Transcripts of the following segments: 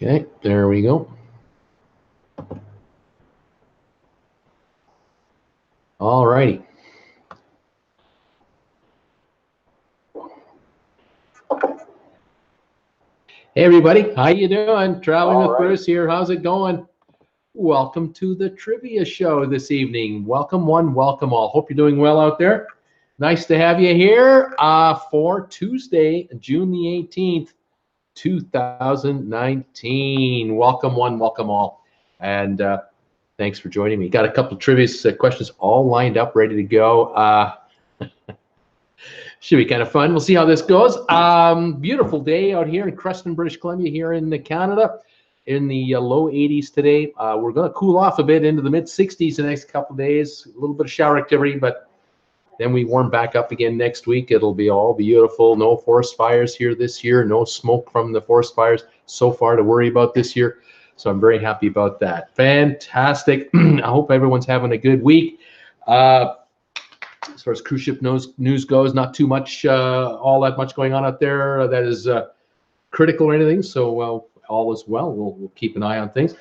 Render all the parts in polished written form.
Okay, there we go. All righty. Hey everybody, how you doing? Traveling with Bruce here. How's it going? Welcome to the trivia show this evening. Welcome one, welcome all. Hope you're doing well out there. Nice to have you here for Tuesday, June the 18th, 2019. Welcome one, welcome all. And thanks for joining me. Got a couple of trivia questions all lined up, ready to go. Should be kind of fun. We'll see how this goes. Beautiful day out here in Creston, British Columbia, here in Canada, in the low 80s today. We're going to cool off a bit into the mid 60s the next couple of days. A little bit of shower activity, but then we warm back up again next week. It'll be all beautiful. No forest fires here this year. No smoke from the forest fires so far to worry about this year. So I'm very happy about that. Fantastic. I hope everyone's having a good week. As far as cruise ship news goes, not too much, all that much going on out there that is critical or anything. So all is well. We'll keep an eye on things.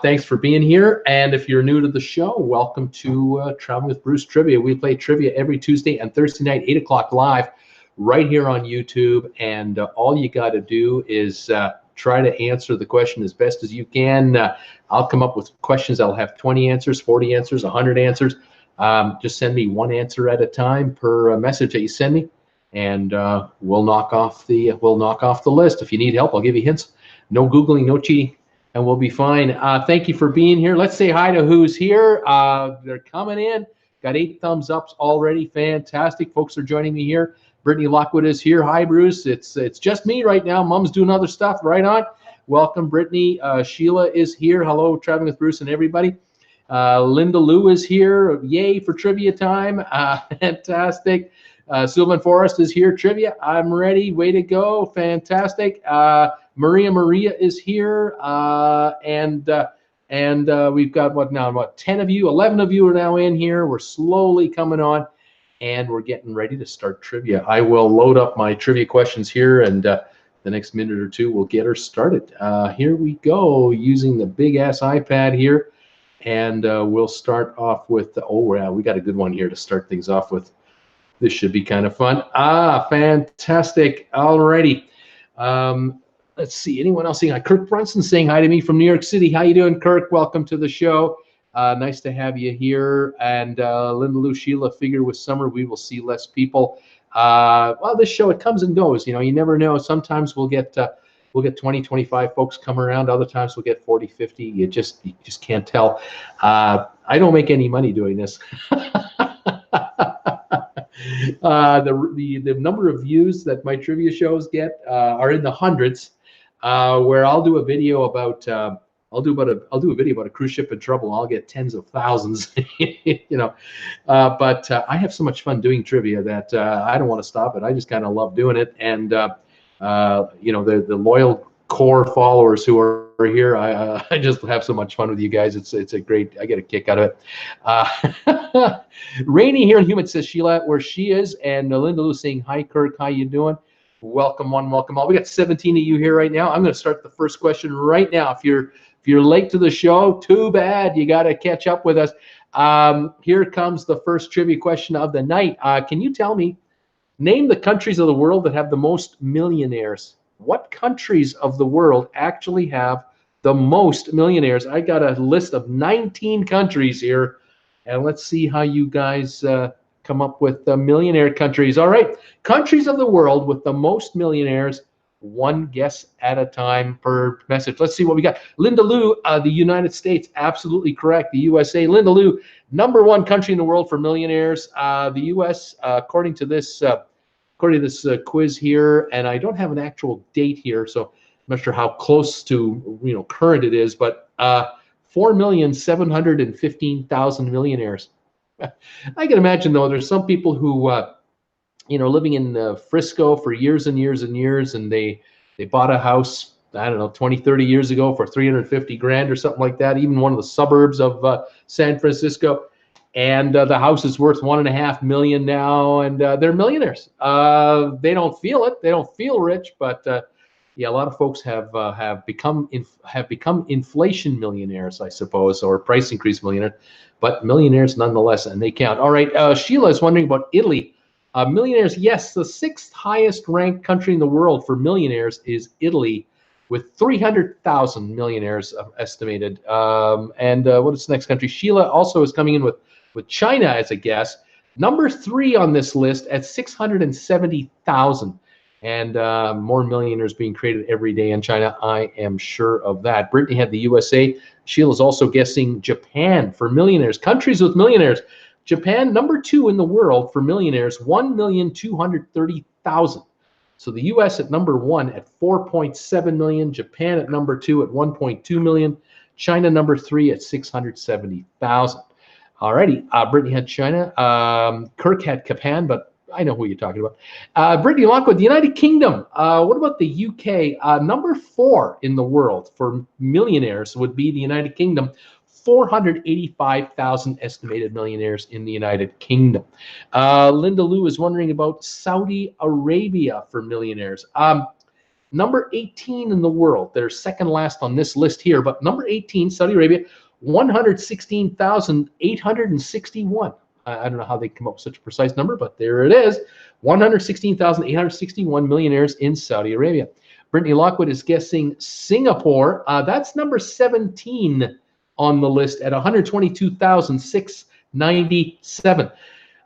Thanks for being here. And if you're new to the show, welcome to Traveling with Bruce Trivia. We play trivia every Tuesday and Thursday night, 8 o'clock live, right here on YouTube. And all you got to do is try to answer the question as best as you can. I'll come up with questions. I'll have 20 answers, 40 answers, 100 answers. Just send me one answer at a time per message that you send me, and we'll knock off the list. If you need help, I'll give you hints. No Googling, no cheating, and we'll be fine. Thank you for being here. Let's say hi to who's here. They're coming in. Got 8 thumbs ups already. Fantastic. Folks are joining me here. Brittany Lockwood is here. Hi, Bruce. It's just me right now. Mom's doing other stuff. Right on. Welcome, Brittany. Sheila is here. Hello, Traveling with Bruce and everybody. Linda Lou is here. Yay for trivia time. Fantastic. Sylvan Forrest is here. Trivia. I'm ready. Way to go. Fantastic. Maria is here. And we've got what now? What, 10 of you? 11 of you are now in here. We're slowly coming on, and we're getting ready to start trivia. I will load up my trivia questions here, and the next minute or two we'll get her started. Here we go, using the big ass iPad here. And we'll start off with, oh, yeah, we got a good one here to start things off with. This should be kind of fun. Fantastic. All righty. Let's see. Anyone else saying hi? Kirk Brunson saying hi to me from New York City. How you doing, Kirk? Welcome to the show. Nice to have you here. And Linda Lou, Sheila, figure with summer we will see less people. Well, this show, it comes and goes. You know, you never know. Sometimes we'll get 20, 25 folks come around. Other times we'll get 40, 50. You just can't tell. I don't make any money doing this. The number of views that my trivia shows get are in the hundreds. Where I'll do a video about I'll do a video about a cruise ship in trouble. I'll get tens of thousands. You know, but I have so much fun doing trivia that I don't want to stop it. I just kind of love doing it. And you know, the loyal core followers who are here, I just have so much fun with you guys. It's a great, I get a kick out of it. Rainy here in Humid says Sheila where she is, and Linda Lou saying hi, Kirk, how you doing? Welcome one, welcome all. We got 17 of you here right now. I'm going to start the first question right now. If you're late to the show, too bad. You got to catch up with us. Here comes the first trivia question of the night. Can you tell me, name the countries of the world that have the most millionaires? What countries of the world actually have the most millionaires? I got a list of 19 countries here, and let's see how you guys come up with the millionaire countries. All right, countries of the world with the most millionaires, one guess at a time per message. Let's see what we got. Linda Lou, the United States, absolutely correct. The USA. Linda Lou, #1 country in the world for millionaires. The US, according to this quiz here, and I don't have an actual date here, so I'm not sure how close to current it is, but 4,715,000 millionaires. I can imagine though, there's some people who living in Frisco for years and years and years, and they bought a house, I don't know, 20, 30 years ago for 350 grand or something like that, even one of the suburbs of San Francisco. And the house is worth $1.5 million now, and they're millionaires. They don't feel it. They don't feel rich, but Yeah, a lot of folks have become inflation millionaires, I suppose, or price increase millionaires, but millionaires nonetheless, and they count. All right, Sheila is wondering about Italy. Millionaires, yes, the 6th highest ranked country in the world for millionaires is Italy, with 300,000 millionaires estimated. And what is the next country? Sheila also is coming in with China as a guess. Number 3 on this list at 670,000. And more millionaires being created every day in China. I am sure of that. Brittany had the USA. Sheila's also guessing Japan for millionaires. Countries with millionaires. Japan, number 2 in the world for millionaires, 1,230,000. So the US at number 1 at 4.7 million. Japan at number 2 at 1.2 million. China number 3 at 670,000. Alrighty, Brittany had China. Kirk had Japan, but I know who you're talking about. Brittany Lockwood, the United Kingdom. What about the UK? Number 4 in the world for millionaires would be the United Kingdom. 485,000 estimated millionaires in the United Kingdom. Linda Lou is wondering about Saudi Arabia for millionaires. Number 18 in the world. They're second last on this list here, but number 18, Saudi Arabia, 116,861. I don't know how they come up with such a precise number, but there it is. 116,861 millionaires in Saudi Arabia. Brittany Lockwood is guessing Singapore. That's number 17 on the list at 122,697.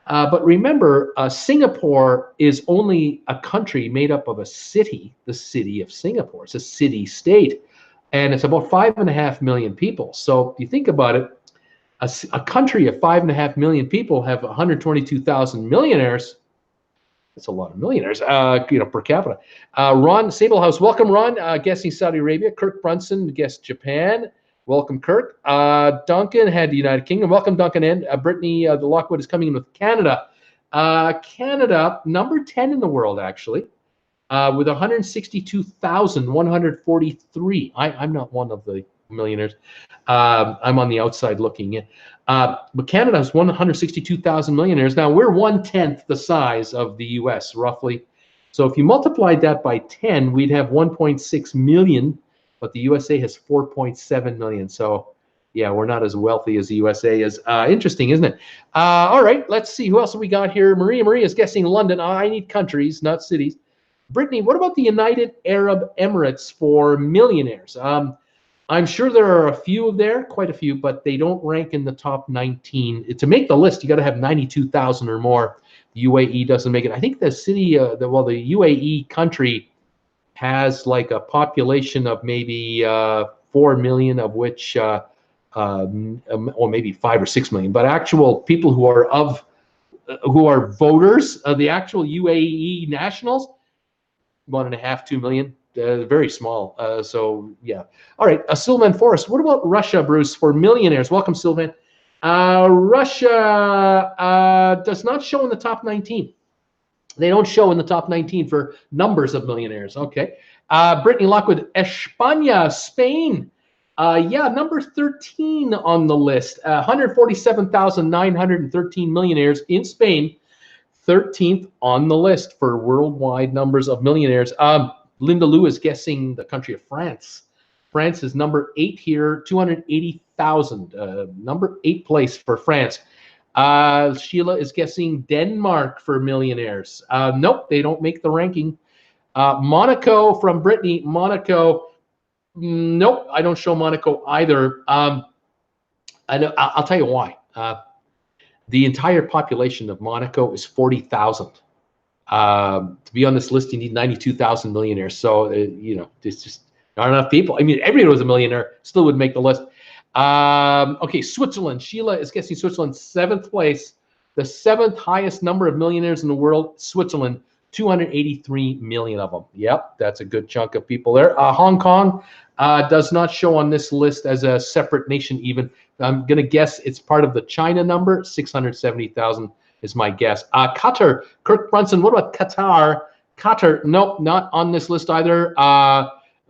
But remember, Singapore is only a country made up of a city, the city of Singapore. It's a city-state, and it's about 5.5 million people. So if you think about it, a country of 5.5 million people have 122,000 millionaires. That's a lot of millionaires, per capita. Ron Sablehouse, welcome, Ron. Guessing Saudi Arabia. Kirk Brunson guessed Japan. Welcome, Kirk. Duncan had the United Kingdom. Welcome, Duncan. And Brittany, the Lockwood is coming in with Canada. Canada, number 10 in the world, actually, with 162,143. I'm not one of the millionaires. I'm on the outside looking in. But Canada has 162,000 millionaires. Now, we're 1/10 the size of the US, roughly. So if you multiplied that by 10, we'd have 1.6 million, but the USA has 4.7 million. So, yeah, we're not as wealthy as the USA is. Interesting, isn't it? All right, let's see. Who else have we got here? Maria is guessing London. I need countries, not cities. Brittany, what about the United Arab Emirates for millionaires? I'm sure there are a few there, quite a few, but they don't rank in the top 19. To make the list, you got to have 92,000 or more. The UAE doesn't make it. I think the city, the UAE country has like a population of maybe 4 million, of which, or maybe 5 or 6 million. But actual people who are voters, the actual UAE nationals, 1.5, 2 million. Very small. So, yeah. All right. Sylvan Forrest. What about Russia, Bruce, for millionaires? Welcome, Sylvan. Russia does not show in the top 19. They don't show in the top 19 for numbers of millionaires. Okay. Brittany Lockwood, España, Spain. Yeah, number 13 on the list. 147,913 millionaires in Spain. 13th on the list for worldwide numbers of millionaires. Linda Lou is guessing the country of France. France is number 8 here, 280,000. Number 8 place for France. Sheila is guessing Denmark for millionaires. Nope, they don't make the ranking. Monaco from Brittany. Monaco, nope, I don't show Monaco either. I'll tell you why. The entire population of Monaco is 40,000. To be on this list, you need 92,000 millionaires. So, there's just not enough people. I mean, everyone was a millionaire, still would make the list. Okay, Switzerland. Sheila is guessing Switzerland, 7th place. The 7th highest number of millionaires in the world, Switzerland, 283 million of them. Yep, that's a good chunk of people there. Hong Kong does not show on this list as a separate nation even. I'm going to guess it's part of the China number, 670,000. Is my guess. Qatar, Kirk Brunson. What about Qatar? Qatar, nope, not on this list either.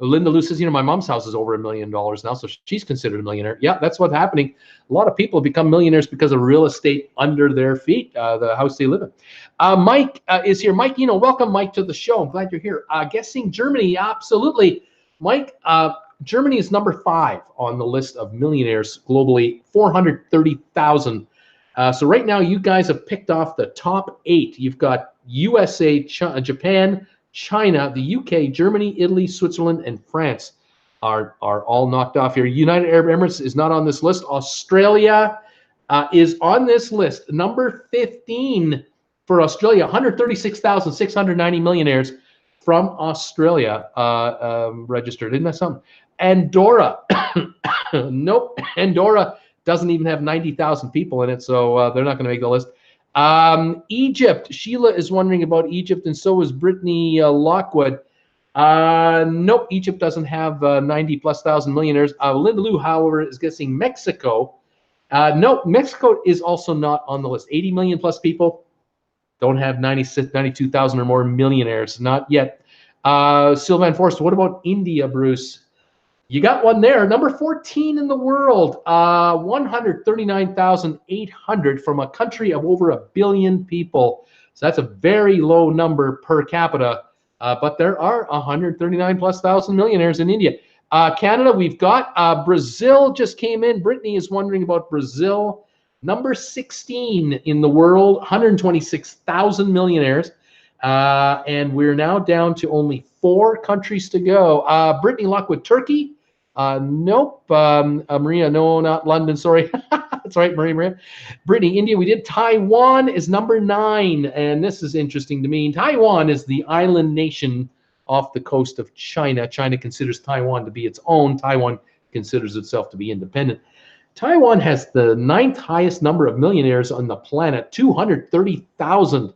Linda Lou says, you know, my mom's house is over $1 million now, so she's considered a millionaire. Yeah, that's what's happening. A lot of people become millionaires because of real estate under their feet, the house they live in. Mike is here. Mike, you know, welcome, Mike, to the show. I'm glad you're here. Guessing Germany, absolutely. Mike, Germany is number 5 on the list of millionaires globally, 430,000. So right now, you guys have picked off the top 8. You've got USA, Japan, China, the UK, Germany, Italy, Switzerland, and France are all knocked off here. United Arab Emirates is not on this list. Australia is on this list. Number 15 for Australia, 136,690 millionaires from Australia registered. Isn't that something? Andorra, nope. Andorra doesn't even have 90,000 people in it, so they're not going to make the list. Egypt, Sheila is wondering about Egypt, and so is Brittany Lockwood. Nope, Egypt doesn't have 90,000+ millionaires. Linda Lou, however, is guessing Mexico. No, Mexico is also not on the list. 80 million plus people don't have 92,000 or more millionaires, not yet. Sylvan Forrest, what about India, Bruce? You got one there. Number 14 in the world, 139,800 from a country of over 1 billion people. So that's a very low number per capita, but there are 139,000+ millionaires in India. Canada, we've got Brazil just came in. Brittany is wondering about Brazil. Number 16 in the world, 126,000 millionaires. And we're now down to only 4 countries to go. Brittany Lockwood, Turkey. Nope. Maria, no, not London. Sorry. That's right, Maria. Brittany, India. We did. Taiwan is number 9. And this is interesting to me. Taiwan is the island nation off the coast of China. China considers Taiwan to be its own. Taiwan considers itself to be independent. Taiwan has the 9th highest number of millionaires on the planet, 230,000.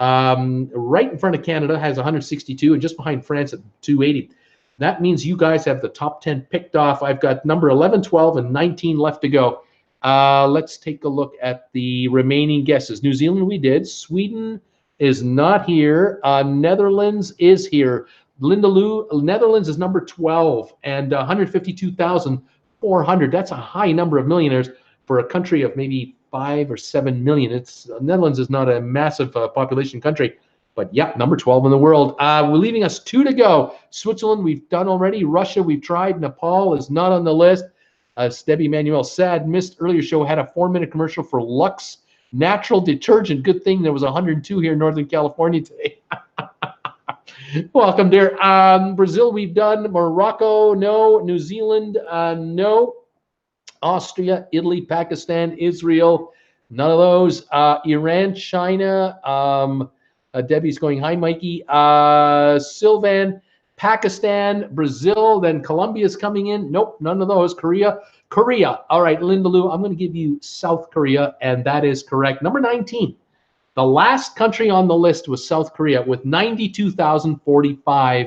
Right in front of Canada has 162, and just behind France at 280. That means you guys have the top 10 picked off. I've got number 11, 12, and 19 left to go. Let's take a look at the remaining guesses. New Zealand we did. Sweden is not here. Netherlands is here. Linda Lou, Netherlands is number 12 and 152,400. That's a high number of millionaires for a country of maybe 5 or 7 million. Netherlands is not a massive population country. But yeah, number 12 in the world. We're leaving us 2 to go. Switzerland, we've done already. Russia, we've tried. Nepal is not on the list. Debbie Manuel Sad missed earlier show, had a 4-minute commercial for Lux natural detergent. Good thing there was 102 here in Northern California today. Welcome, dear. Brazil, we've done. Morocco, no. New Zealand, no. Austria, Italy, Pakistan, Israel, none of those. Iran, China, Debbie's going, hi, Mikey. Sylvan, Pakistan, Brazil, then Colombia's coming in. Nope, none of those. Korea. All right, Linda Lou, I'm going to give you South Korea, and that is correct. Number 19. The last country on the list was South Korea with 92,045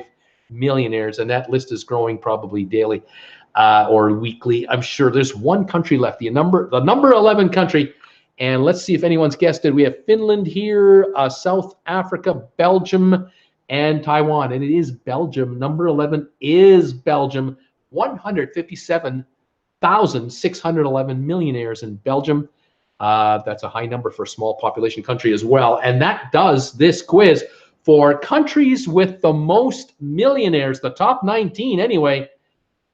millionaires, and that list is growing probably daily or weekly. I'm sure there's one country left, the number 11 country. And let's see if anyone's guessed it. We have Finland here, South Africa, Belgium, and Taiwan. And it is Belgium. Number 11 is Belgium. 157,611 millionaires in Belgium. That's a high number for a small population country as well. And that does this quiz for countries with the most millionaires, the top 19 anyway.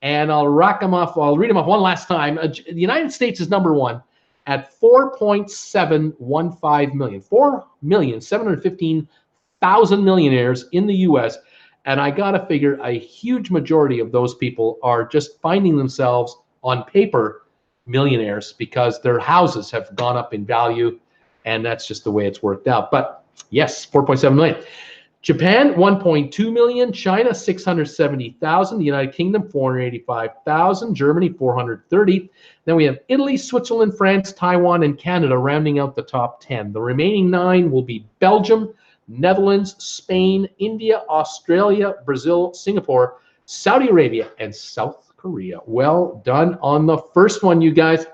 And I'll rack them off. I'll read them off one last time. The United States is number 1. At 4.715 million, 4,715,000 millionaires in the U.S. And I got to figure a huge majority of those people are just finding themselves on paper millionaires because their houses have gone up in value. And that's just the way it's worked out. But yes, 4.7 million. Japan, 1.2 million. China, 670,000. The United Kingdom, 485,000. Germany, 430. Then we have Italy, Switzerland, France, Taiwan, and Canada rounding out the top 10. The remaining 9 will be Belgium, Netherlands, Spain, India, Australia, Brazil, Singapore, Saudi Arabia, and South Korea. Well done on the first one, you guys.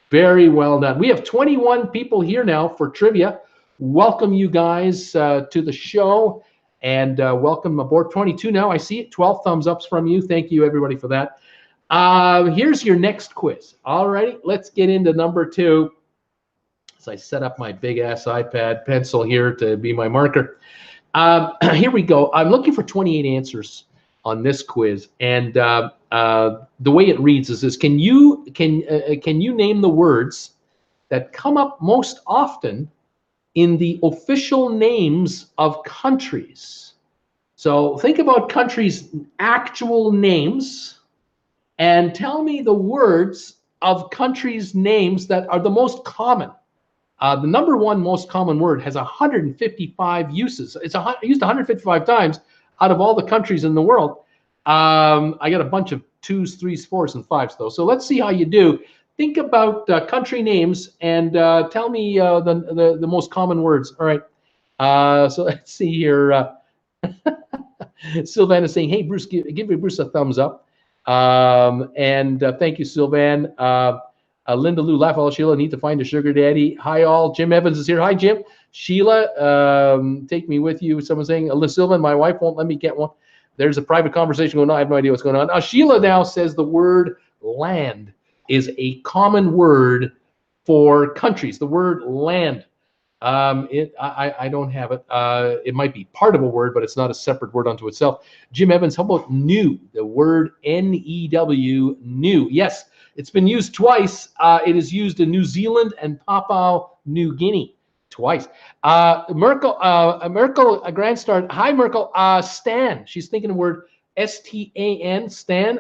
Very well done. We have 21 people here now for trivia. Welcome you guys to the show. And welcome aboard. 22 now, I see it. 12 thumbs ups from you. Thank you, everybody, for that. Here's your next quiz. All righty, let's get into number 2. So I set up my big-ass iPad pencil here to be my marker. Here we go. I'm looking for 28 answers on this quiz, and the way it reads is this: Can you name the words that come up most often in the official names of countries? So think about countries' actual names, and tell me the words of countries' names that are the most common. The number 1 most common word has 155 uses. It's used 155 times out of all the countries in the world. I got a bunch of 2s, 3s, 4s, and 5s though. So let's see how you do. Think about country names and tell me the most common words. All right. So let's see here. Sylvan is saying, "Hey Bruce, give Bruce a thumbs up." Thank you, Sylvan. Linda Lou, laugh all Sheila, need to find a sugar daddy. Hi all, Jim Evans is here. Hi Jim. Sheila, take me with you. Someone saying, Sylvan, my wife won't let me get one. There's a private conversation going on. I have no idea what's going on. Sheila now says the word land is a common word for countries. The word land. I don't have it. It might be part of a word, but it's not a separate word unto itself. Jim Evans, how about new? The word N-E-W, new. Yes. It's been used twice. It is used in New Zealand and Papua New Guinea twice. Merkel Grandstar. Hi, Merkel. Stan. She's thinking the word S-T-A-N, Stan.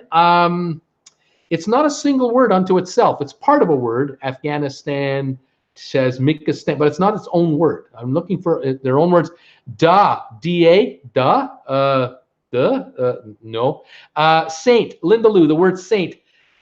It's not a single word unto itself. It's part of a word. Afghanistan, says Mikistan, but it's not its own word. I'm looking for their own words. Da, D-A, da, no. Saint, Linda Lou, the word saint.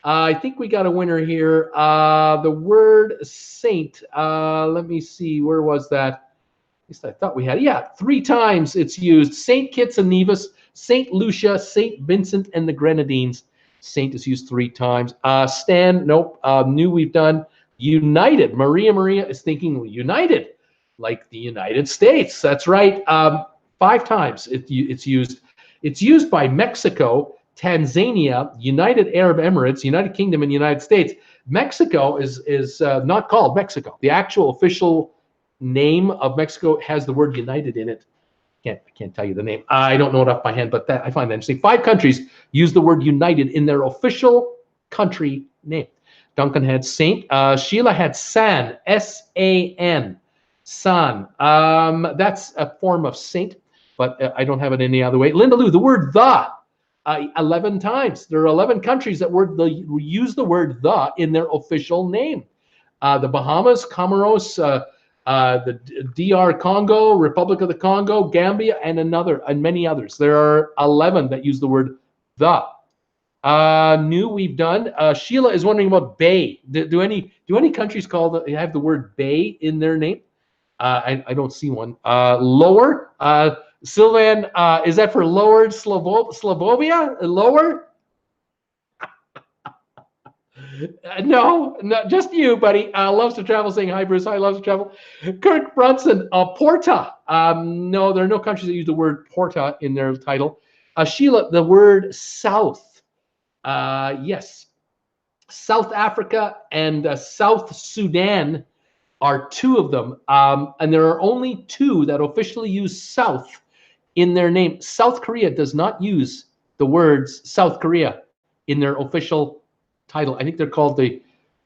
I think we got a winner here. The word saint, let me see, where was that? At least I thought we had it. Yeah, 3 times it's used. Saint Kitts and Nevis, Saint Lucia, Saint Vincent and the Grenadines. Saint is used 3 times. Stan, nope. New we've done. United, Maria is thinking united, like the United States. That's right. 5 times it's used. It's used by Mexico, Tanzania, United Arab Emirates, United Kingdom, and United States. Mexico is not called Mexico. The actual official name of Mexico has the word United in it. I can't tell you the name. I don't know it off my hand, but I find that interesting. 5 countries use the word United in their official country name. Duncan had Saint. Sheila had San, S-A-N, San. That's a form of saint, but I don't have it any other way. Linda Lou, the word the. 11 times. There are 11 countries that use the word the in their official name. The Bahamas, Comoros, the DR Congo, Republic of the Congo, Gambia, and many others. There are 11 that use the word the. New we've done. Sheila is wondering about bay. Do any countries have the word bay in their name? I don't see one. Lower. Sylvan, is that for lowered Slovovia? Lower? No, just you, buddy. Loves to travel, saying hi, Bruce. Hi, loves to travel. Kirk Brunson, Porta. No, there are no countries that use the word Porta in their title. Sheila, the word south. Yes. South Africa and South Sudan are 2 of them. And there are only 2 that officially use south in their name. South Korea does not use the words South Korea in their official title. I think they're called the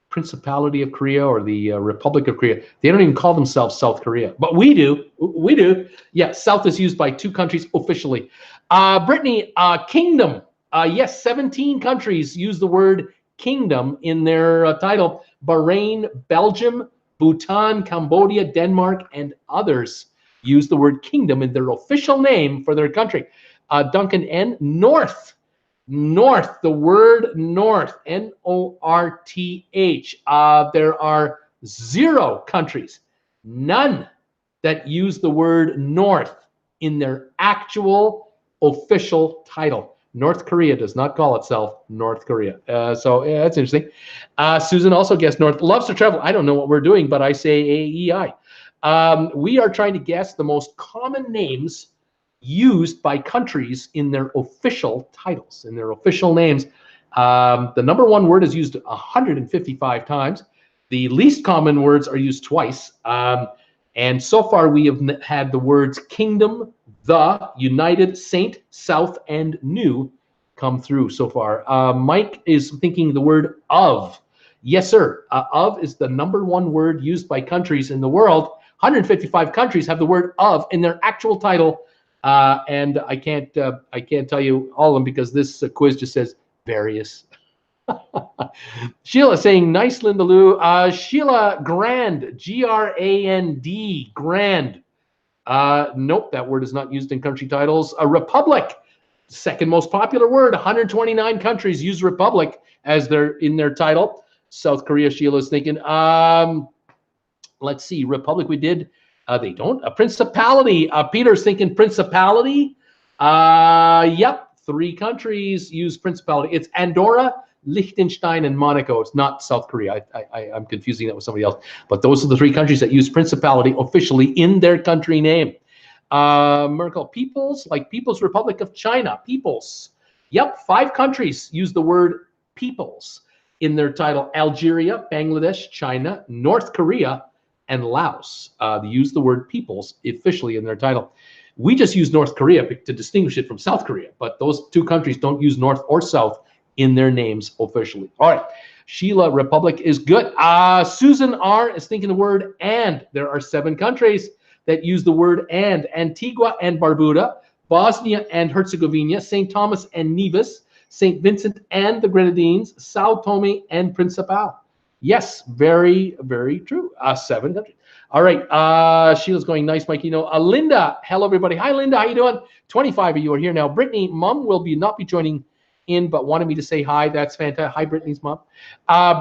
Principality of Korea or the Republic of Korea. They don't even call themselves South Korea, but we do. We do. Yeah, South is used by 2 countries officially. Brittany, Kingdom. Yes, 17 countries use the word kingdom in their title. Bahrain, Belgium, Bhutan, Cambodia, Denmark, and others use the word kingdom in their official name for their country. Duncan N. North. North, the word north, N-O-R-T-H. There are 0 countries, none, that use the word north in their actual official title. North Korea does not call itself North Korea. So yeah, that's interesting. Susan also guessed north. Loves to travel. I don't know what we're doing, but I say AEI. We are trying to guess the most common names used by countries in their official titles, in their official names. The number one word is used 155 times. The least common words are used twice. And so far we have had the words kingdom, the, united, saint, south, and new come through so far. Mike is thinking the word of. Yes, sir. Of is the number one word used by countries in the world. 155 countries have the word of in their actual title. And I can't tell you all of them because this quiz just says various. Sheila saying, nice, Linda Lou. Sheila, grand, G-R-A-N-D, grand. Nope, that word is not used in country titles. A republic, second most popular word. 129 countries use republic as in their title. South Korea, Sheila's thinking. Let's see, republic we did. They don't. A principality. Peter's thinking principality. Yep, 3 countries use principality. It's Andorra, Liechtenstein, and Monaco. It's not South Korea. I'm confusing that with somebody else. But those are the 3 countries that use principality officially in their country name. Merkel, peoples, like People's Republic of China, peoples. Yep, 5 countries use the word peoples in their title. Algeria, Bangladesh, China, North Korea, and Laos. They use the word peoples officially in their title. We just use North Korea to distinguish it from South Korea, but those 2 countries don't use North or South in their names officially. All right, Sheila, republic is good. Susan R is thinking the word and. There are 7 countries that use the word and. Antigua and Barbuda, Bosnia and Herzegovina, St. Thomas and Nevis, St. Vincent and the Grenadines, Sao Tome and Principal. Yes, very, very true. 7 countries. All right, Sheila's going nice, Mikey. Linda, hello everybody. Hi, Linda, how you doing? 25 of you are here now. Brittany, mom will not be joining in, but wanted me to say hi. That's fantastic. Hi, Brittany's mom.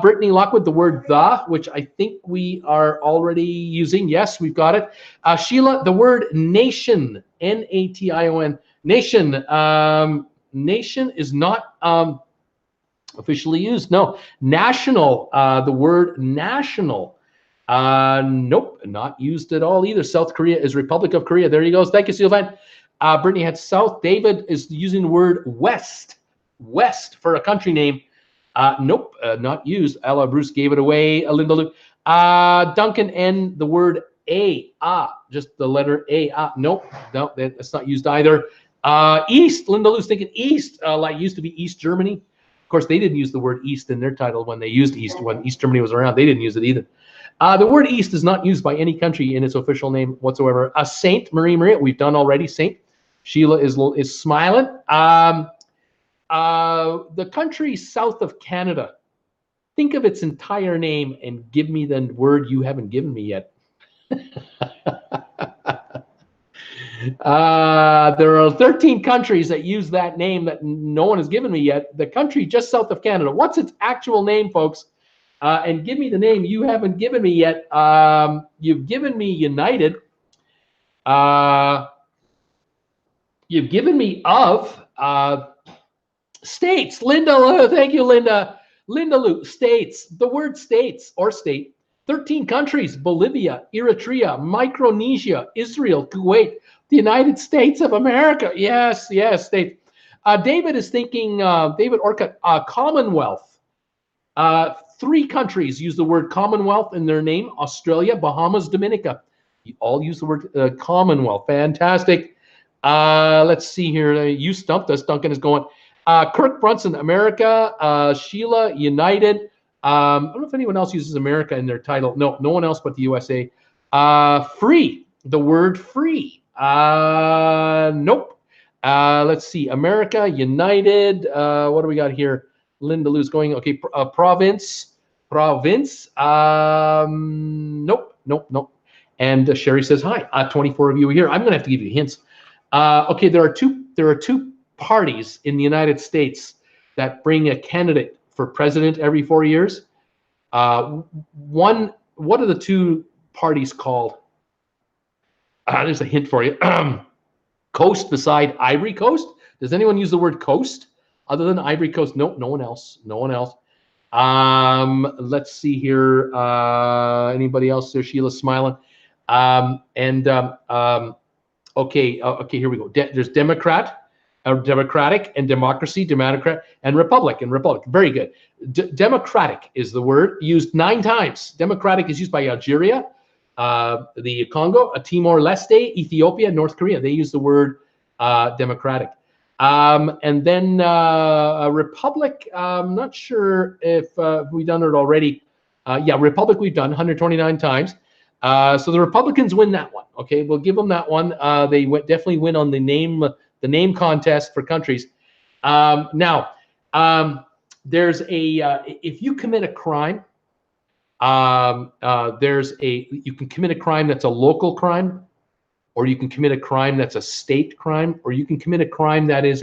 Brittany Lockwood, the word the, which I think we are already using. Yes, we've got it. Sheila, the word nation, N-A-T-I-O-N, nation. Nation is not officially used. No. National, the word national. Nope, not used at all either. South Korea is Republic of Korea. There you go. Thank you, Sylvain. Brittany had South. David is using the word west. West for a country name. Nope, not used. Ella Bruce gave it away. Linda Lou. Duncan and the word a. Just the letter a. Nope, no, that's not used either. East. Linda Lou's thinking east. Like used to be East Germany. Of course, they didn't use the word east in their title when they used east. When East Germany was around, they didn't use it either. The word east is not used by any country in its official name whatsoever. Saint, Maria, we've done already. Saint. Sheila is smiling. The country south of Canada, think of its entire name and give me the word you haven't given me yet. There are 13 countries that use that name that no one has given me yet. The country just south of Canada, what's its actual name, folks? And give me the name you haven't given me yet. You've given me United. You've given me of. States. Linda, thank you, Linda. Linda Lou, states. The word states or state. 13 countries: Bolivia, Eritrea, Micronesia, Israel, Kuwait, the United States of America. Yes, yes, state. David is thinking, David Orcutt, Commonwealth. 3 countries use the word Commonwealth in their name: Australia, Bahamas, Dominica. You all use the word Commonwealth. Fantastic. Let's see here. You stumped us. Duncan is going. Kirk Brunson, America. Sheila, United. I don't know if anyone else uses America in their title. No, no one else but the USA. Free, the word free. Nope. Let's see. America, United. What do we got here? Linda Lou's going. Okay, province. Province. Nope, nope, nope. And Sherry says hi. 24 of you are here. I'm going to have to give you hints. Okay, there are two parties in the United States that bring a candidate for president every 4 years. What are the 2 parties called? There's a hint for you. Coast beside Ivory Coast. Does anyone use the word coast other than Ivory Coast? No, no one else. No one else. Let's see here. Anybody else there? Sheila's smiling. Okay, okay, here we go. There's Democrat, Democratic, and Democracy, Democrat, and Republic, Very good. Democratic is the word used 9 times. Democratic is used by Algeria, the Congo, Timor-Leste, Ethiopia, North Korea. They use the word democratic. And then Republic, I'm not sure if we've done it already. Yeah, Republic we've done 129 times. So the Republicans win that one. Okay, we'll give them that one. They definitely win on the name contest for countries. Now, there's if you commit a crime, you can commit a crime that's a local crime, or you can commit a crime that's a state crime, or you can commit a crime that is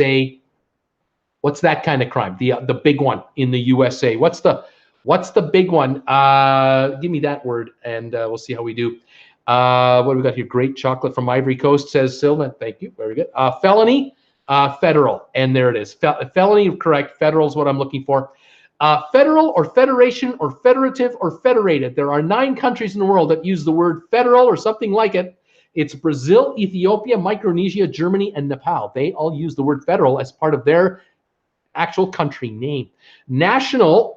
what's that kind of crime? The big one in the USA. What's the big one? Give me that word, and we'll see how we do. What do we got here? Great chocolate from Ivory Coast, says Sylvan. Thank you. Very good. Felony, federal, and there it is. Felony, correct. Federal is what I'm looking for. Federal or federation or federative or federated. There are 9 countries in the world that use the word federal or something like it. It's Brazil, Ethiopia, Micronesia, Germany, and Nepal. They all use the word federal as part of their actual country name. National,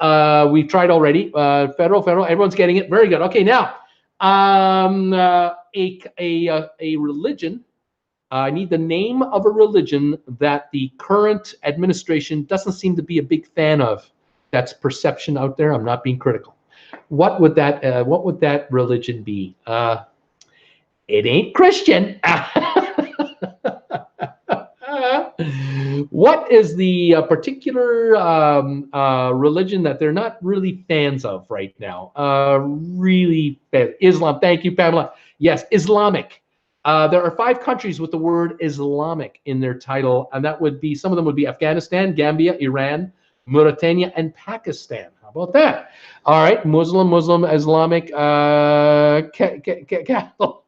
we've tried already. Federal, everyone's getting it. Very good. Okay, now, a religion. I need the name of a religion that the current administration doesn't seem to be a big fan of. That's perception out there. I'm not being critical. What would that religion be? It ain't Christian. What is the particular religion that they're not really fans of right now? Islam. Thank you, Pamela. Yes, Islamic. There are 5 countries with the word Islamic in their title, and that would be, some of them would be Afghanistan, Gambia, Iran, Mauritania, and Pakistan. How about that? All right, Muslim, Islamic,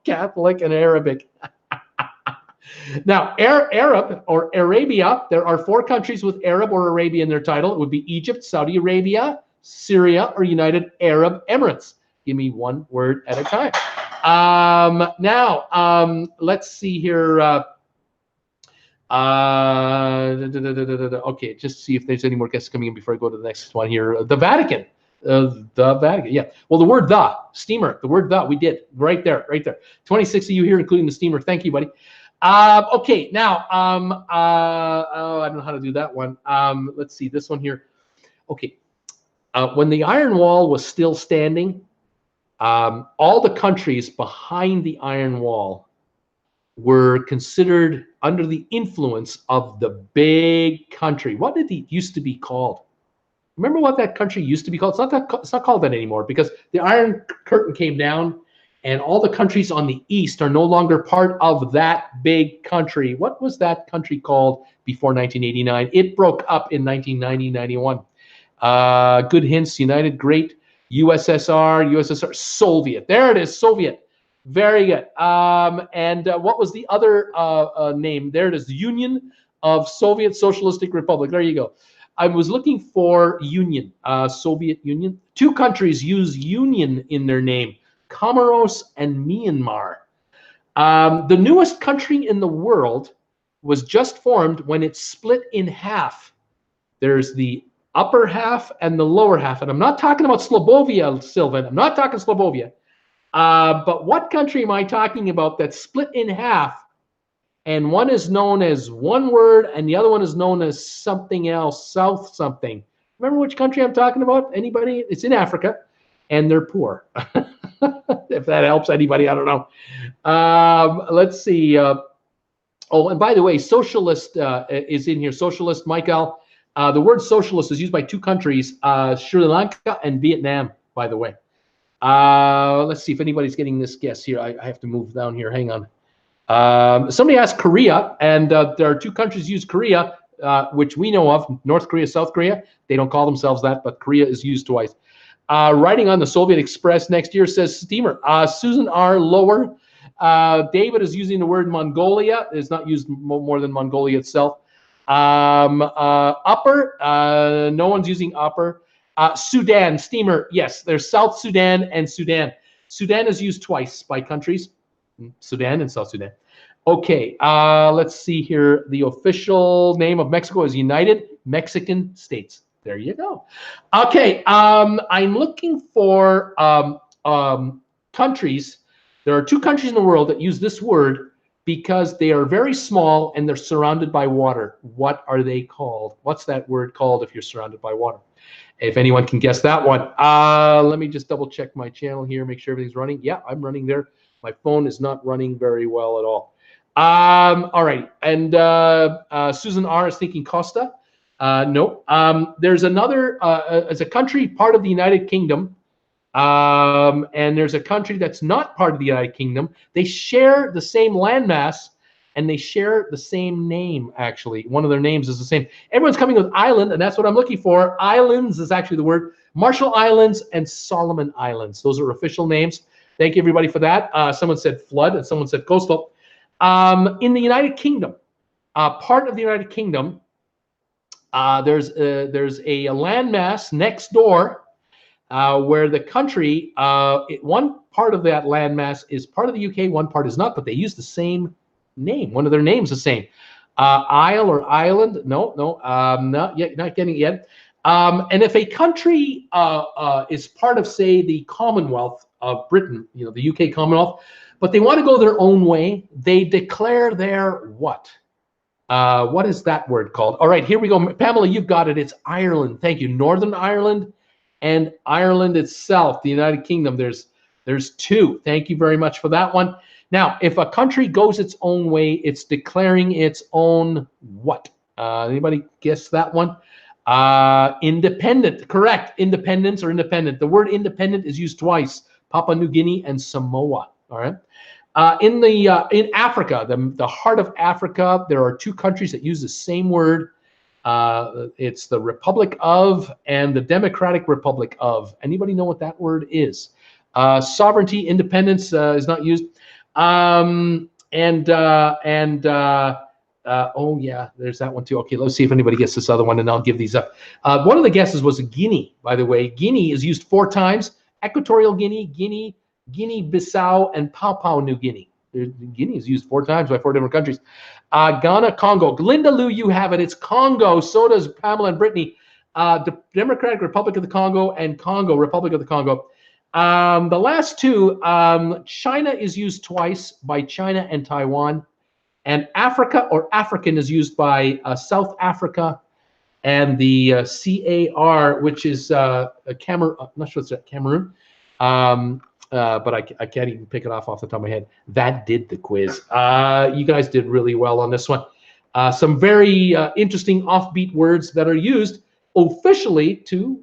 Catholic, and Arabic. Now, Arab or Arabia, there are 4 countries with Arab or Arabia in their title. It would be Egypt, Saudi Arabia, Syria, or United Arab Emirates. Give me one word at a time. Now, let's see here. Okay, just see if there's any more guests coming in before I go to the next one here. The Vatican. The Vatican, yeah. Well, the word the, steamer, the word the, we did right there. 26 of you here, including the steamer. Thank you, buddy. Okay, now, oh, I don't know how to do that one. Let's see this one here. Okay, when the Iron Wall was still standing, all the countries behind the Iron Wall were considered under the influence of the big country. What did it used to be called? Remember what that country used to be called? It's not called that anymore, because the Iron Curtain came down, and all the countries on the east are no longer part of that big country. What was that country called before 1989? It broke up in 1990-91. Good hints: United, Great, USSR, Soviet. There it is, Soviet. Very good. And what was the other name? There it is, the Union of Soviet Socialistic Republic. There you go. I was looking for Union, Soviet Union. 2 countries use Union in their name: Comoros and Myanmar. The newest country in the world was just formed when it split in half. There's the upper half and the lower half. And I'm not talking about Slovovia, Sylvan. I'm not talking Slovovia. But what country am I talking about that's split in half, and one is known as one word and the other one is known as something else, South something? Remember which country I'm talking about? Anybody? It's in Africa, and they're poor. If that helps anybody, I don't know. Let's see. Oh, and by the way, socialist is in here. Socialist, Michael. The word socialist is used by 2 countries, Sri Lanka and Vietnam, by the way. Let's see if anybody's getting this guess here. I have to move down here. Hang on. Somebody asked Korea, and there are 2 countries use Korea, which we know of: North Korea, South Korea. They don't call themselves that, but Korea is used twice. Writing on the Soviet Express next year, says steamer. Susan R. Lower. David is using the word Mongolia. It's not used more than Mongolia itself. Upper. No one's using upper. Sudan, steamer. Yes, there's South Sudan and Sudan. Sudan is used twice by countries. Sudan and South Sudan. Okay, let's see here. The official name of Mexico is United Mexican States. There you go. Okay, I'm looking for countries. There are 2 countries in the world that use this word because they are very small and they're surrounded by water. What are they called? What's that word called if you're surrounded by water? If anyone can guess that one. Let me just double check my channel here, make sure everything's running. Yeah, I'm running there. My phone is not running very well at all. All right, and Susan R is thinking Costa. No. There's another, as a country part of the United Kingdom, and there's a country that's not part of the United Kingdom. They share the same landmass, and they share the same name, actually. One of their names is the same. Everyone's coming with island, and that's what I'm looking for. Islands is actually the word. Marshall Islands and Solomon Islands. Those are official names. Thank you, everybody, for that. Someone said flood, and someone said coastal. In the United Kingdom, part of the United Kingdom, there's a landmass next door where the country, one part of that landmass is part of the UK, one part is not, but they use the same name. One of their names is the same. Isle or island? No, not yet, not getting it yet. And if a country is part of, say, the Commonwealth of Britain, you know, the UK Commonwealth, but they want to go their own way, they declare their what? What is that word called? All right, here we go. Pamela, you've got it. It's Ireland. Thank you. Northern Ireland and Ireland itself, the United Kingdom. There's 2. Thank you very much for that one. Now, if a country goes its own way, it's declaring its own what? Anybody guess that one? Independent. Correct. Independence or independent. The word independent is used twice. Papua New Guinea and Samoa. All right. In Africa, the heart of Africa, there are 2 countries that use the same word. It's the Republic of and the Democratic Republic of. Anybody know what that word is? Sovereignty, independence is not used. Oh yeah, there's that one too. Okay, let's see if anybody gets this other one, and I'll give these up. One of the guesses was Guinea, by the way. Guinea is used 4 times. Equatorial Guinea, Guinea-Bissau, and Papua New Guinea. Guinea is used 4 times by 4 different countries. Ghana, Congo. Linda Lou, you have it. It's Congo. So does Pamela and Brittany. The Democratic Republic of the Congo and Congo, Republic of the Congo. The last 2, China is used twice by China and Taiwan. And Africa or African is used by South Africa and the CAR, which is Cameroon. I'm not sure it's Cameroon. But I can't even pick it off the top of my head. That did the quiz. You guys did really well on this one. Some very interesting offbeat words that are used officially to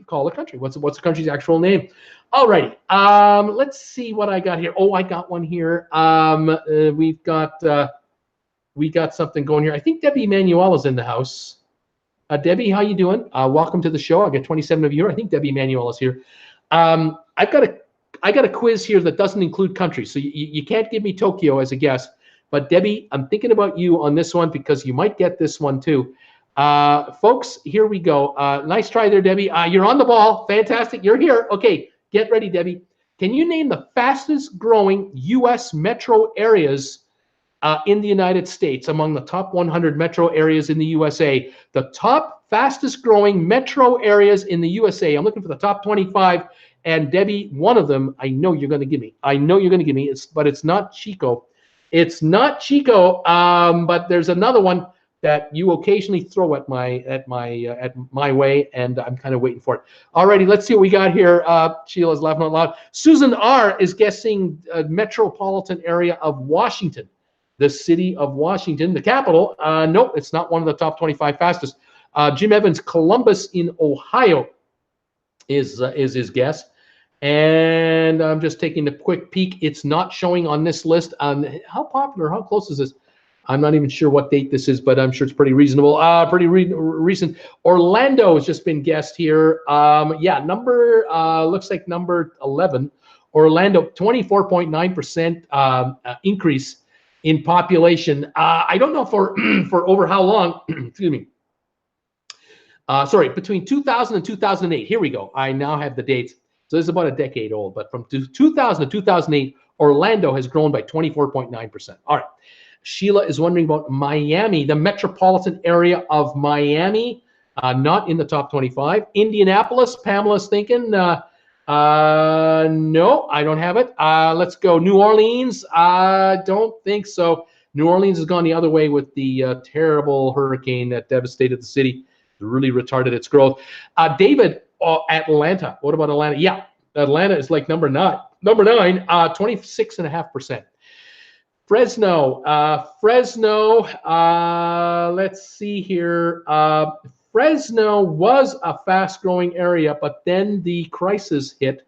call a country. What's the country's actual name? All righty. Let's see what I got here. Oh, I got one here. We got something going here. I think Debbie Emanuel is in the house. Debbie, how you doing? Welcome to the show. I got 27 of you. I think Debbie Emanuel is here. I got a quiz here that doesn't include countries, so you can't give me Tokyo as a guess. But Debbie, I'm thinking about you on this one because you might get this one too. Folks, here we go. Nice try there, Debbie. You're on the ball. Fantastic. You're here. Okay, get ready, Debbie. Can you name the fastest growing U.S. metro areas in the United States, among the top 100 metro areas in the USA? The top fastest growing metro areas in the USA. I'm looking for the top 25. And Debbie, one of them, I know you're going to give me. But it's not Chico. It's not Chico. But there's another one that you occasionally throw at my way, and I'm kind of waiting for it. Alrighty, let's see what we got here. Sheila's laughing out loud. Susan R is guessing metropolitan area of Washington, the city of Washington, the capital. Nope, it's not one of the top 25 fastest. Jim Evans, Columbus in Ohio is his guess. And I'm just taking a quick peek. It's not showing on this list. How popular, how close is this? I'm not even sure what date this is, but I'm sure it's pretty reasonable. Recent. Orlando has just been guessed here. Yeah, looks like number 11. Orlando, 24.9% increase in population. I don't know for over how long. Excuse me. Sorry, between 2000 and 2008. Here we go. I now have the dates. So this is about a decade old, but from 2000 to 2008, Orlando has grown by 24.9%. All right. Sheila is wondering about Miami, the metropolitan area of Miami, not in the top 25. Indianapolis, Pamela's thinking, no, I don't have it. Let's go. New Orleans, don't think so. New Orleans has gone the other way with the terrible hurricane that devastated the city. It really retarded its growth. David, Atlanta. What about Atlanta? Yeah, Atlanta is like number 9. Number 9, 26.5%. Fresno, let's see here. Fresno was a fast-growing area, but then the crisis hit,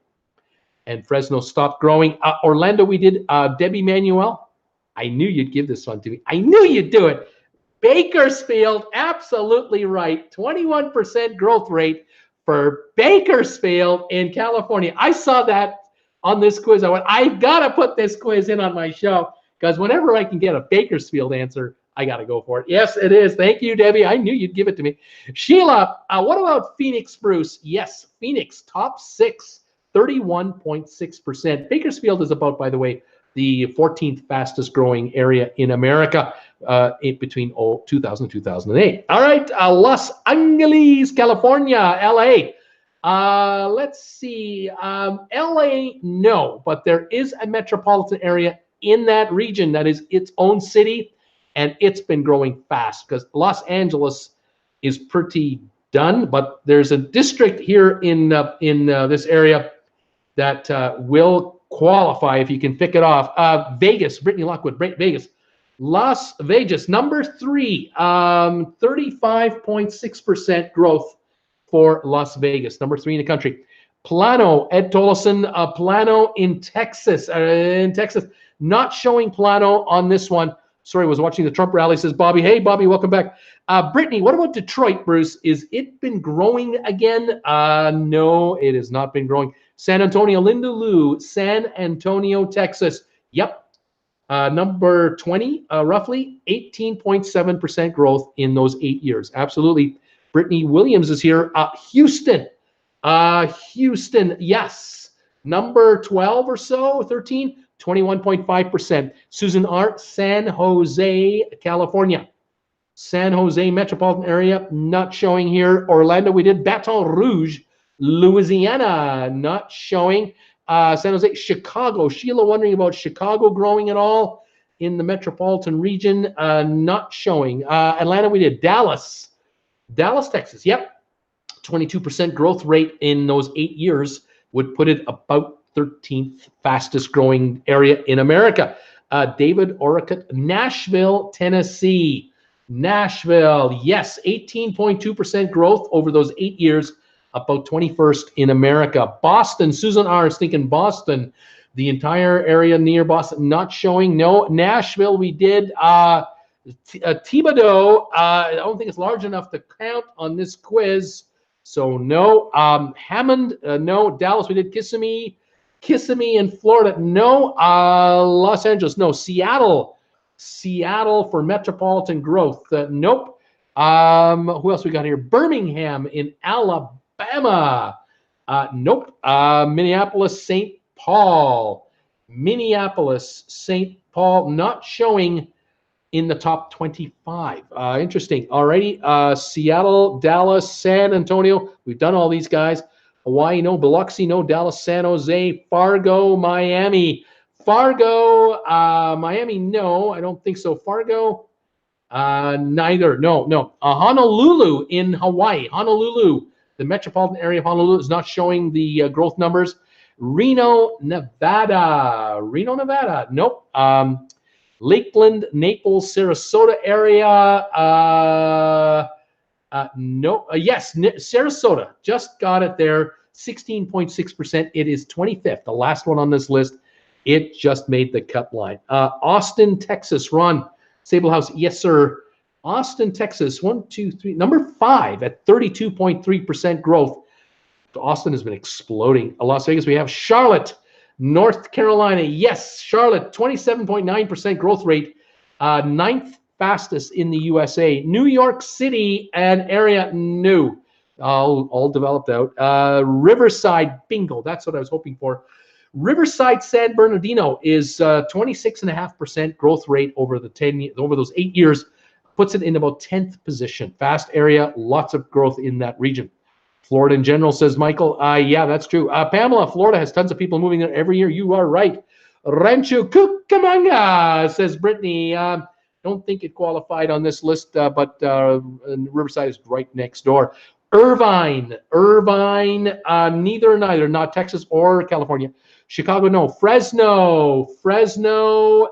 and Fresno stopped growing. Orlando, we did. Debbie Manuel, I knew you'd give this one to me. I knew you'd do it. Bakersfield, absolutely right. 21% growth rate for Bakersfield in California. I saw that on this quiz. I went, I've got to put this quiz in on my show, because whenever I can get a Bakersfield answer, I got to go for it. Yes, it is. Thank you, Debbie. I knew you'd give it to me. Sheila, what about Phoenix, Bruce? Yes, Phoenix, top 6, 31.6%. Bakersfield is about, by the way, the 14th fastest growing area in America between 2000 and 2008. All right, Los Angeles, California, LA. Let's see. LA, no, but there is a metropolitan area in that region that is its own city, and it's been growing fast because Los Angeles is pretty done, but there's a district here in this area that will qualify if you can pick it off. Vegas, Brittany Lockwood, Vegas. Las Vegas, number 3, 35.6% growth for Las Vegas, number 3 in the country. Plano, Ed Tolleson, Plano in Texas, not showing Plano on this one. Sorry, I was watching the Trump rally, says Bobby. Hey, Bobby, welcome back. Brittany, what about Detroit, Bruce? Is it been growing again? No, it has not been growing. San Antonio, Linda Lou, San Antonio, Texas. Yep. Number 20, roughly 18.7% growth in those 8 years. Absolutely. Brittany Williams is here. Houston, yes. Number 12 or so, 13, 21.5%. Susan R., San Jose, California. San Jose metropolitan area, not showing here. Orlando, we did. Baton Rouge, Louisiana, not showing. San Jose, Chicago. Sheila wondering about Chicago growing at all in the metropolitan region. Not showing. Atlanta, we did. Dallas, Texas. Yep. 22% growth rate in those 8 years would put it about 13th fastest growing area in America. David Orcutt, Nashville, Tennessee. Nashville, yes, 18.2% growth over those 8 years, about 21st in America. Boston, Susan R. is thinking Boston, the entire area near Boston, not showing. No. Nashville, we did. Thibodaux, I don't think it's large enough to count on this quiz, so no. Hammond, no. Dallas, we did. Kissimmee in Florida, no. Los Angeles, no. Seattle for metropolitan growth, nope. Who else we got here? Birmingham in Alabama, nope. Minneapolis, St. Paul, not showing in the top 25. Interesting. Alrighty. Seattle, Dallas, San Antonio. We've done all these guys. Hawaii, no. Biloxi, no. Dallas, San Jose, Fargo, Miami. Miami, no. I don't think so. Fargo, neither. No. Honolulu in Hawaii. Honolulu, the metropolitan area of Honolulu is not showing the growth numbers. Reno, Nevada. Nope. Lakeland, Naples, Sarasota area. No. Yes, Sarasota. Just got it there. 16.6%. It is 25th, the last one on this list. It just made the cut line. Austin, Texas. Ron Sablehouse. Yes, sir. Austin, Texas. 1, 2, 3. Number 5 at 32.3% growth. Austin has been exploding. Las Vegas, we have Charlotte, North Carolina. Yes, Charlotte, 27.9% growth rate. 9th fastest in the USA. New York City, an area new. All developed out. Riverside, bingo. That's what I was hoping for. Riverside San Bernardino is 26.5% growth rate over the over those 8 years, puts it in about 10th position. Fast area, lots of growth in that region. Florida in general, says Michael. Yeah, that's true. Pamela, Florida has tons of people moving there every year. You are right. Rancho Cucamonga, says Brittany. Don't think it qualified on this list, but Riverside is right next door. Irvine, neither, not Texas or California. Chicago, no. Fresno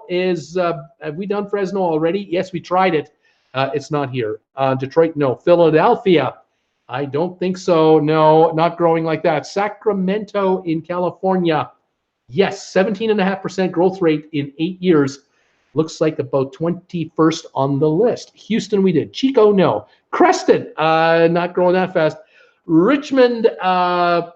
is, have we done Fresno already? Yes, we tried it. It's not here. Detroit, no. Philadelphia, I don't think so. No, not growing like that. Sacramento in California, yes, 17.5% growth rate in 8 years. Looks like about 21st on the list. Houston, we did. Chico, no. Creston, not growing that fast. Richmond, I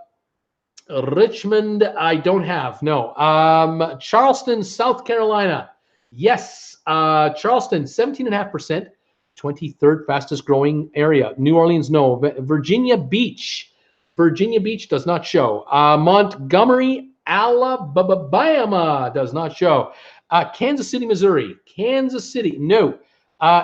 don't have. No. Charleston, South Carolina. Yes. Charleston, 17.5%. 23rd fastest growing area. New Orleans, no. Virginia Beach does not show. Montgomery, Alabama does not show. Kansas City, Missouri. Kansas City, no.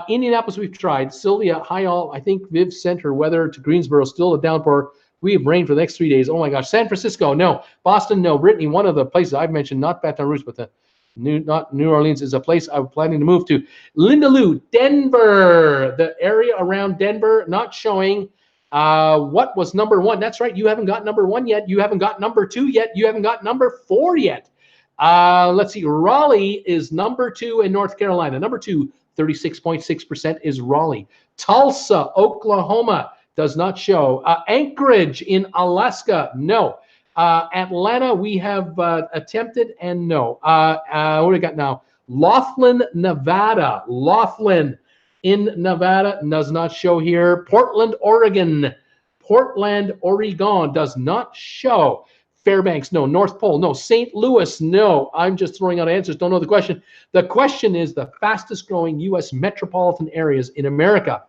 Indianapolis, we've tried. Sylvia, hi all. I think Viv sent her weather to Greensboro. Still a downpour. We have rain for the next 3 days. Oh my gosh. San Francisco, no. Boston, no. Brittany, one of the places I've mentioned, not Baton Rouge, but not New Orleans, is a place I'm planning to move to. Linda Lou, Denver. The area around Denver, not showing. What was number 1? That's right. You haven't got number 1 yet. You haven't got number 2 yet. You haven't got number 4 yet. Let's see. Raleigh is number 2 in North Carolina. Number 2, 36.6% is Raleigh. Tulsa, Oklahoma does not show. Anchorage in Alaska, no. Atlanta, we have attempted and no. What do we got now? Laughlin, Nevada. Laughlin in Nevada does not show here. Portland, Oregon. Does not show. Fairbanks, no. North Pole, no. St. Louis, no. I'm just throwing out answers. Don't know the question. The question is the fastest growing U.S. metropolitan areas in America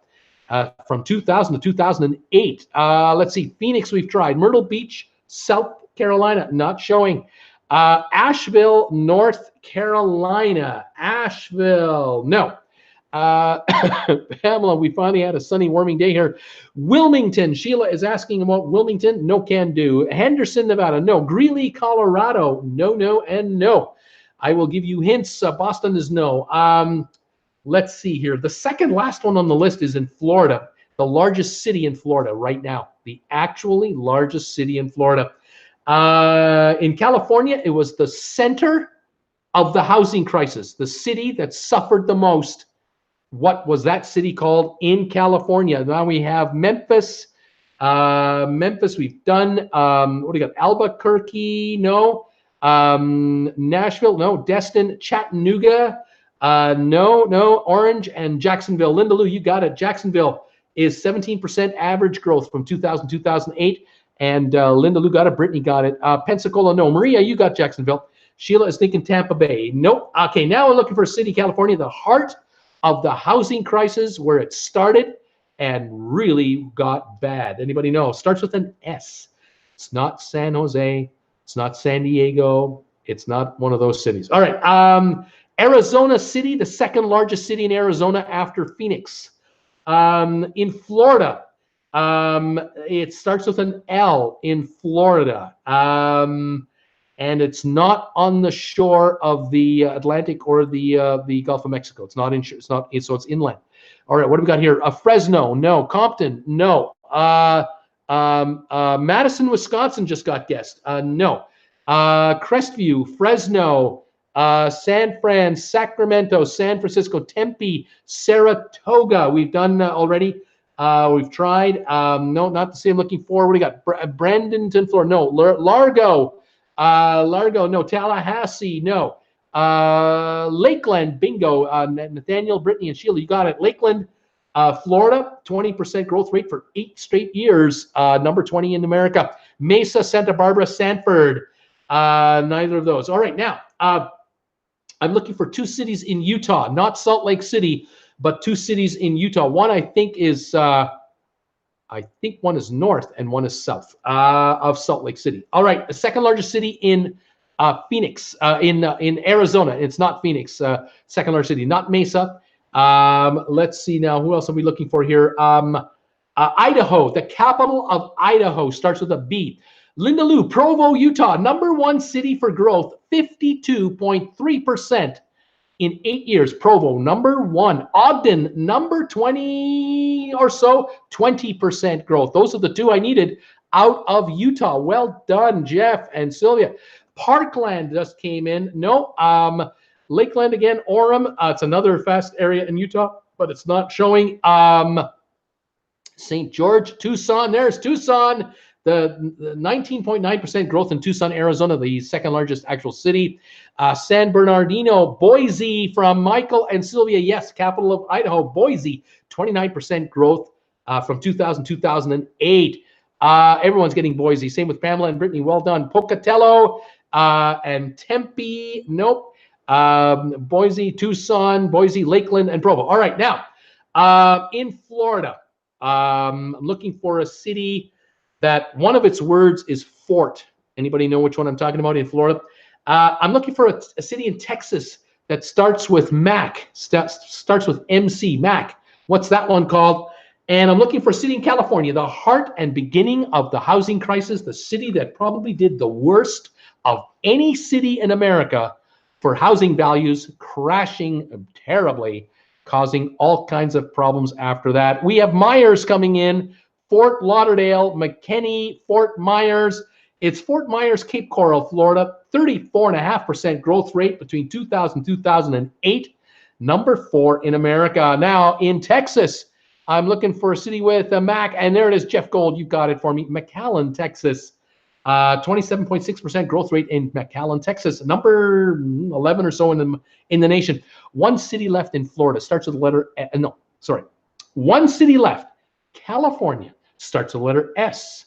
from 2000 to 2008. Let's see. Phoenix, we've tried. Myrtle Beach, South Carolina, not showing. Asheville, North Carolina. Asheville, no. Pamela, we finally had a sunny, warming day here. Wilmington, Sheila is asking about Wilmington. No, can do. Henderson, Nevada. No. Greeley, Colorado. No, and no. I will give you hints. Boston is no. Let's see here. The second last one on the list is in Florida, the largest city in Florida right now. The actually largest city in Florida. In California, it was the center of the housing crisis, the city that suffered the most. What was that city called in California? Now we have Memphis. Memphis, we've done. What do you got? Albuquerque, no. Nashville, no. Destin, Chattanooga, no. Orange and Jacksonville. Linda Lou, you got it. Jacksonville is 17% average growth from 2000 to 2008. And Linda Lou got it. Brittany got it. Pensacola, no. Maria, you got Jacksonville. Sheila is thinking Tampa Bay. Nope. Okay, now we're looking for a city, California, the heart of the housing crisis, where it started and really got bad. Anybody know? Starts with an S. It's not San Jose. It's not San Diego. It's not one of those cities. All right. Arizona City, the second largest city in Arizona after Phoenix. In Florida, it starts with an L in Florida. And it's not on the shore of the Atlantic or the Gulf of Mexico. It's not in. So it's inland. All right, what do we got here? Fresno, no. Compton, no. Madison, Wisconsin just got guessed. No. Crestview, Fresno, San Fran, Sacramento, San Francisco, Tempe, Saratoga. We've done already. We've tried. No, not the same. Looking for. What do we got? Bradenton, Florida, no. Largo. Largo, no. Tallahassee, no. Lakeland, bingo. Nathaniel, Brittany, and Sheila, you got it. Lakeland, Florida, 20% growth rate for 8 straight years. Number 20 in America. Mesa, Santa Barbara, Sanford, neither of those. All right, now I'm looking for 2 cities in Utah, not Salt Lake City, but 2 cities in Utah. One I think is one is north and one is south of Salt Lake City. All right, the second largest city in Phoenix in Arizona. It's not Phoenix, second largest city, not Mesa. Let's see now. Who else are we looking for here? Idaho, the capital of Idaho, starts with a B. Linda Lou, Provo, Utah, #1 city for growth, 52.3% in 8 years. Provo, #1. Ogden, number 20 or so, 20% growth. Those are the two I needed out of Utah. Well done, Jeff and Sylvia. Parkland just came in. No, Lakeland again, Orem. It's another fast area in Utah, but it's not showing. St. George, Tucson. There's Tucson. The 19.9% growth in Tucson, Arizona, the second largest actual city. San Bernardino, Boise from Michael and Sylvia. Yes, capital of Idaho, Boise, 29% growth from 2008. Everyone's getting Boise. Same with Pamela and Brittany. Well done. Pocatello and Tempe. Nope. Boise, Tucson, Boise, Lakeland, and Provo. All right, now in Florida, I'm looking for a city that one of its words is fort. Anybody know which one I'm talking about in Florida? I'm looking for a city in Texas that starts with Mac, starts with MC, Mac. What's that one called? And I'm looking for a city in California, the heart and beginning of the housing crisis, the city that probably did the worst of any city in America for housing values crashing terribly, causing all kinds of problems after that. We have Myers coming in, Fort Lauderdale, McKinney, Fort Myers. It's Fort Myers, Cape Coral, Florida, 34.5% growth rate between 2000 and 2008, #4 in America. Now in Texas, I'm looking for a city with a Mac, and there it is, Jeff Gold, you got it for me. McAllen, Texas, 27.6% growth rate in McAllen, Texas, number 11 or so in the nation. One city left in Florida, starts with the letter, one city left, California, starts with the letter S.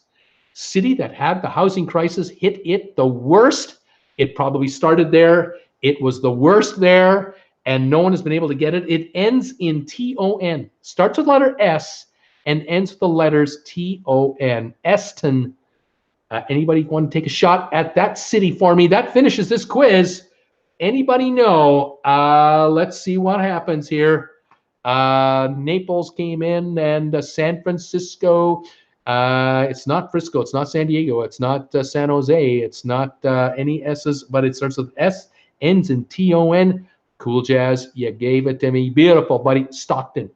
City that had the housing crisis hit it the worst. It probably started there. It was the worst there, and no one has been able to get it. It ends in T-O-N. Starts with the letter S and ends with the letters T-O-N. Eston. Anybody want to take a shot at that city for me? That finishes this quiz. Anybody know? Let's see what happens here. Naples came in, and San Francisco. It's not Frisco. It's not San Diego. It's not San Jose. It's not any S's, but it starts with S, ends in T-O-N. Cool Jazz, you gave it to me. Beautiful, buddy. Stockton,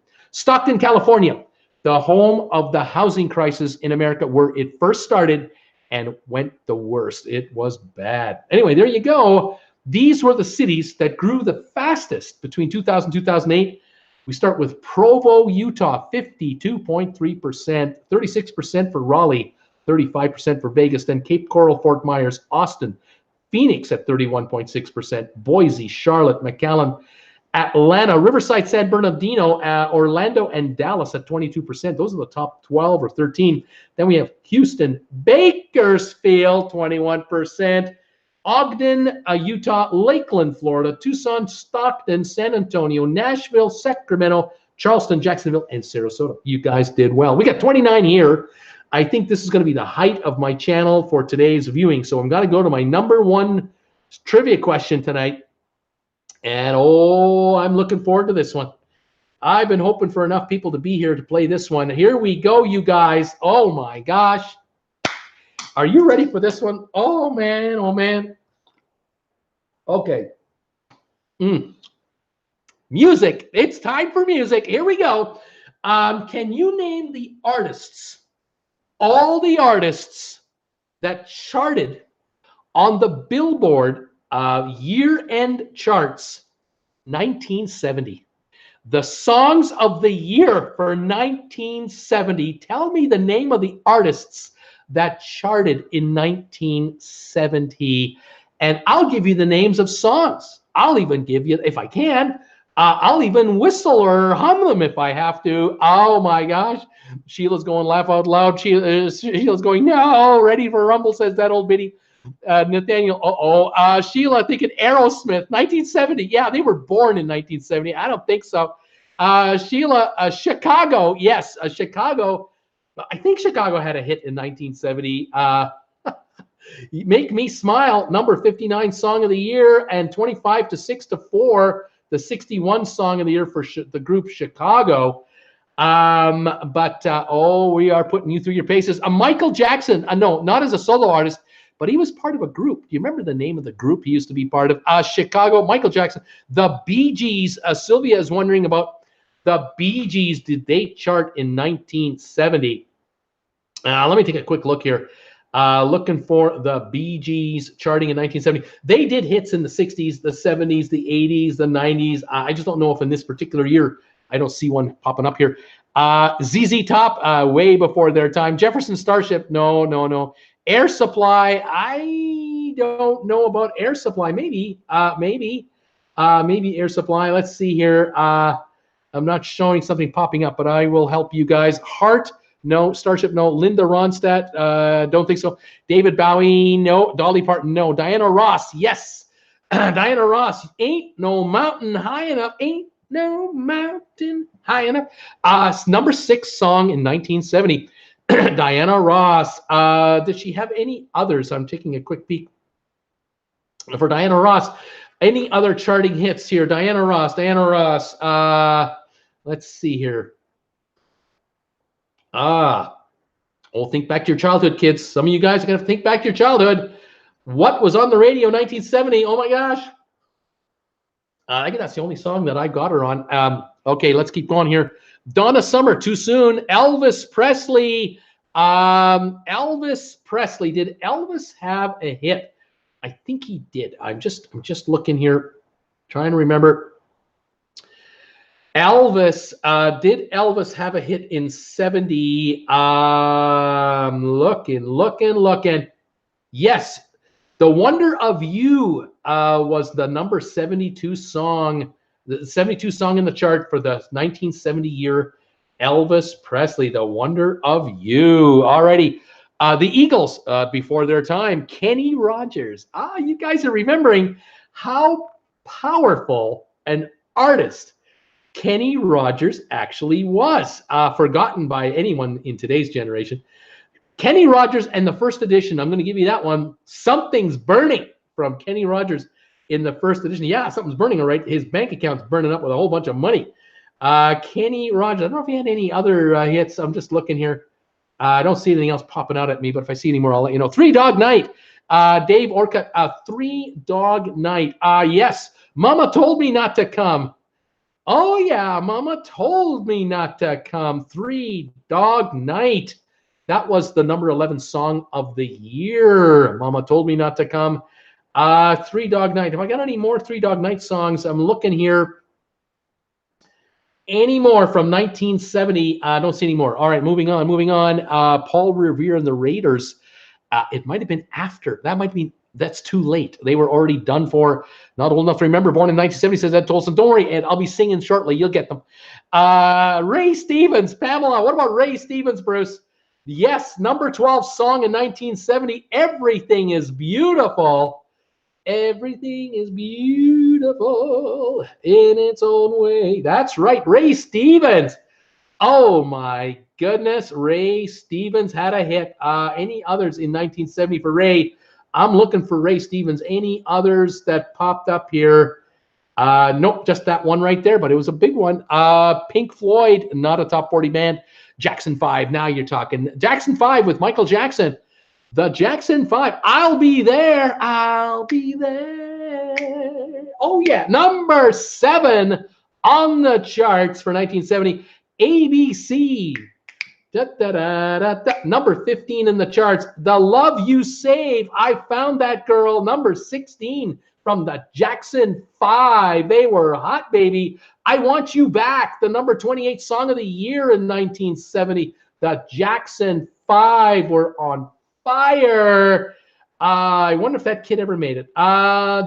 California, the home of the housing crisis in America, where it first started and went the worst. It was bad. Anyway, there you go. These were the cities that grew the fastest between 2000 and 2008. We start with Provo, Utah, 52.3%, 36% for Raleigh, 35% for Vegas, then Cape Coral, Fort Myers, Austin, Phoenix at 31.6%, Boise, Charlotte, McAllen, Atlanta, Riverside, San Bernardino, Orlando, and Dallas at 22%. Those are the top 12 or 13. Then we have Houston, Bakersfield, 21%. Ogden, Utah, Lakeland, Florida, Tucson, Stockton, San Antonio, Nashville, Sacramento, Charleston, Jacksonville, and Sarasota. You guys did well. We got 29 here. I think this is going to be the height of my channel for today's viewing. So I'm going to go to my #1 trivia question tonight. And I'm looking forward to this one. I've been hoping for enough people to be here to play this one. Here we go, you guys. Oh my gosh. Are you ready for this one? Oh man, oh man. Okay. Music. It's time for music. Here we go. Can you name the artists, all the artists that charted on the Billboard year-end charts 1970? The songs of the year for 1970. Tell me the name of the artists that charted in 1970, and I'll give you the names of songs. I'll even give you, if I can, I'll even whistle or hum them if I have to. Oh my gosh. Sheila's going laugh out loud. Sheila's going, no, ready for rumble, says that old biddy. Nathaniel, Sheila thinking Aerosmith, 1970. Yeah, they were born in 1970. I don't think so. Sheila, Chicago. Yes, Chicago. I think Chicago had a hit in 1970. Make Me Smile, number 59 song of the year, and 25 to 6 to 4, the 61 song of the year for the group Chicago. We are putting you through your paces. Michael Jackson, no, not as a solo artist, but he was part of a group. Do you remember the name of the group he used to be part of? Chicago, Michael Jackson. The Bee Gees. Sylvia is wondering about the Bee Gees. Did they chart in 1970? Let me take a quick look here. Looking for the Bee Gees charting in 1970. They did hits in the 60s, the 70s, the 80s, the 90s. I just don't know if in this particular year, I don't see one popping up here. ZZ Top, way before their time. Jefferson Starship, no. Air Supply, I don't know about Air Supply. Maybe Air Supply. Let's see here. I'm not showing something popping up, but I will help you guys. Heart, no. Starship, no. Linda Ronstadt, don't think so. David Bowie, no. Dolly Parton, no. Diana Ross, yes. Diana Ross, ain't no mountain high enough. Ain't no mountain high enough. Number 6 song in 1970. Diana Ross. Did she have any others? I'm taking a quick peek for Diana Ross. Any other charting hits here? Diana Ross. Let's see here. Think back to your childhood, kids. Some of you guys are going to think back to your childhood. What was on the radio in 1970? Oh my gosh. I think that's the only song that I got her on. Okay, let's keep going here. Donna Summer, too soon. Elvis Presley. Elvis Presley. Did Elvis have a hit? I think he did. I'm just looking here, trying to remember. Elvis. Did Elvis have a hit in 70? Looking. Yes. The Wonder of You was the number 72 song, the 72 song in the chart for the 1970 year. Elvis Presley, The Wonder of You. Alrighty. The Eagles, before their time. Kenny Rogers. You guys are remembering how powerful an artist Kenny Rogers actually was. Forgotten by anyone in today's generation. Kenny Rogers and the first edition, I'm going to give you that one. Something's Burning from Kenny Rogers in the first edition. Yeah, something's burning, all right. His bank account's burning up with a whole bunch of money. Kenny Rogers, I don't know if he had any other hits. I'm just looking here. I don't see anything else popping out at me, but if I see any more, I'll let you know. Three Dog Night. Dave Orcutt, Three Dog Night. Yes, Mama Told Me Not to Come. Oh, yeah, Mama Told Me Not to Come. Three Dog Night. That was the number 11 song of the year. Mama Told Me Not to Come. Three Dog Night. Have I got any more Three Dog Night songs? I'm looking here. Any more from 1970? I don't see any more. All right, moving on. Paul Revere and the Raiders. It might have been after. That's too late. They were already done for. Not old enough to remember. Born in 1970, says Ed Tolson. Don't worry, Ed. I'll be singing shortly. You'll get them. Ray Stevens. Pamela, what about Ray Stevens, Bruce? Yes, number 12 song in 1970. Everything is Beautiful. Everything is beautiful in its own way. That's right, Ray Stevens. Oh my goodness, Ray Stevens had a hit. Any others in 1970 for Ray? I'm looking for Ray Stevens. Any others that popped up here? Nope, just that one right there, but it was a big one. Pink Floyd, not a top 40 band. Jackson 5, now you're talking. Jackson 5 with Michael Jackson. The Jackson 5, I'll Be There, I'll Be There. Oh, yeah, number 7 on the charts for 1970. ABC. Number 15 in the charts. The Love You Save, I Found That Girl. Number 16 from the Jackson 5. They were hot, baby. I Want You Back, the number 28 song of the year in 1970. The Jackson 5 were on fire. I wonder if that kid ever made it.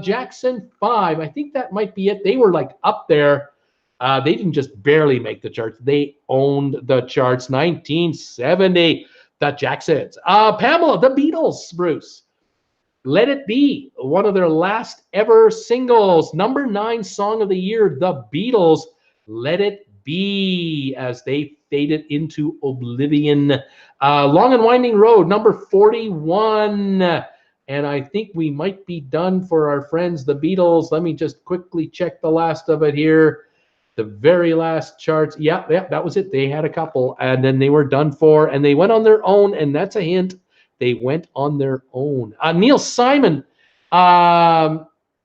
Jackson 5, I think that might be it. They were like up there. They didn't just barely make the charts. They owned the charts. 1970, the Jacksons. Pamela, the Beatles, Bruce. Let It Be, one of their last ever singles. Number 9 song of the year, the Beatles. Let It Be, as they faded into oblivion. Long and Winding Road, number 41. and I think we might be done for our friends, the Beatles. Let me just quickly check the last of it here. The very last charts. Yeah, that was it. They had a couple, and then they were done for, and they went on their own, and that's a hint. They went on their own. Neil Simon.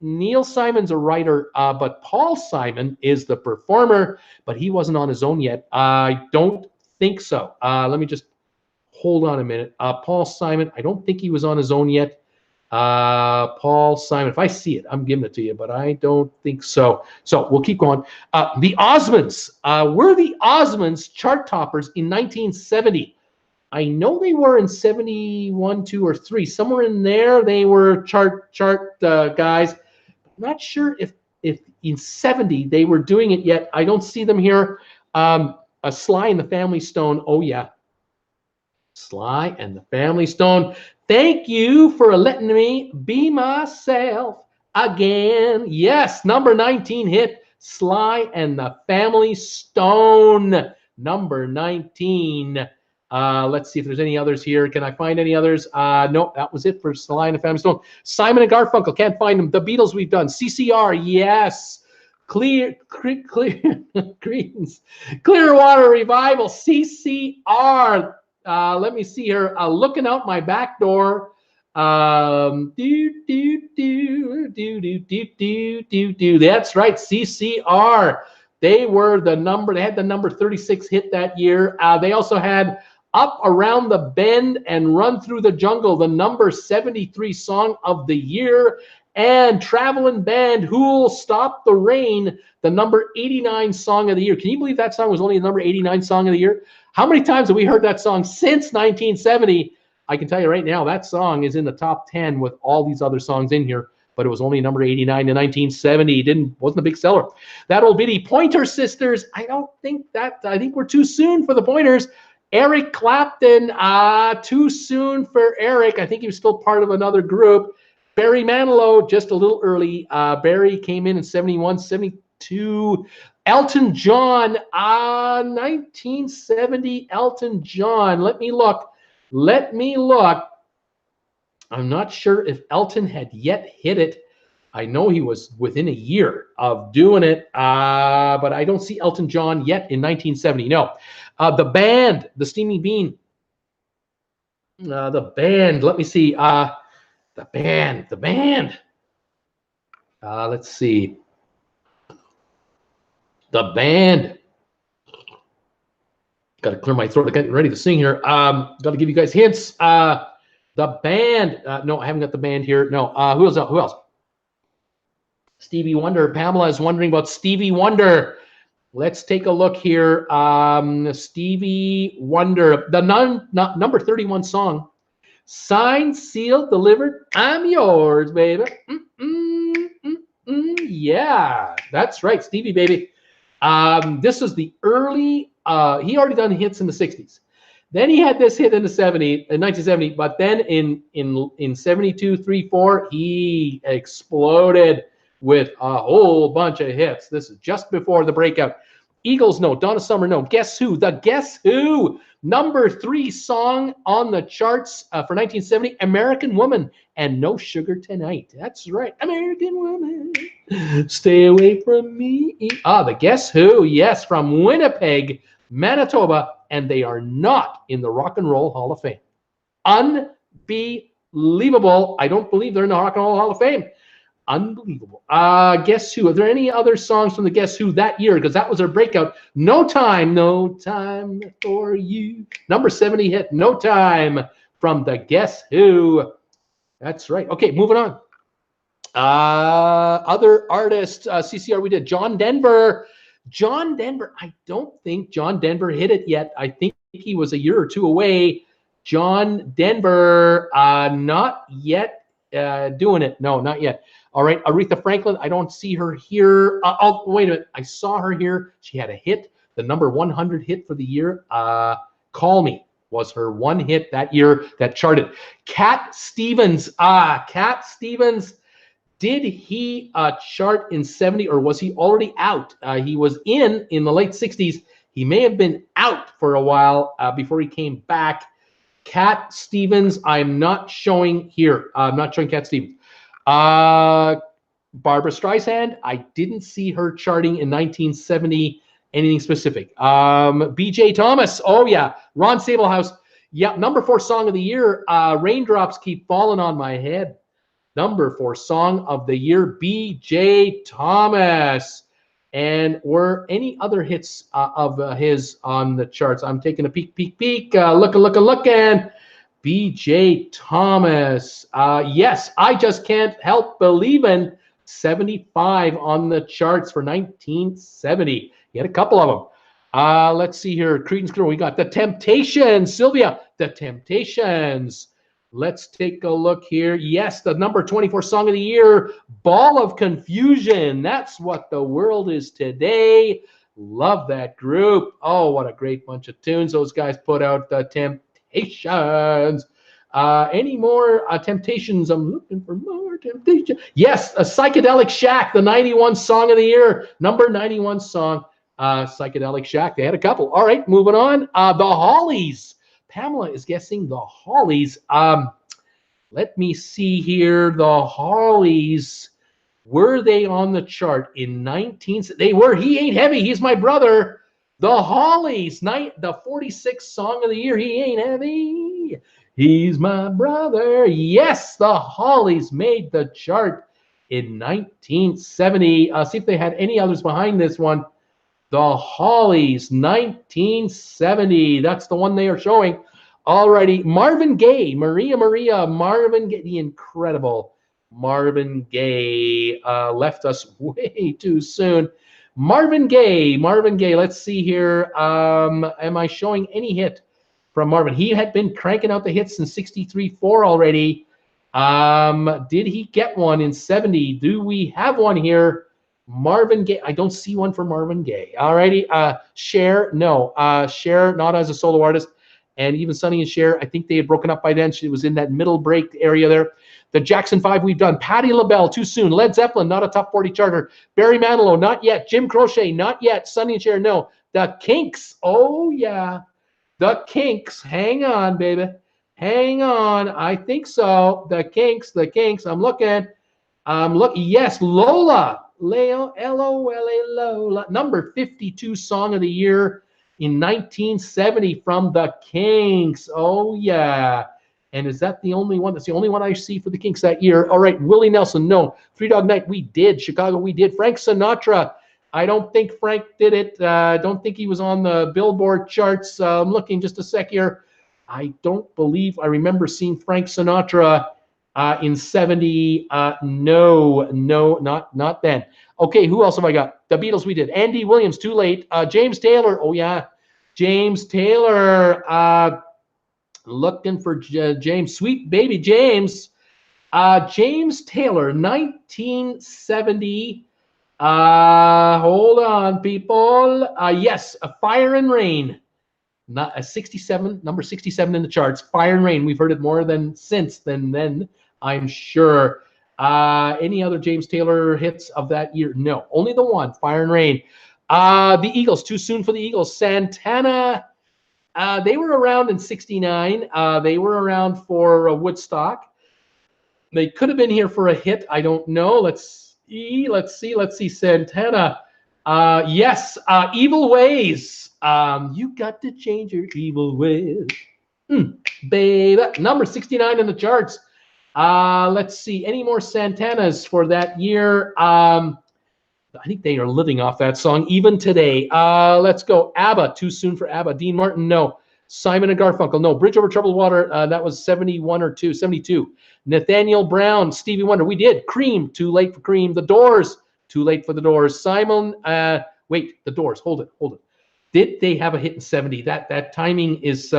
Neil Simon's a writer, but Paul Simon is the performer, but he wasn't on his own yet. I don't think so. Let me just hold on a minute. Paul Simon, I don't think he was on his own yet. Paul Simon, if I see it, I'm giving it to you, but I don't think so. So we'll keep going. The Osmonds. Were the Osmonds chart toppers in 1970? I know they were in 71, 2, or 3. Somewhere in there they were chart guys. I'm not sure if in 70 they were doing it yet. I don't see them here. A Sly and the Family Stone. Oh, yeah. Sly and the Family Stone. Thank you for letting me be myself again. Yes, number 19 hit, Sly and the Family Stone. Number 19. Let's see if there's any others here. Can I find any others? No, that was it for Sly and the Family Stone. Simon and Garfunkel, can't find them. The Beatles we've done. CCR, yes. Clearwater Revival, CCR. Let me see here. Looking out my back door. That's right, CCR. They were the number. They had the number 36 hit that year. They also had Up Around the Bend and Run Through the Jungle, the number 73 song of the year. And Traveling Band, Who'll Stop the Rain, the number 89 song of the year. Can you believe that song was only the number 89 song of the year? How many times have we heard that song since 1970? I can tell you right now, that song is in the top 10 with all these other songs in here, but it was only number 89 in 1970. Wasn't a big seller. That old bitty Pointer Sisters, I think we're too soon for the Pointers. Eric Clapton, too soon for Eric. I think he was still part of another group. Barry Manilow, just a little early. Barry came in 71, 72. Elton John, 1970, Elton John. Let me look. I'm not sure if Elton had yet hit it. I know he was within a year of doing it, but I don't see Elton John yet in 1970. No. The Band, the Steamy Bean. The Band, let me see. The band. Let's see. The Band. Got to clear my throat. I'm getting ready to sing here. Got to give you guys hints. The Band. No, I haven't got the Band here. No. Who else? Stevie Wonder. Pamela is wondering about Stevie Wonder. Let's take a look here. Stevie Wonder. The number 31 song. Signed, sealed, delivered. I'm yours, baby. Yeah, that's right, Stevie, baby. This is the early. He already done hits in the 60s. Then he had this hit in 1970. But then in 72, 3, 4, he exploded with a whole bunch of hits. This is just before the breakout. Eagles, no. Donna Summer, no. Guess Who? The Guess Who. Number 3 song on the charts for 1970, American Woman and No Sugar Tonight. That's right. American Woman, stay away from me. The Guess Who, yes, from Winnipeg, Manitoba, and they are not in the Rock and Roll Hall of Fame. Unbelievable. I don't believe they're in the Rock and Roll Hall of Fame. Unbelievable. Guess Who? Are there any other songs from the Guess Who that year? Because that was their breakout. No Time for You. Number 70 hit, No Time, from the Guess Who. That's right. Okay, moving on. Other artists, CCR, we did John Denver. John Denver, I don't think John Denver hit it yet. I think he was a year or two away. John Denver, not yet doing it. No, not yet. All right, Aretha Franklin, I don't see her here. Oh, wait a minute. I saw her here. She had a hit, the number 100 hit for the year. Call Me was her one hit that year that charted. Cat Stevens. Cat Stevens, did he chart in 70 or was he already out? He was in the late 60s. He may have been out for a while before he came back. Cat Stevens, I'm not showing here. I'm not showing Cat Stevens. Barbara Streisand, I didn't see her charting in 1970. Anything specific? BJ Thomas, oh yeah. Ron Sablehouse, yeah. Number 4 song of the year. Raindrops Keep Falling on My Head. Number 4 song of the year, BJ Thomas. And were any other hits of his on the charts? I'm taking a peek. Looking. BJ Thomas. Yes, I Just Can't Help Believing. 75 on the charts for 1970. He had a couple of them. Let's see here. Creedence Clearwater. We got The Temptations. Sylvia, The Temptations. Let's take a look here. Yes, the number 24 song of the year, Ball of Confusion. That's what the world is today. Love that group. Oh, what a great bunch of tunes those guys put out. The Temptations. Any more Temptations? I'm looking for more Temptations. Yes, a Psychedelic Shack, the 91 song of the year. Number 91 song, Psychedelic Shack. They had a couple. All right, moving on. The Hollies. Pamela is guessing the Hollies. Let me see here. The Hollies, were they on the chart in 19? They were. He Ain't Heavy. He's My Brother. The Hollies, the 46th song of the year. He Ain't Heavy. He's My Brother. Yes, the Hollies made the chart in 1970. See if they had any others behind this one. The Hollies, 1970. That's the one they are showing. Alrighty, Marvin Gaye, Maria, Marvin Gaye, the incredible Marvin Gaye left us way too soon. Marvin Gaye. Let's see here. Am I showing any hit from Marvin? He had been cranking out the hits in 63-4 already. Did he get one in 70? Do we have one here? Marvin Gaye. I don't see one for Marvin Gaye. Alrighty. Cher, no. Cher, not as a solo artist. And even Sonny and Cher, I think they had broken up by then. She was in that middle break area there. The Jackson 5 we've done. Patti LaBelle, too soon. Led Zeppelin, not a top 40 charter. Barry Manilow, not yet. Jim Croce, not yet. Sonny and Cher, no. The Kinks, oh yeah. The Kinks, hang on, baby. Hang on, I think so. The Kinks, I'm looking. Yes, Lola. Leo, L-O-L-A, Lola. Number 52 song of the year in 1970 from the Kinks. Oh, yeah. And is that the only one? That's the only one I see for the Kinks that year. All right, Willie Nelson, no. Three Dog Night, we did. Chicago, we did. Frank Sinatra, I don't think Frank did it. I don't think he was on the Billboard charts. I'm looking just a sec here. I don't believe I remember seeing Frank Sinatra in 70. No, not then. Okay, who else have I got? The Beatles, we did. Andy Williams, too late. James Taylor, oh yeah. James Taylor, looking for James, sweet baby James. James Taylor, 1970. Hold on, people. Yes, A Fire and Rain. Not a 67, number 67 in the charts. Fire and Rain. We've heard it more than since then, I'm sure. Any other James Taylor hits of that year? No, only the one, Fire and Rain. The Eagles, too soon for the Eagles. Santana, they were around in 69. They were around for Woodstock. They could have been here for a hit. I don't know. Let's see. Santana. Yes, Evil Ways. You got to change your evil ways. Baby. Number 69 in the charts. Let's see. Any more Santanas for that year? I think they are living off that song even today. Let's go. ABBA. Too soon for ABBA. Dean Martin. No. Simon and Garfunkel. No. Bridge Over Troubled Water. That was 71 or 72. Nathaniel Brown. Stevie Wonder. We did. Cream. Too late for Cream. The Doors. Too late for the Doors. Simon. Wait. The Doors. Hold it. Did they have a hit in 70? That timing is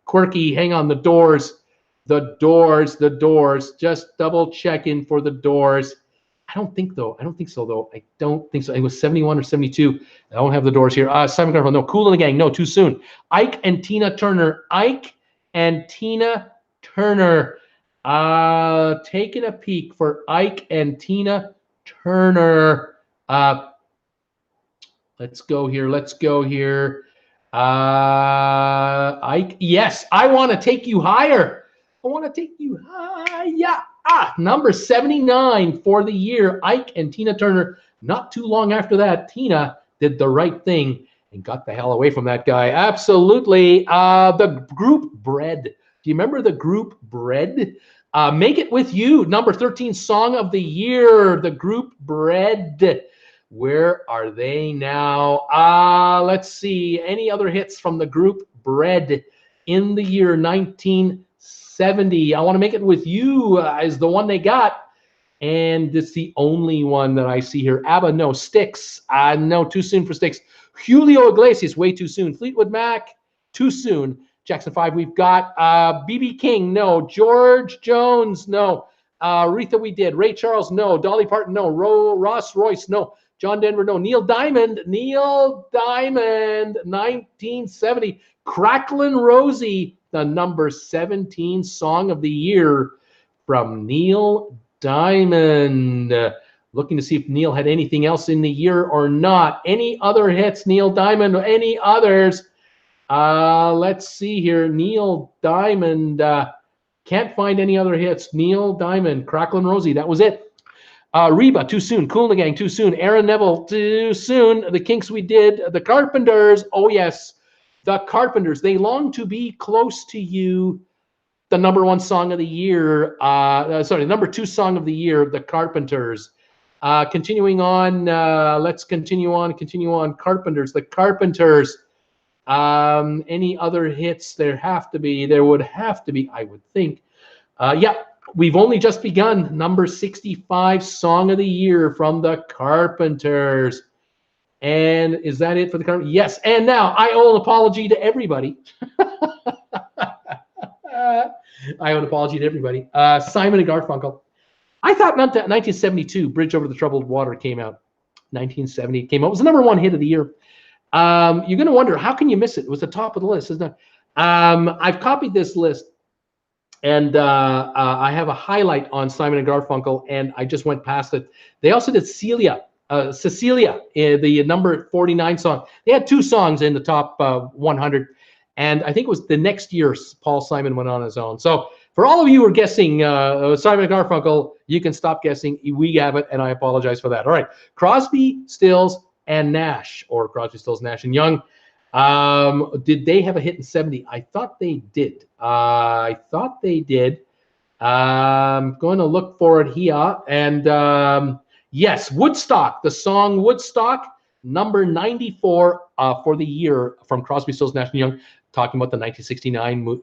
quirky. Hang on. The Doors. The Doors. Just double checking for the Doors. I don't think so, though. I don't think so. It was 71 or 72. I don't have the Doors here. Simon Garfunkel. No. Kool and the Gang. No. Too soon. Ike and Tina Turner. Taking a peek for Ike and Tina Turner. Let's go here. Ike, yes, I want to take you higher. I want to take you higher. Number 79 for the year, Ike and Tina Turner. Not too long after that, Tina did the right thing and got the hell away from that guy. Absolutely. The group Bread. Do you remember the group Bread? Make It With You, number 13 song of the year, the group Bread. Where are they now? Let's see. Any other hits from the group Bread in the year 1970? I Want to Make It With You is the one they got. And it's the only one that I see here. ABBA, no. Styx, no, too soon for Styx. Julio Iglesias, way too soon. Fleetwood Mac, too soon. Jackson 5, we've got B.B. King, no. George Jones, no. Aretha, we did. Ray Charles, no. Dolly Parton, no. Ross Royce, no. John Denver, no. Neil Diamond, 1970. Cracklin' Rosie, the number 17 song of the year from Neil Diamond. Looking to see if Neil had anything else in the year or not. Any other hits, Neil Diamond? Any others? Let's see here. Neil Diamond. Can't find any other hits. Neil Diamond, Cracklin' Rosie, that was it. Reba, too soon. Kool and the Gang, too soon. Aaron Neville, too soon. The Kinks, we did. The Carpenters, oh yes. The Carpenters, They Long to Be Close to You. The number 1 song of the year. Number 2 song of the year, The Carpenters. Continuing on, let's continue on. Carpenters, The Carpenters. Any other hits? There would have to be, I would think. Yeah, We've Only Just Begun, number 65 song of the year from the Carpenters. And is that it for the Carpenters? Yes. And now I owe an apology to everybody. I owe an apology to everybody. Simon and Garfunkel. I thought 1972, Bridge Over the Troubled Water came out. 1970 came out. It was the number 1 hit of the year. You're going to wonder, how can you miss it? It was the top of the list, isn't it? I've copied this list, and I have a highlight on Simon and Garfunkel, and I just went past it. They also did Cecilia, the number 49 song. They had 2 songs in the top 100, and I think it was the next year Paul Simon went on his own. So for all of you who are guessing Simon and Garfunkel, you can stop guessing. We have it, and I apologize for that. All right, Crosby, Stills, and Nash, or Crosby, Stills, Nash and Young. Did they have a hit in 70? I thought they did. I'm going to look for it here. And yes, Woodstock, the song Woodstock, number 94 for the year from Crosby, Stills, Nash and Young, talking about the 1969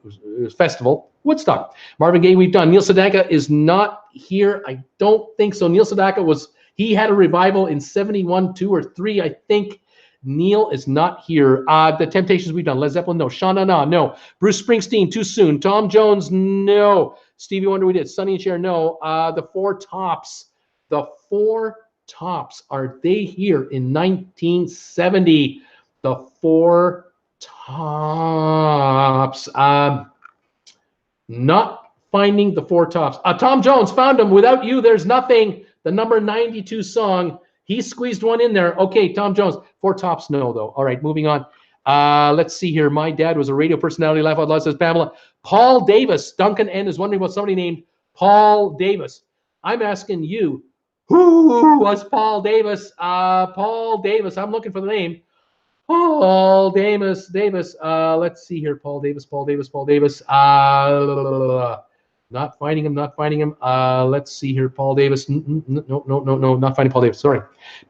festival, Woodstock. Marvin Gaye, we've done. Neil Sedaka is not here. I don't think so. Neil Sedaka he had a revival in 71, 2 or 3, I think. Neil is not here. The Temptations, we've done. Led Zeppelin, no. Shauna Na, no. Bruce Springsteen, too soon. Tom Jones, no. Stevie Wonder, we did. Sonny and Cher, no. The Four Tops. The Four Tops. Are they here in 1970? The Four Tops. Not finding the Four Tops. Tom Jones, found them. Without You, There's Nothing. The number 92 song. He squeezed one in there. Okay, Tom Jones. Four Tops, no, though. All right, moving on. Let's see here. My dad was a radio personality. Laugh Out Loud, says Pamela. Paul Davis. Duncan N. is wondering about somebody named Paul Davis. I'm asking you, who was Paul Davis? Paul Davis. I'm looking for the name. Paul Davis. Let's see here. Paul Davis. Not finding him. Let's see here. Paul Davis. No, not finding Paul Davis. Sorry.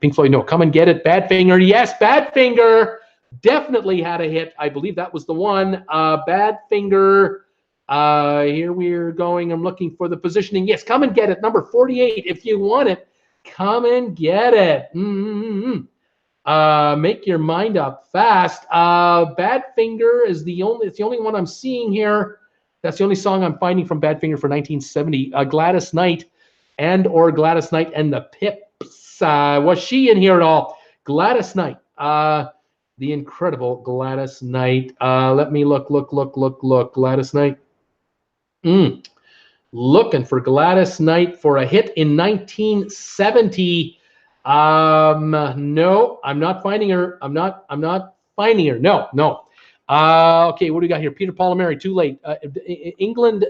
Pink Floyd, no. Come and Get It. Badfinger. Yes, Badfinger definitely had a hit. I believe that was the one. Badfinger. Here we're going. I'm looking for the positioning. Yes, Come and Get It. Number 48. If you want it, come and get it. Make your mind up fast. Badfinger is it's the only one I'm seeing here. That's the only song I'm finding from Badfinger for 1970. Gladys Knight or Gladys Knight and the Pips. Was she in here at all? Gladys Knight. The incredible Gladys Knight. Let me look. Gladys Knight. Looking for Gladys Knight for a hit in 1970. No, I'm not finding her. I'm not finding her. No. Okay, what do we got here? Peter Palmieri, too late. England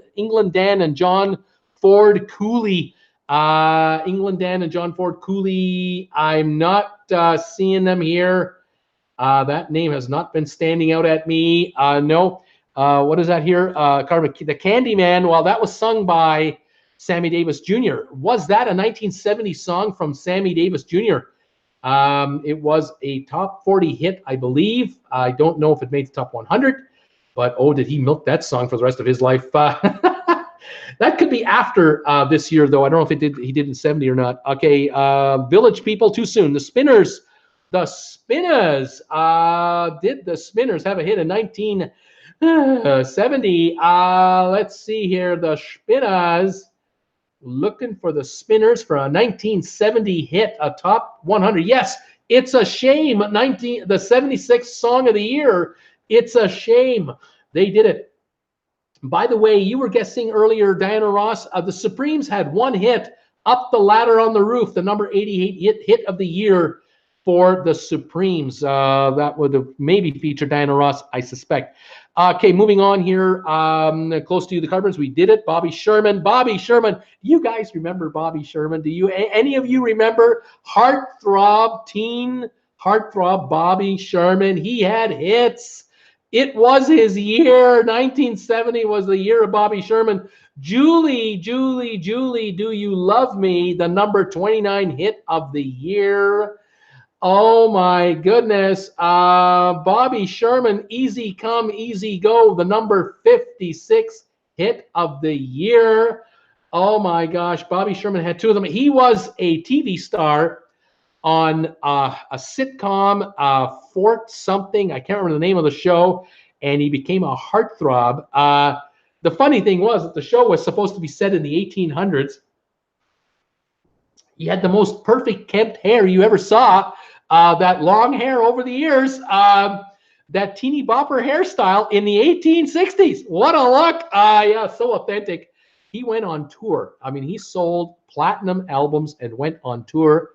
Dan and John Ford Cooley. England Dan and John Ford Cooley. I'm not seeing them here. That name has not been standing out at me. No. What is that here? The Candyman. Well, that was sung by Sammy Davis Jr. Was that a 1970 song from Sammy Davis Jr.? It was a top 40 hit, I believe. I don't know if it made the top 100, but oh, did he milk that song for the rest of his life? That could be after this year, though. I don't know if he did in 70 or not. Okay, Village People, too soon. The Spinners. The Spinners. Did the Spinners have a hit in 1970? Let's see here. The Spinners. Looking for the Spinners for a 1970 hit, a top 100. Yes, It's a Shame. The 76th song of the year. It's a Shame. They did it. By the way, you were guessing earlier, Diana Ross, the Supremes had one hit, Up the Ladder on the Roof, the number 88 hit of the year for the Supremes. That would have maybe featured Diana Ross, I suspect. Okay, moving on here. Close to the Carpenters, we did it. Bobby Sherman. Bobby Sherman. Do you guys remember Bobby Sherman? Do you? Any of you remember heartthrob, teen heartthrob Bobby Sherman? He had hits. It was his year. 1970 was the year of Bobby Sherman. Julie, Julie, Julie, Do You Love Me? The number 29 hit of the year. Oh my goodness. Bobby Sherman, Easy Come, Easy Go, the number 56 hit of the year. Oh my gosh, Bobby Sherman had two of them. He was a TV star on a sitcom, Fort something. I can't remember the name of the show, and he became a heartthrob. The funny thing was that the show was supposed to be set in the 1800s. He had the most perfect kempt hair you ever saw. That long hair over the years, that teeny bopper hairstyle in the 1860s. What a look. Yeah, so authentic. He went on tour. I mean, he sold platinum albums and went on tour.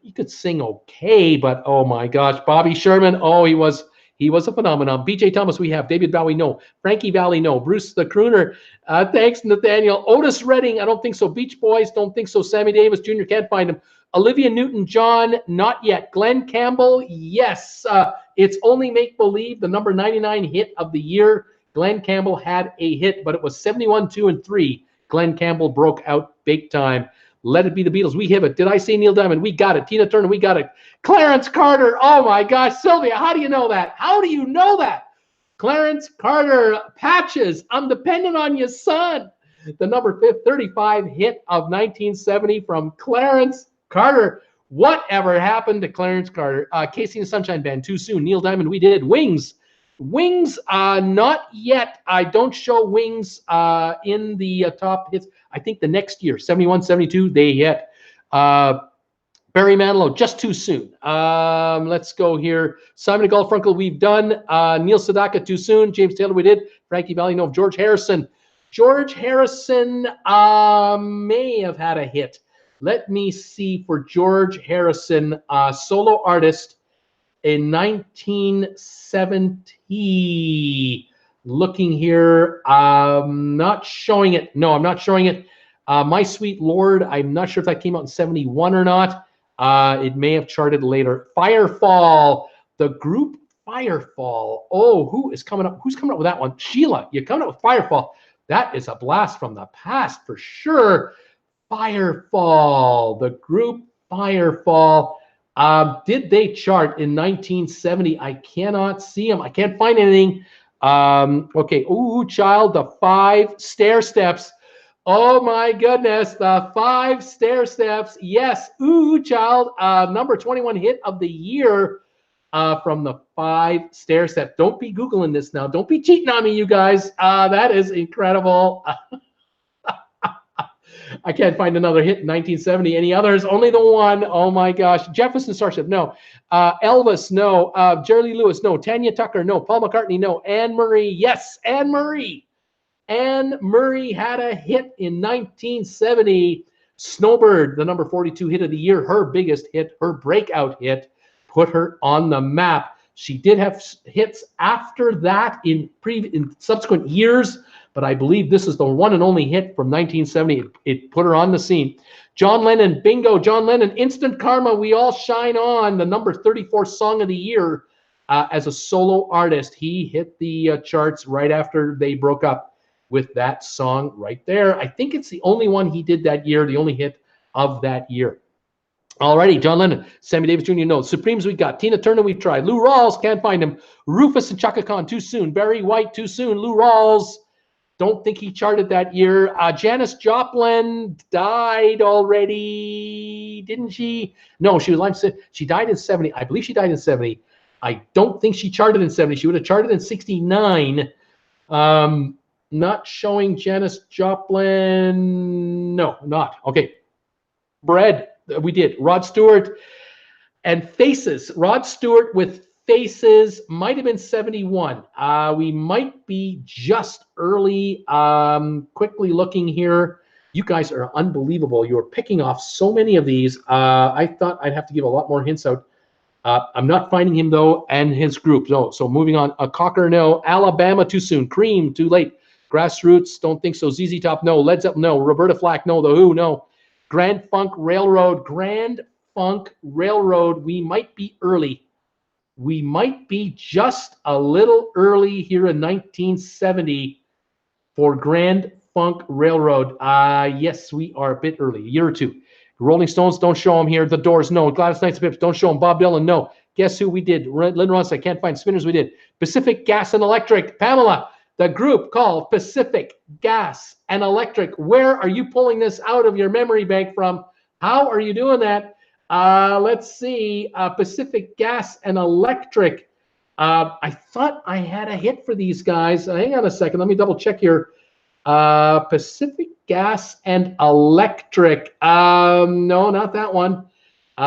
He could sing okay, but oh my gosh, Bobby Sherman, oh, he was a phenomenon. BJ Thomas, we have. David Bowie, no. Frankie Valli, no. Bruce the Crooner, thanks, Nathaniel. Otis Redding, I don't think so. Beach Boys, don't think so. Sammy Davis Jr., can't find him. Olivia Newton-John, not yet. Glenn Campbell, yes. It's Only Make Believe, the number 99 hit of the year. Glenn Campbell had a hit, but it was 71, 2, and 3. Glenn Campbell broke out big time. Let It Be the Beatles, we have it. Did I say Neil Diamond? We got it. Tina Turner, we got it. Clarence Carter, oh my gosh. Sylvia, how do you know that? How do you know that? Clarence Carter, Patches, I'm Dependent on You, Son. The number 35 hit of 1970 from Clarence Carter. Whatever happened to Clarence Carter? Casey and the Sunshine Band, too soon. Neil Diamond, we did. Wings. Wings, not yet. I don't show Wings in the top hits. I think the next year, 71, 72, they hit. Barry Manilow, just too soon. Let's go here. Simon and Garfunkel, we've done. Neil Sedaka, too soon. James Taylor, we did. Frankie Valli, no. George Harrison. George Harrison may have had a hit. Let me see for George Harrison, solo artist in 1970. Looking here, not showing it. No, I'm not showing it. My Sweet Lord, I'm not sure if that came out in 71 or not. It may have charted later. Firefall, the group Firefall. Oh, who is coming up? Who's coming up with that one? Sheila, you're coming up with Firefall. That is a blast from the past for sure. Firefall, the group Firefall. Did they chart in 1970? I cannot see them. I can't find anything. Okay. Ooh, child, the 5 stair steps. Oh my goodness, the 5 stair steps. Yes. Ooh, child, number 21 hit of the year from the 5 stair steps. Don't be Googling this now. Don't be cheating on me, you guys. That is incredible. I can't find another hit in 1970. Any others? Only the one. Oh my gosh. Jefferson Starship, no. Elvis, no. Jerry Lee Lewis, no. Tanya Tucker, no. Paul McCartney, no. Anne Marie, yes. Anne Marie. Anne Marie had a hit in 1970. Snowbird, the number 42 hit of the year. Her biggest hit, her breakout hit, put her on the map. She did have hits after that in subsequent years, but I believe this is the one and only hit from 1970. It put her on the scene. John Lennon, bingo, John Lennon, Instant Karma, We All Shine On, the number 34 song of the year as a solo artist. He hit the charts right after they broke up with that song right there. I think it's the only one he did that year, the only hit of that year. Alrighty, John Lennon, Sammy Davis Jr. No. Supremes we got. Tina Turner we've tried. Lou Rawls, can't find him. Rufus and Chaka Khan, too soon. Barry White, too soon. Lou Rawls, don't think he charted that year. Janis Joplin died already, didn't she? No, she was alive. She died in 70. I believe she died in 70. I don't think she charted in 70. She would have charted in 69. Not showing Janis Joplin. No, not. Okay. Bread. We did. Rod Stewart and Faces. Rod Stewart with Faces might have been 71. We might be just early. Quickly looking here. You guys are unbelievable. You're picking off so many of these. I thought I'd have to give a lot more hints out. I'm not finding him, though, and his group. No. So moving on. Cocker, no. Alabama, too soon. Cream, too late. Grassroots, don't think so. ZZ Top, no. Led Zeppelin, no. Roberta Flack, no. The Who, no. Grand Funk Railroad, we might be early. We might be just a little early here in 1970 for Grand Funk Railroad. Yes, we are a bit early, a year or two. Rolling Stones, don't show them here. The Doors, no. Gladys Knights and Pips, don't show them. Bob Dylan, no. Guess who we did? Lynn Ross, I can't find. Spinners, we did. Pacific Gas and Electric, Pamela. The group called Pacific Gas and Electric. Where are you pulling this out of your memory bank from? How are you doing that? Let's see. Pacific Gas and Electric. I thought I had a hit for these guys. Hang on a second. Let me double check here. Pacific Gas and Electric. No, not that one. Oh,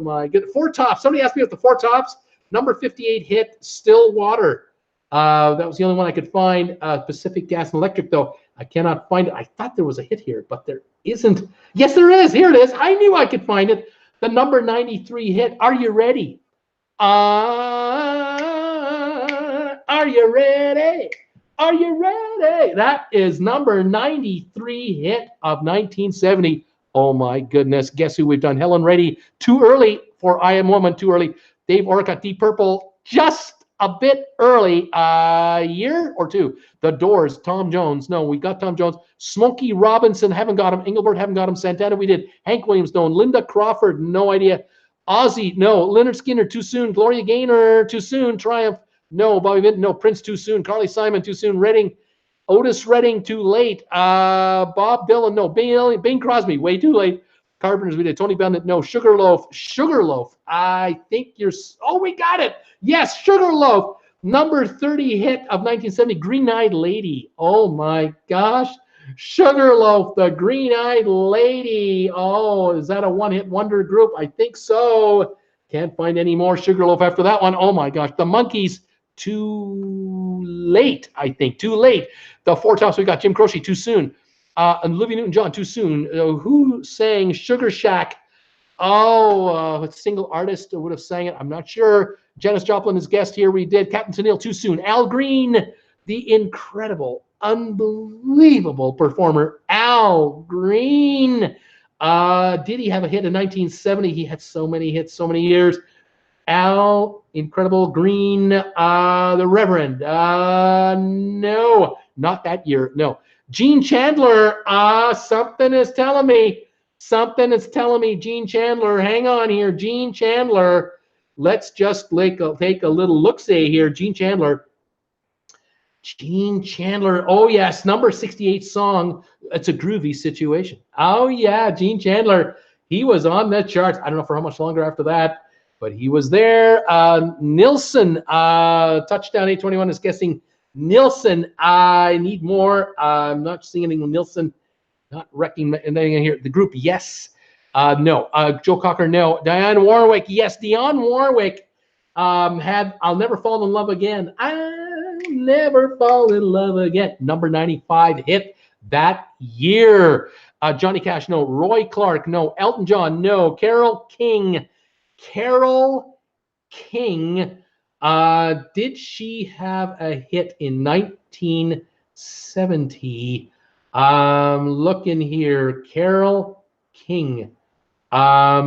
my goodness. Four Tops. Somebody asked me about the Four Tops. Number 58 hit, Stillwater. That was the only one I could find. Pacific Gas and Electric, though. I cannot find it. I thought there was a hit here, but there isn't. Yes, there is. Here it is. I knew I could find it. The number 93 hit. Are you ready? Are you ready? Are you ready? That is number 93 hit of 1970. Oh, my goodness. Guess who we've done? Helen Reddy. Too early for I Am Woman. Too early. Dave Orcutt, Deep Purple, just a bit early, a year or two. The Doors, Tom Jones, no, we got Tom Jones. Smokey Robinson, haven't got him. Engelbert, haven't got him. Santana, we did. Hank Williams, no. Linda Crawford, no idea. Ozzy, no. Leonard Skinner, too soon. Gloria Gaynor, too soon. Triumph, no. Bobby Vinton, no. Prince, too soon. Carly Simon, too soon. Redding, Otis Redding, too late. Bob Dylan, no. Bing Crosby, way too late. Carpenters, we did. Tony Bennett, no. Sugarloaf. I think you're. Oh, we got it. Yes, Sugarloaf. Number 30 hit of 1970. Green-Eyed Lady. Oh my gosh. Sugarloaf, the Green-Eyed Lady. Oh, is that a one-hit wonder group? I think so. Can't find any more Sugarloaf after that one. Oh my gosh. The Monkees. Too late. I think too late. The Four Tops, we got Jim Croce. Too soon. And Olivia Newton-John, too soon. Who sang Sugar Shack? Oh, a single artist would have sang it. I'm not sure. Janis Joplin is guest here. We did. Captain Tennille, too soon. Al Green, the incredible, unbelievable performer. Al Green. Did he have a hit in 1970? He had so many hits, so many years. Al, incredible. Green, the Reverend. No, not that year. No. Gene Chandler, something is telling me. Gene Chandler, hang on here. Gene Chandler, let's just take a little look-see here. Gene Chandler, oh yes, number 68 song. It's a groovy situation. Oh yeah, Gene Chandler, he was on the charts. I don't know for how much longer after that, but he was there. Nilsson, Touchdown 821 is guessing Nilsson. I need more. I'm not seeing anything with Nilsson. Not recognizing here. The group, yes. No. Joe Cocker, no. Dionne Warwick, yes. Dionne Warwick had I'll Never Fall in Love Again. I'll never fall in love again. Number 95 hit that year. Johnny Cash, no. Roy Clark, no. Elton John, no. Carole King. Carole King. Did she have a hit in 1970? Looking here, Carole King. Not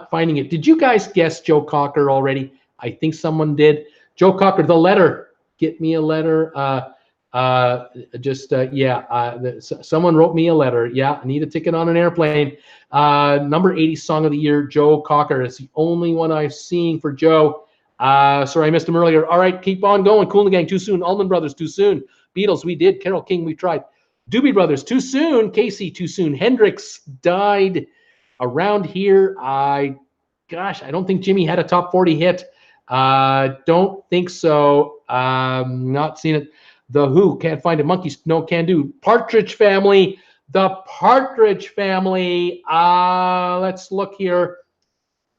finding it. Did you guys guess Joe Cocker already? I think someone did. Joe Cocker, The Letter. Get me a letter. Someone wrote me a letter. Yeah, I need a ticket on an airplane. Number 80 song of the year, Joe Cocker. It's the only one I've seen for Joe. Sorry, I missed him earlier. All right, keep on going. Cool and the Gang, too soon. Allman Brothers, too soon. Beatles, we did. Carole King, we tried. Doobie Brothers, too soon. Casey, too soon. Hendrix died around here. I don't think Jimmy had a top 40 hit. Don't think so. Not seen it. The Who, can't find it. Monkeys, no, can do. Partridge Family, the Partridge Family. Let's look here.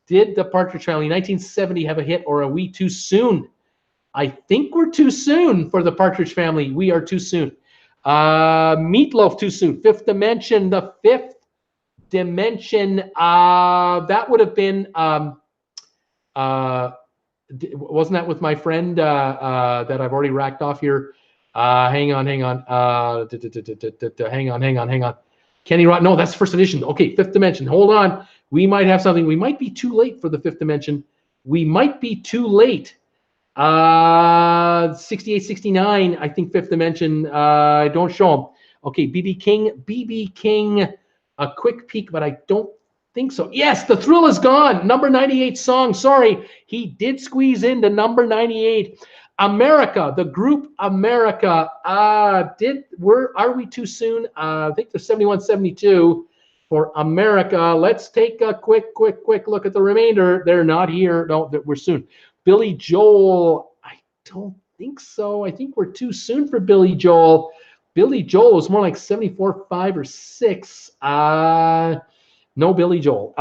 Did the Partridge Family 1970 have a hit, or are we too soon? I think we're too soon for the Partridge Family. We are too soon. Meatloaf, too soon. Fifth Dimension, the Fifth Dimension. That would have been, wasn't that with my friend that I've already racked off here? Hang on. Hang on. Kenny Rock. No, that's first edition. Okay, Fifth Dimension. Hold on. We might have something. We might be too late for the Fifth Dimension. We might be too late. 68, 69, I think Fifth Dimension. Don't show them. Okay, BB King, a quick peek, but I don't think so. Yes, The Thrill Is Gone, number 98 song. Sorry, he did squeeze into number 98. America, the group America. Are we too soon? I think they're 71, 72 for America. Let's take a quick look at the remainder. They're not here. No, we're soon. Billy Joel, I don't think so. I think we're too soon for Billy Joel. Billy Joel was more like 74, 5, or 6. No Billy Joel.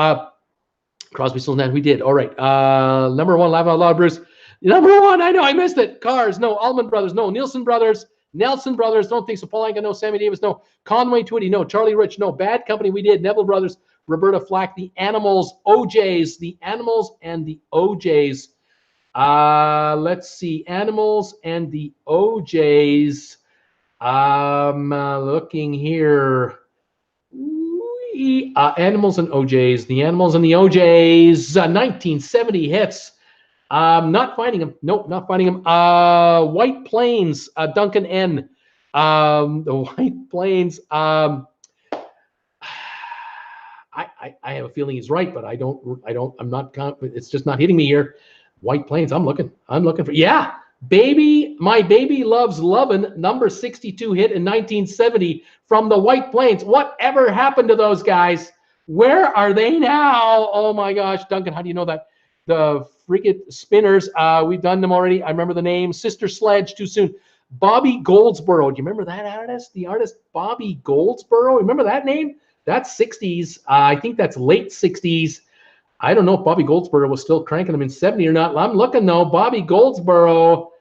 Crosby, Stills, Nash, we did. All right. Number 1, Laugh Out Loud, Bruce. Number 1, I know, I missed it. Cars, no. Allman Brothers, no. Nelson Brothers, don't think so. Paul Anka, no. Sammy Davis, no. Conway Twitty, no. Charlie Rich, no. Bad Company, we did. Neville Brothers, Roberta Flack, The Animals, OJs, The Animals and the OJs. Let's see, Animals and the OJs. Looking here. Animals and OJs. The Animals and the OJs. 1970 hits. Not finding them. Nope, not finding them. White Plains. Duncan N. The White Plains. I have a feeling he's right, but I'm not confident. It's just not hitting me here. White Plains. I'm looking for. Yeah. My Baby Loves Lovin', number 62 hit in 1970 from the White Plains. Whatever happened to those guys? Where are they now? Oh my gosh, Duncan, how do you know that? The freaking Spinners, we've done them already. I remember the name. Sister Sledge, too soon. Bobby Goldsboro. Do you remember that artist? The artist Bobby Goldsboro. Remember that name? That's 60s. I think that's late 60s. I don't know if Bobby Goldsboro was still cranking them in 70 or not. I'm looking though. Bobby Goldsboro.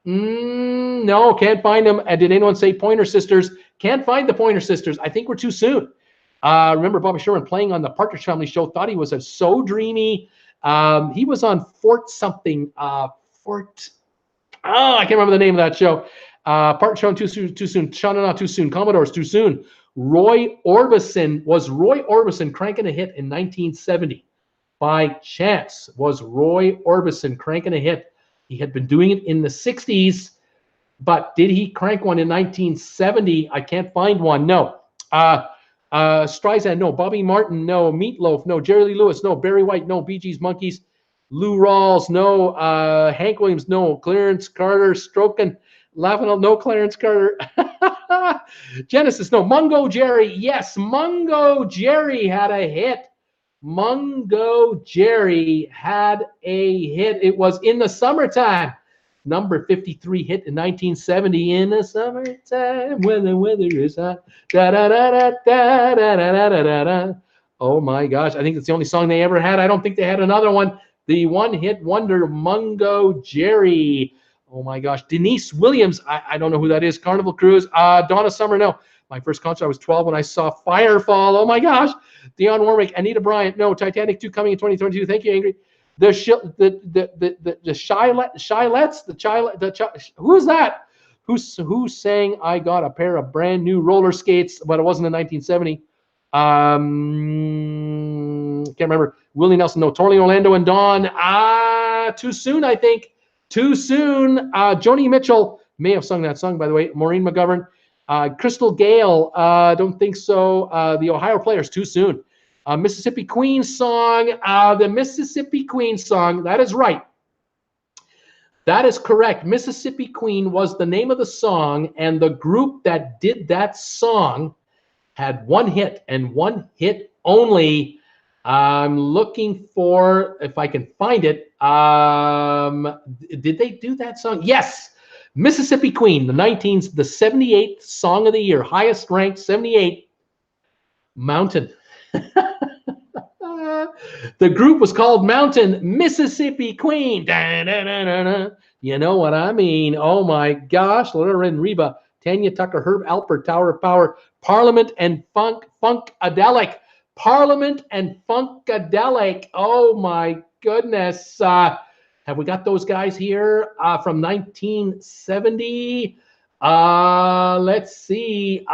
No, can't find him. Did anyone say Pointer Sisters? Can't find the Pointer Sisters. I think we're too soon. Remember Bobby Sherman playing on the Partridge Family show. Thought he was so dreamy. He was on Fort something. I can't remember the name of that show. Partridge Family, too soon. Shauna, too soon. Commodores, too soon. Roy Orbison cranking a hit in 1970? By chance, was Roy Orbison cranking a hit? He had been doing it in the 60s, but did he crank one in 1970? I can't find one. No. Streisand, no. Bobby Martin, no. Meatloaf, no. Jerry Lee Lewis, no. Barry White, no. Bee Gees, Monkeys. Lou Rawls, no. Hank Williams, no. Clarence Carter, Stroking, laughing out, no. Clarence Carter. Genesis, no. Mungo Jerry, yes. Mungo Jerry had a hit. Mungo Jerry had a hit. It was In the Summertime. Number 53 hit in 1970. In the summertime, when the weather is hot. Da, da, da, da, da, da, da, da, da, da. Oh my gosh. I think that's the only song they ever had. I don't think they had another one. The one-hit wonder, Mungo Jerry. Oh my gosh. Denise Williams. I don't know who that is. Carnival Cruise. Donna Summer, no. My first concert, I was 12 when I saw Firefall. Oh my gosh. Dionne Warwick, Anita Bryant, no. Titanic 2 coming in 2022. Thank you, Ingrid. The who's that? Who's saying I got a pair of brand new roller skates, but it wasn't in 1970? Can't remember. Willie Nelson, no. Torley, Orlando, and Dawn. Too soon, I think. Too soon. Joni Mitchell may have sung that song, by the way. Maureen McGovern. Crystal Gale. Don't think so. The Ohio Players. Too soon. Mississippi Queen song. The Mississippi Queen song. That is right. That is correct. Mississippi Queen was the name of the song, and the group that did that song had one hit and one hit only. I'm looking for, if I can find it. Did they do that song? Yes. Mississippi Queen, the 78th song of the year, highest ranked, 78. Mountain. The group was called Mountain. Mississippi Queen. Da, da, da, da, da. You know what I mean? Oh my gosh. Lauren Reba, Tanya Tucker, Herb Alpert, Tower of Power, Parliament and Funkadelic. Parliament and Funkadelic. Oh my goodness. Have we got those guys here from 1970? Let's see.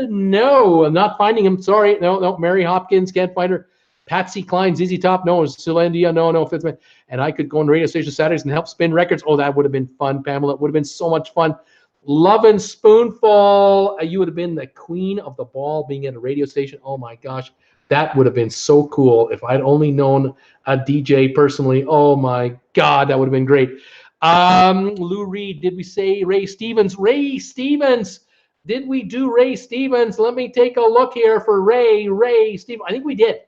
No, I'm not finding him. Sorry. No. Mary Hopkins, can't find her. Patsy Cline, ZZ Top, no. Celandia, no. Fitzman. And I could go on radio station Saturdays and help spin records. Oh, that would have been fun, Pamela. It would have been so much fun. Lovin' Spoonful. You would have been the queen of the ball being at a radio station. Oh, my gosh. That would have been so cool if I'd only known a DJ personally. Oh, my God. That would have been great. Lou Reed. Did we say Ray Stevens? Ray Stevens. Did we do Ray Stevens? Let me take a look here for Ray Stevens. I think we did.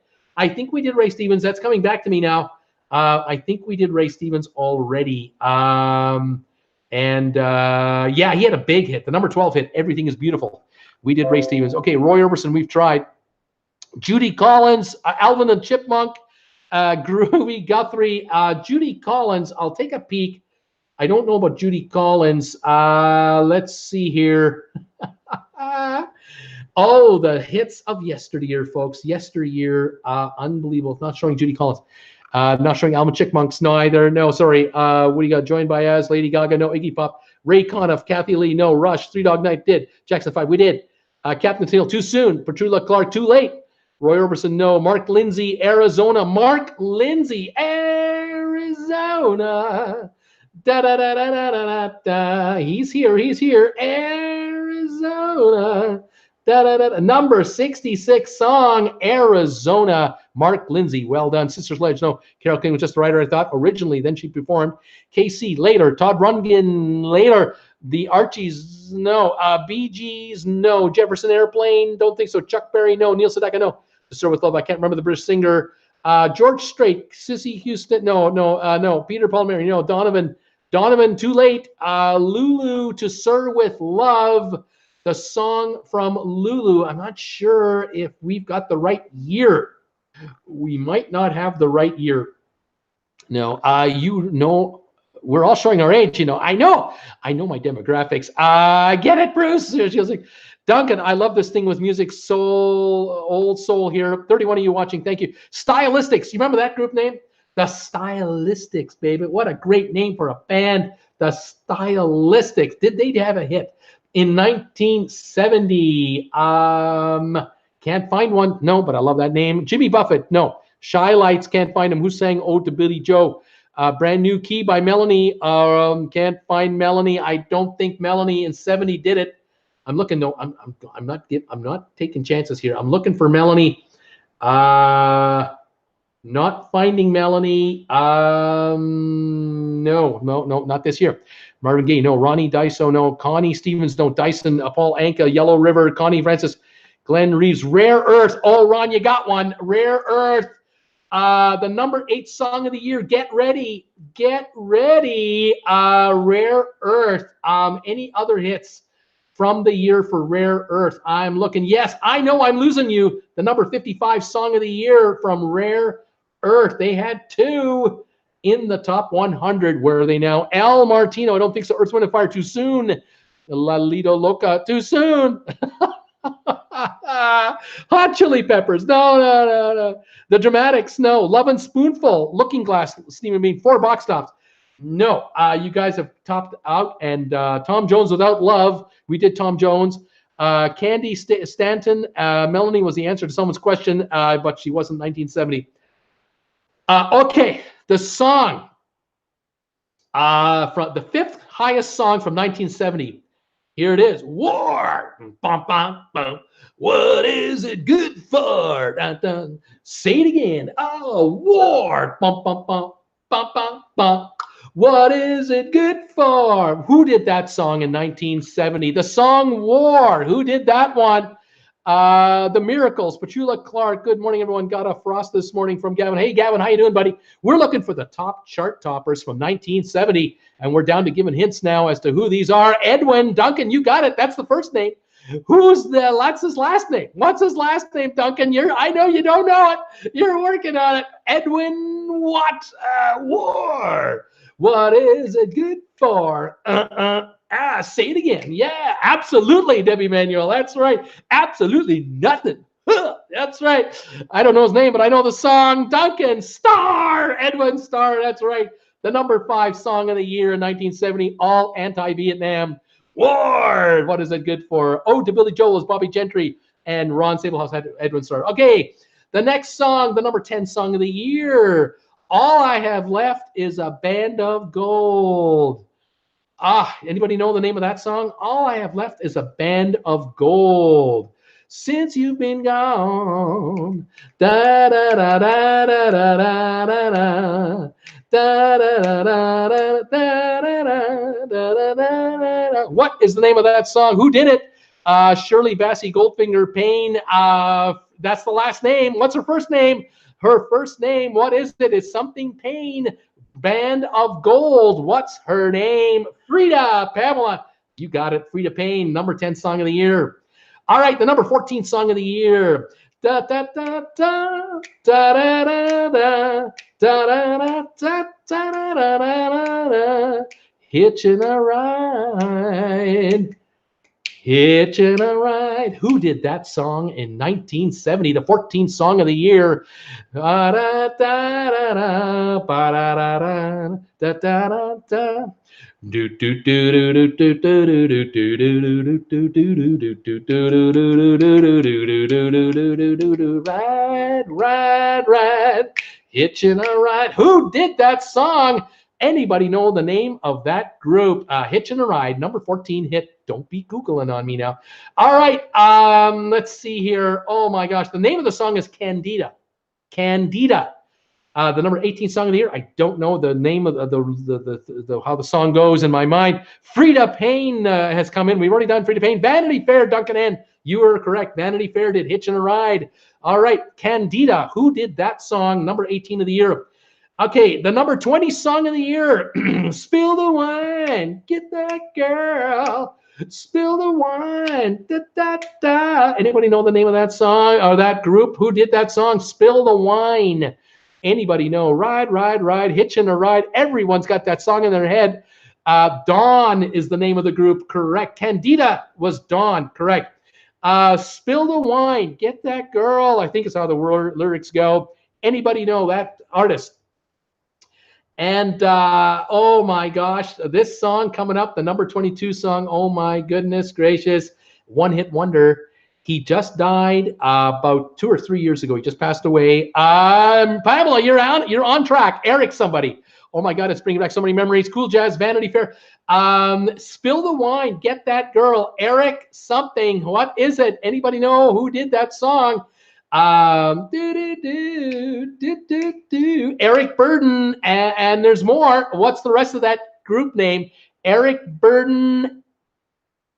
Ray Stevens. That's coming back to me now. I think we did Ray Stevens already. Yeah, he had a big hit. The number 12 hit, Everything is Beautiful. We did Ray Stevens. Okay, Roy Orbison, we've tried. Judy Collins, Alvin and Chipmunk, Groovy Guthrie. Judy Collins, I'll take a peek. I don't know about Judy Collins. Let's see here. Oh, the hits of yesteryear, folks. Yesteryear, unbelievable. It's not showing Judy Collins. Not showing Alvin Chipmunks. No, either. No, sorry. What do you got? Joined by as Lady Gaga. No. Iggy Pop. Ray Conniff. Kathy Lee. No. Rush. Three Dog Night. Did. Jackson 5. We did. Captain Teal. Too soon. Petula Clark. Too late. Roy Orbison. No. Mark Lindsay. Arizona. Mark Lindsay. Arizona. Da da da da da da da. He's here. Arizona. Da, da, da, da. Number 66 song, Arizona. Mark Lindsay, well done. Sister Sledge, no. Carol King was just a writer, I thought, originally. Then she performed. KC, later. Todd Rundgren, later. The Archies, no. Bee Gees, no. Jefferson Airplane, don't think so. Chuck Berry, no. Neil Sedaka, no. To Serve With Love, I can't remember the British singer. George Strait, Sissy Houston, no. Peter Paul Mary, no. Donovan, too late. Lulu, To Serve With Love. The song from Lulu. I'm not sure if we've got the right year. We might not have the right year. No, we're all showing our age. I know my demographics. Get it, Bruce? She was like, Duncan, I love this thing with music. Soul, old soul here. 31 of you watching. Thank you. Stylistics. You remember that group name? The Stylistics, baby. What a great name for a band. The Stylistics. Did they have a hit? In 1970, can't find one. No, but I love that name. Jimmy Buffett. No. Shy Lights. Can't find him. Who sang Ode to Billy Joe? Brand New Key by Melanie. Can't find Melanie. I don't think Melanie in 70 did it. I'm looking. No, I'm not taking chances here. I'm looking for Melanie. Not finding Melanie. No, not this year. Marvin Gaye, no. Ronnie Dyso, no. Connie Stevens, no. Dyson, Paul Anka, Yellow River, Connie Francis, Glenn Reeves, Rare Earth. Oh, Ron, you got one. Rare Earth. The number 8 song of the year. Get ready. Rare Earth. Any other hits from the year for Rare Earth? I'm looking. Yes, I know I'm losing you. The number 55 song of the year from Rare Earth. They had 2 in the top 100. Where are they now? Al Martino. I don't think so. Earth, Wind, and Fire. Too soon. La Lido Loca. Too soon. Hot Chili Peppers. No. The Dramatics. No. Love and Spoonful. Looking Glass. Stephen Bean. 4 Box Tops. No. You guys have topped out. And Tom Jones Without Love. We did Tom Jones. Candy Stanton. Melanie was the answer to someone's question, but she wasn't 1970. Okay. The song. From the 5th highest song from 1970. Here it is. War. Bum, bum, bum. What is it good for? Dun, dun. Say it again. Oh, war. Bum, bum, bum, bum, bum, bum. What is it good for? Who did that song in 1970? The song War. Who did that one? The Miracles. Petula Clark. Good morning, everyone. Got a frost this morning from Gavin. Hey, Gavin, how you doing, buddy? We're looking for the top chart toppers from 1970, and we're down to giving hints now as to who these are. Edwin Duncan, you got it. That's the first name. What's his last name? What's his last name, Duncan? I know you don't know it. You're working on it. Edwin what? War. What is it good for? Say it again. Yeah, absolutely, Debbie Manuel. That's right. Absolutely nothing. That's right. I don't know his name, but I know the song. Duncan Starr. Edwin Starr. That's right. The number 5 song of the year in 1970. All anti-Vietnam. War. What is it good for? Oh, to Billy Joel is Bobby Gentry and Ron Sablehouse had Edwin Starr. Okay, the next song, the number 10 song of the year. All I Have Left is a Band of Gold. Anybody know the name of that song? All I Have Left is a Band of Gold. Since you've been gone. Da da da da da da da da. What is the name of that song? Who did it? Shirley Bassey Goldfinger Payne. That's the last name. What's her first name? Her first name, what is it? It's something Payne. Band of Gold. What's her name? Frida Pamela. You got it. Frida Payne, number 10 song of the year. All right, the number 14 song of the year. Da da da da da da da da da da da da da. Hitching a Ride. Hitching a Ride. Who did that song in 1970? The 14th song of the year. Da da da da da ba da da da da da da. Do do do do do do do do do do do do do do do do do do. Ride, hitching a ride. Who did that song? Anybody know the name of that group? Hitching a Ride, number 14 hit. Don't be Googling on me now. All right, let's see here. Oh my gosh, the name of the song is Candida. Candida. The number 18 song of the year. I don't know the name of the how the song goes in my mind. Frida Payne has come in. We've already done Frida Payne. Vanity Fair, Duncan N. You were correct. Vanity Fair did Hitching a Ride. All right, Candida. Who did that song? Number 18 of the year. Okay, the number 20 song of the year. Spill the wine. Get that girl. Spill the wine. Da, da, da. Anybody know the name of that song or that group? Who did that song? Spill the Wine. Anybody know? Ride, ride, ride, hitching a ride. Everyone's got that song in their head. Dawn is the name of the group. Correct. Candida was Dawn. Correct. Spill the Wine. Get that girl. I think is how the lyrics go. Anybody know that artist? And oh my gosh, this song coming up, the number 22 song. Oh my goodness gracious. One hit wonder. He just died about 2 or 3 years ago. He just passed away. Pamela, you're on track. Eric, somebody. Oh my God, it's bringing back so many memories. Cool Jazz, Vanity Fair. Spill the Wine. Get that girl. Eric something. What is it? Anybody know who did that song? Eric Burden. And there's more. What's the rest of that group name? Eric Burden.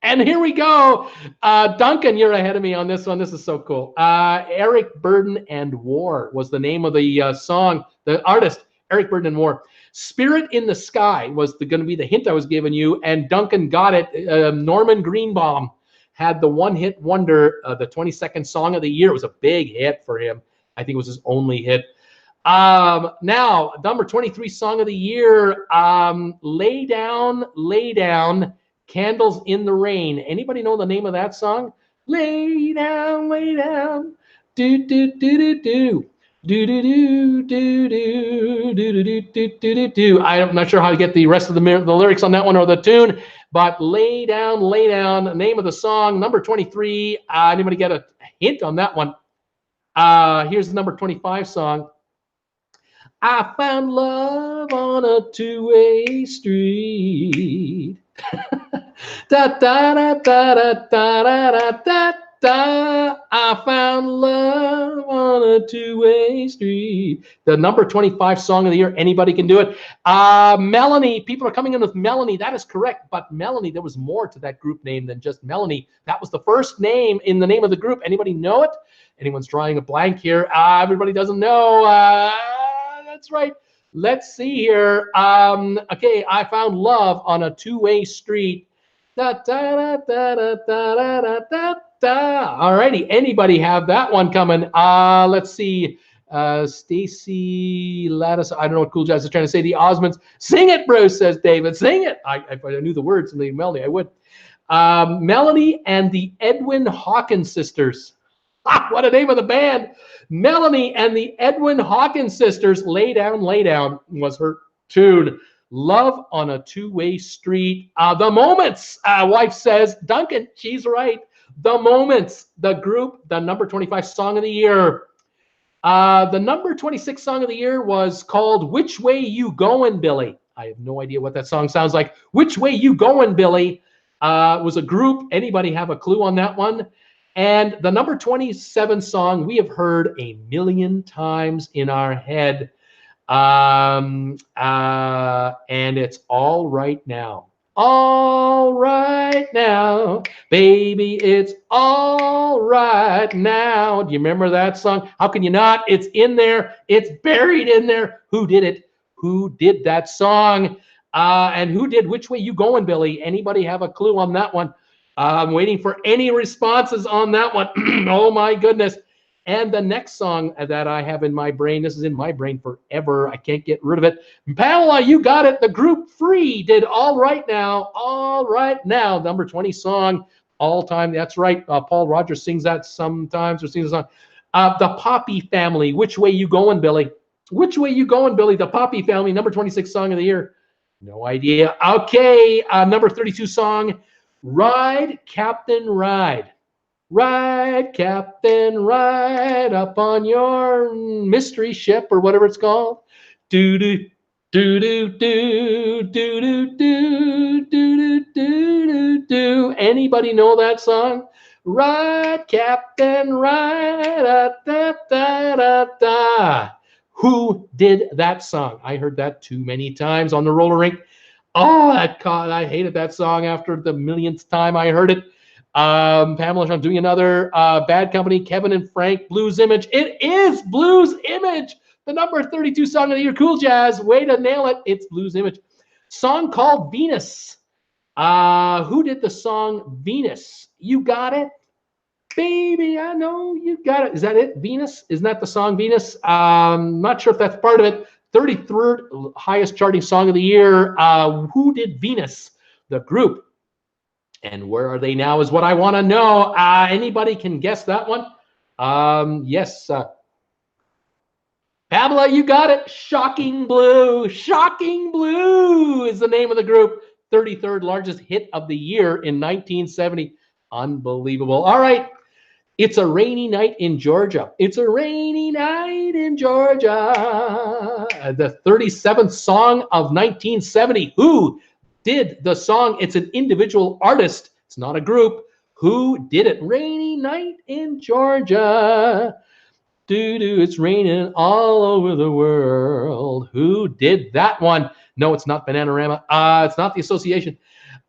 And here we go. Duncan, you're ahead of me on this one. This is so cool. Eric Burden and War was the name of the song. The artist, Eric Burden and War. Spirit in the Sky was going to be the hint I was giving you. And Duncan got it. Norman Greenbaum had the one-hit wonder, the 22nd song of the year. It was a big hit for him. I think it was his only hit. Now, number 23 song of the year, Lay Down, Lay Down. Candles in the Rain. Anybody know the name of that song? Lay down, lay down. Do, do, do, do, do. Do, do, do, do, do, do, do, do, do, do. I'm not sure how to get the rest of the lyrics on that one or the tune, but lay down, lay down. Name of the song, number 23. Anybody get a hint on that one? Here's the number 25 song. I found love on a two-way street. Da, da, da, da, da, da, da, da, da. I found love on a two-way street. The number 25 song of the year. Anybody can do it. Melanie. People are coming in with Melanie. That is correct. But Melanie, there was more to that group name than just Melanie. That was the first name in the name of the group. Anybody know it? Anyone's drawing a blank here. Everybody doesn't know. That's right. Let's see here. Okay, I found love on a two-way street. Da, da, da, da, da, da, da, da, da. All righty. Anybody have that one coming? Let's see. Stacy Lattice. I don't know what Cool Jazz is trying to say. The Osmonds. Sing it, Bruce, says David. Sing it. If I knew the words in the melody, I would. Melanie and the Edwin Hawkins sisters. What a name of the band. Melanie and the Edwin Hawkins sisters. Lay Down, Lay Down was her tune. Love on a two-way street. The Moments. Wife says, Duncan, she's right. The Moments, the group, the number 25 song of the year. The number 26 song of the year was called Which Way You Goin', Billy? I have no idea what that song sounds like. Which Way You Goin', Billy? Was a group. Anybody have a clue on that one? And the number 27 song we have heard a million times in our head. And it's All Right Now. All right now, baby, it's all right now. Do you remember that song? How can you not? It's in there. It's buried in there. Who did it? Who did that song? And who did Which Way You Goin', Billy? Anybody have a clue on that one? I'm waiting for any responses on that one. Oh, my goodness. And the next song that I have in my brain, this is in my brain forever. I can't get rid of it. Pamela, you got it. The group Free did All Right Now. All Right Now. Number 20 song all time. That's right. Paul Rogers sings that sometimes or sings a song. The Poppy Family. Which Way You Goin', Billy? Which Way You Goin', Billy? The Poppy Family. Number 26 song of the year. No idea. Okay. Number 32 song. Ride, Captain, Ride. Ride, Captain, ride up on your mystery ship or whatever it's called. Do do do do do do do do do do do do. Anybody know that song? Ride, Captain, ride. Da, da, da, da, da. Who did that song? I heard that too many times on the roller rink. Oh, I hated that song after the millionth time I heard it. Pamela, I'm doing another Bad Company, Kevin and Frank, Blues Image. It is Blues Image, the number 32 song of the year. Cool Jazz, way to nail it. It's Blues Image. Song called Venus. Who did the song Venus? You got it? Baby, I know you got it. Is that it? Venus? Isn't that the song Venus? Not sure if that's part of it. 33rd highest charting song of the year. Who did Venus? The group. And where are they now is what I want to know. Anybody can guess that one? Yes. Pamela, you got it. Shocking Blue. Shocking Blue is the name of the group. 33rd largest hit of the year in 1970. Unbelievable. All right. It's a rainy night in Georgia. It's a rainy night in Georgia. The 37th song of 1970. Who did the song? It's an individual artist. It's not a group. Who did it? Rainy night in Georgia. Doo-doo, it's raining all over the world. Who did that one? No, it's not Bananarama. It's not the Association.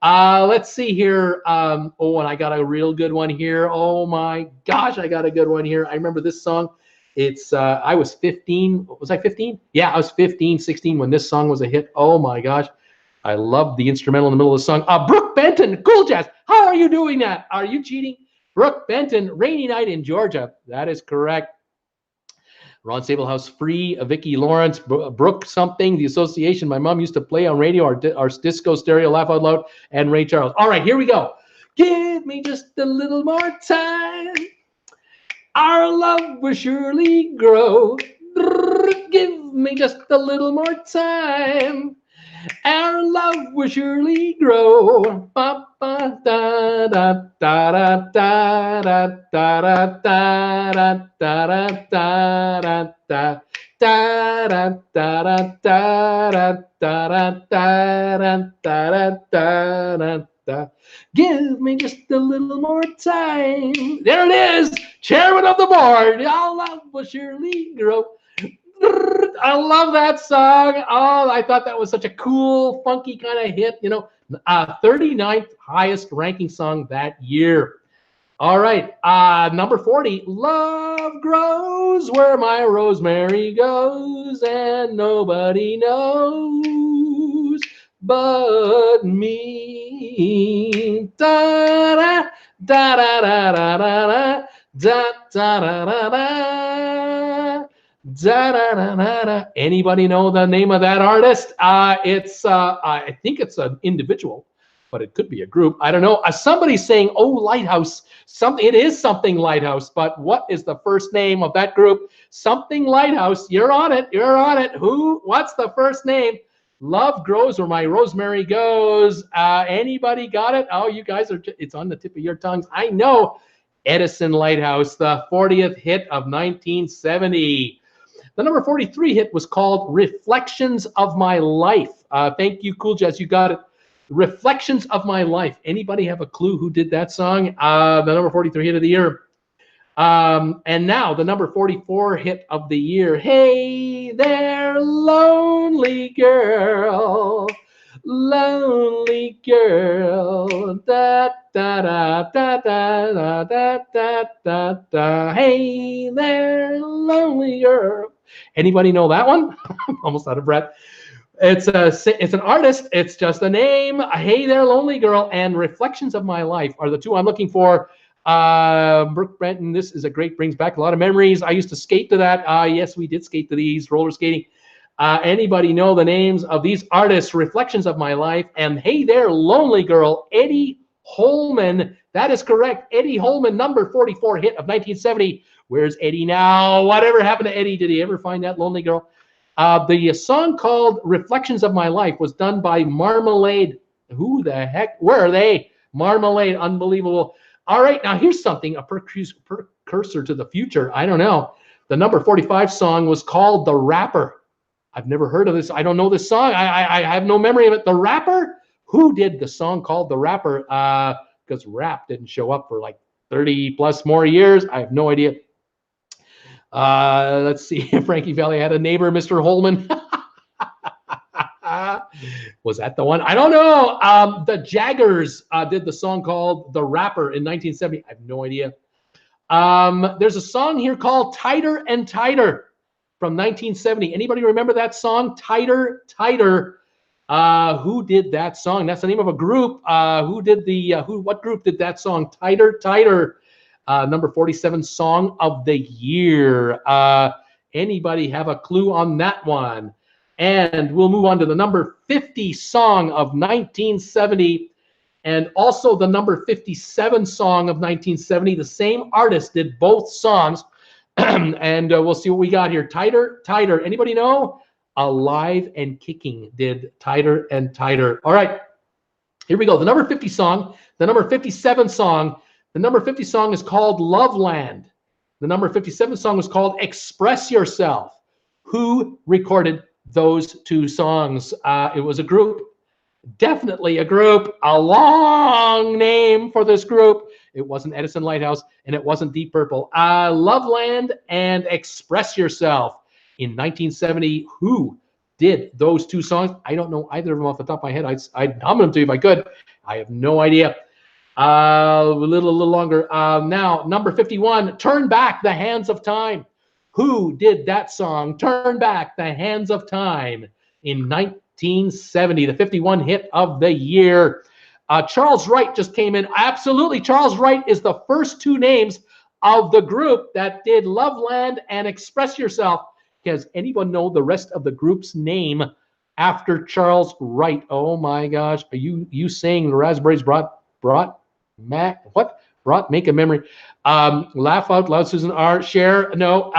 Let's see here. Oh, and I got a real good one here. Oh my gosh, I got a good one here. I remember this song. It's I was 15. Was I 15? Yeah, I was 15, 16 when this song was a hit. Oh my gosh. I love the instrumental in the middle of the song. Brooke Benton, Cool Jazz. How are you doing that? Are you cheating? Brooke Benton, Rainy Night in Georgia. That is correct. Ron Sablehouse, Free, Vicki Lawrence, Brooke something, The Association. My mom used to play on radio, our disco stereo, Laugh Out Loud, and Ray Charles. All right, here we go. Give me just a little more time. Our love will surely grow. Give me just a little more time. Our love will surely grow. Ba, ba, da, da, da, da, da, da, da, da, da, da, da, da, da. Da da da da da da da da da da. Give me just a little more time. There it is, chairman of the board. Our love will surely grow. I love that song. Oh, I thought that was such a cool, funky kind of hit. 39th highest ranking song that year. All right, number 40, love grows where my rosemary goes, and nobody knows but me. Da da da da da da da da da da da da. Da, da, da, da, da. Anybody know the name of that artist? I think it's an individual, but it could be a group. I don't know. Somebody's saying, "Oh, Lighthouse." It is something Lighthouse. But what is the first name of that group? Something Lighthouse. You're on it. You're on it. Who? What's the first name? Love grows where my rosemary goes. Anybody got it? Oh, you guys are. It's on the tip of your tongues. I know. Edison Lighthouse, the 40th hit of 1970. The number 43 hit was called Reflections of My Life. Thank you, Cool Jazz. You got it. Reflections of My Life. Anybody have a clue who did that song? The number 43 hit of the year. And now the number 44 hit of the year. Hey there, lonely girl. Lonely girl. Da da da da da da da da da. Hey there, lonely girl. Anybody know that one? I'm almost out of breath. It's an artist. It's just a name. Hey there, lonely girl, and Reflections of My Life are the two I'm looking for. Brooke Brenton, this is a great, brings back a lot of memories. I used to skate to that. Yes, we did skate to these, roller skating. Anybody know the names of these artists? Reflections of My Life and Hey There, Lonely Girl, Eddie Holman. That is correct. Eddie Holman, number 44 hit of 1970. Where's Eddie now? Whatever happened to Eddie? Did he ever find that lonely girl? The song called Reflections of My Life was done by Marmalade. Who the heck? Where are they? Marmalade. Unbelievable. All right, now here's something, a precursor to the future. I don't know. The number 45 song was called The Rapper. I've never heard of this. I don't know this song. I have no memory of it. The Rapper? Who did the song called The Rapper? Because rap didn't show up for like 30 plus more years. I have no idea. Let's see. Frankie Valley had a neighbor, Mr. Holman. Was that the one? I don't know. The Jaggers did the song called The Rapper in 1970. I have no idea. There's a song here called Tighter and Tighter from 1970. Anybody remember that song? Tighter, Tighter. Who did that song? That's the name of a group. What group did that song? Tighter, Tighter. Number 47 song of the year. Anybody have a clue on that one? And we'll move on to the number 50 song of 1970 and also the number 57 song of 1970. The same artist did both songs. And we'll see what we got here. Tighter, Tighter. Anybody know? Alive and Kicking did Tighter and Tighter. All right. Here we go. The number 50 song, the number 57 song. The number 50 song is called Loveland. The number 57 song is called Express Yourself. Who recorded those two songs? It was a group. Definitely a group. A long name for this group. It wasn't Edison Lighthouse and it wasn't Deep Purple. Loveland and Express Yourself in 1970. Who did those two songs? I don't know either of them off the top of my head. I'd hum them to you if I could. I have no idea. A little longer. Now, number 51, Turn Back the Hands of Time. Who did that song, Turn Back the Hands of Time, in 1970, the 51 hit of the year? Charles Wright just came in. Absolutely, Charles Wright is the first two names of the group that did Loveland and Express Yourself. Does anyone know the rest of the group's name after Charles Wright? Oh my gosh, are you saying the Raspberries brought? Mac, what? Make a memory. Laugh out loud, Susan R. Share, no.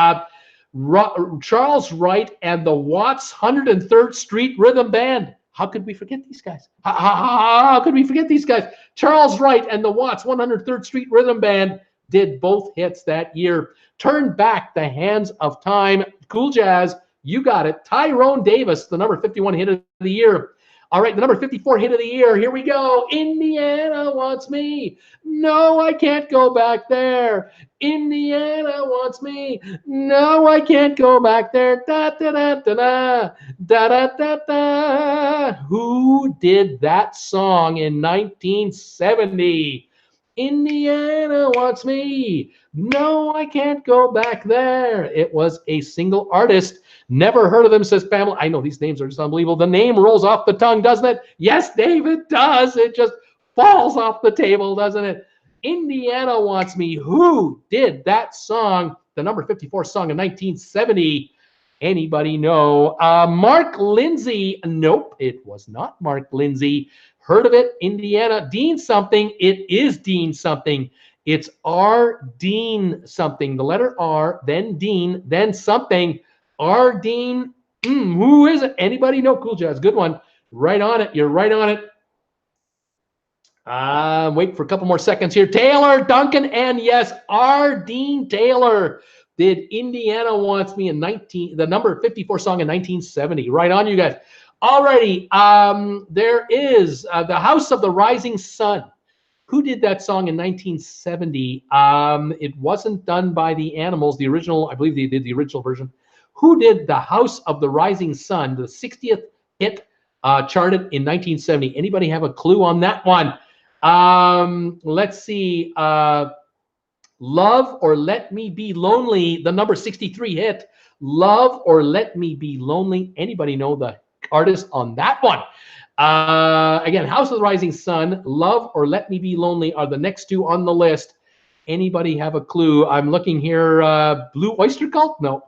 Charles Wright and the Watts 103rd Street Rhythm Band. How could we forget these guys? How could we forget these guys? Charles Wright and the Watts 103rd Street Rhythm Band did both hits that year. Turn Back the Hands of Time. Cool Jazz, you got it. Tyrone Davis, the number 51 hit of the year. All right, the number 54 hit of the year. Here we go. Indiana Wants Me. No, I can't go back there. Indiana wants me. No, I can't go back there. Da da da da da da da da da. Who did that song in 1970? Indiana Wants Me. No, I can't go back there. It was a single artist. Never heard of them, says Pamela. I know these names are just unbelievable. The name rolls off the tongue, doesn't it? Yes, Dave, it does. It just falls off the table, doesn't it? Indiana Wants Me. Who did that song? The number 54 song in 1970. Anybody know? Mark Lindsay. Nope, it was not Mark Lindsay. Heard of it? Indiana. Dean something. It is Dean something. It's R. Dean something. The letter R, then Dean, then something. R. Dean. Who is it? Anybody know? Cool Jazz. Good one. Right on it. You're right on it. Wait for a couple more seconds here. Taylor, Duncan, and yes, R. Dean Taylor did Indiana Wants Me in the number 54 song in 1970. Right on, you guys. Alrighty. There is The House of the Rising Sun. Who did that song in 1970? It wasn't done by the Animals. The original, I believe they did the original version. Who did The House of the Rising Sun, the 60th hit, charted in 1970? Anybody have a clue on that one? Let's see. Love or Let Me Be Lonely, the number 63 hit. Love or Let Me Be Lonely. Anybody know the artist on that one? Again, House of the Rising Sun, Love or Let Me Be Lonely are the next two on the list. Anybody have a clue? I'm looking here. Blue Oyster Cult? No.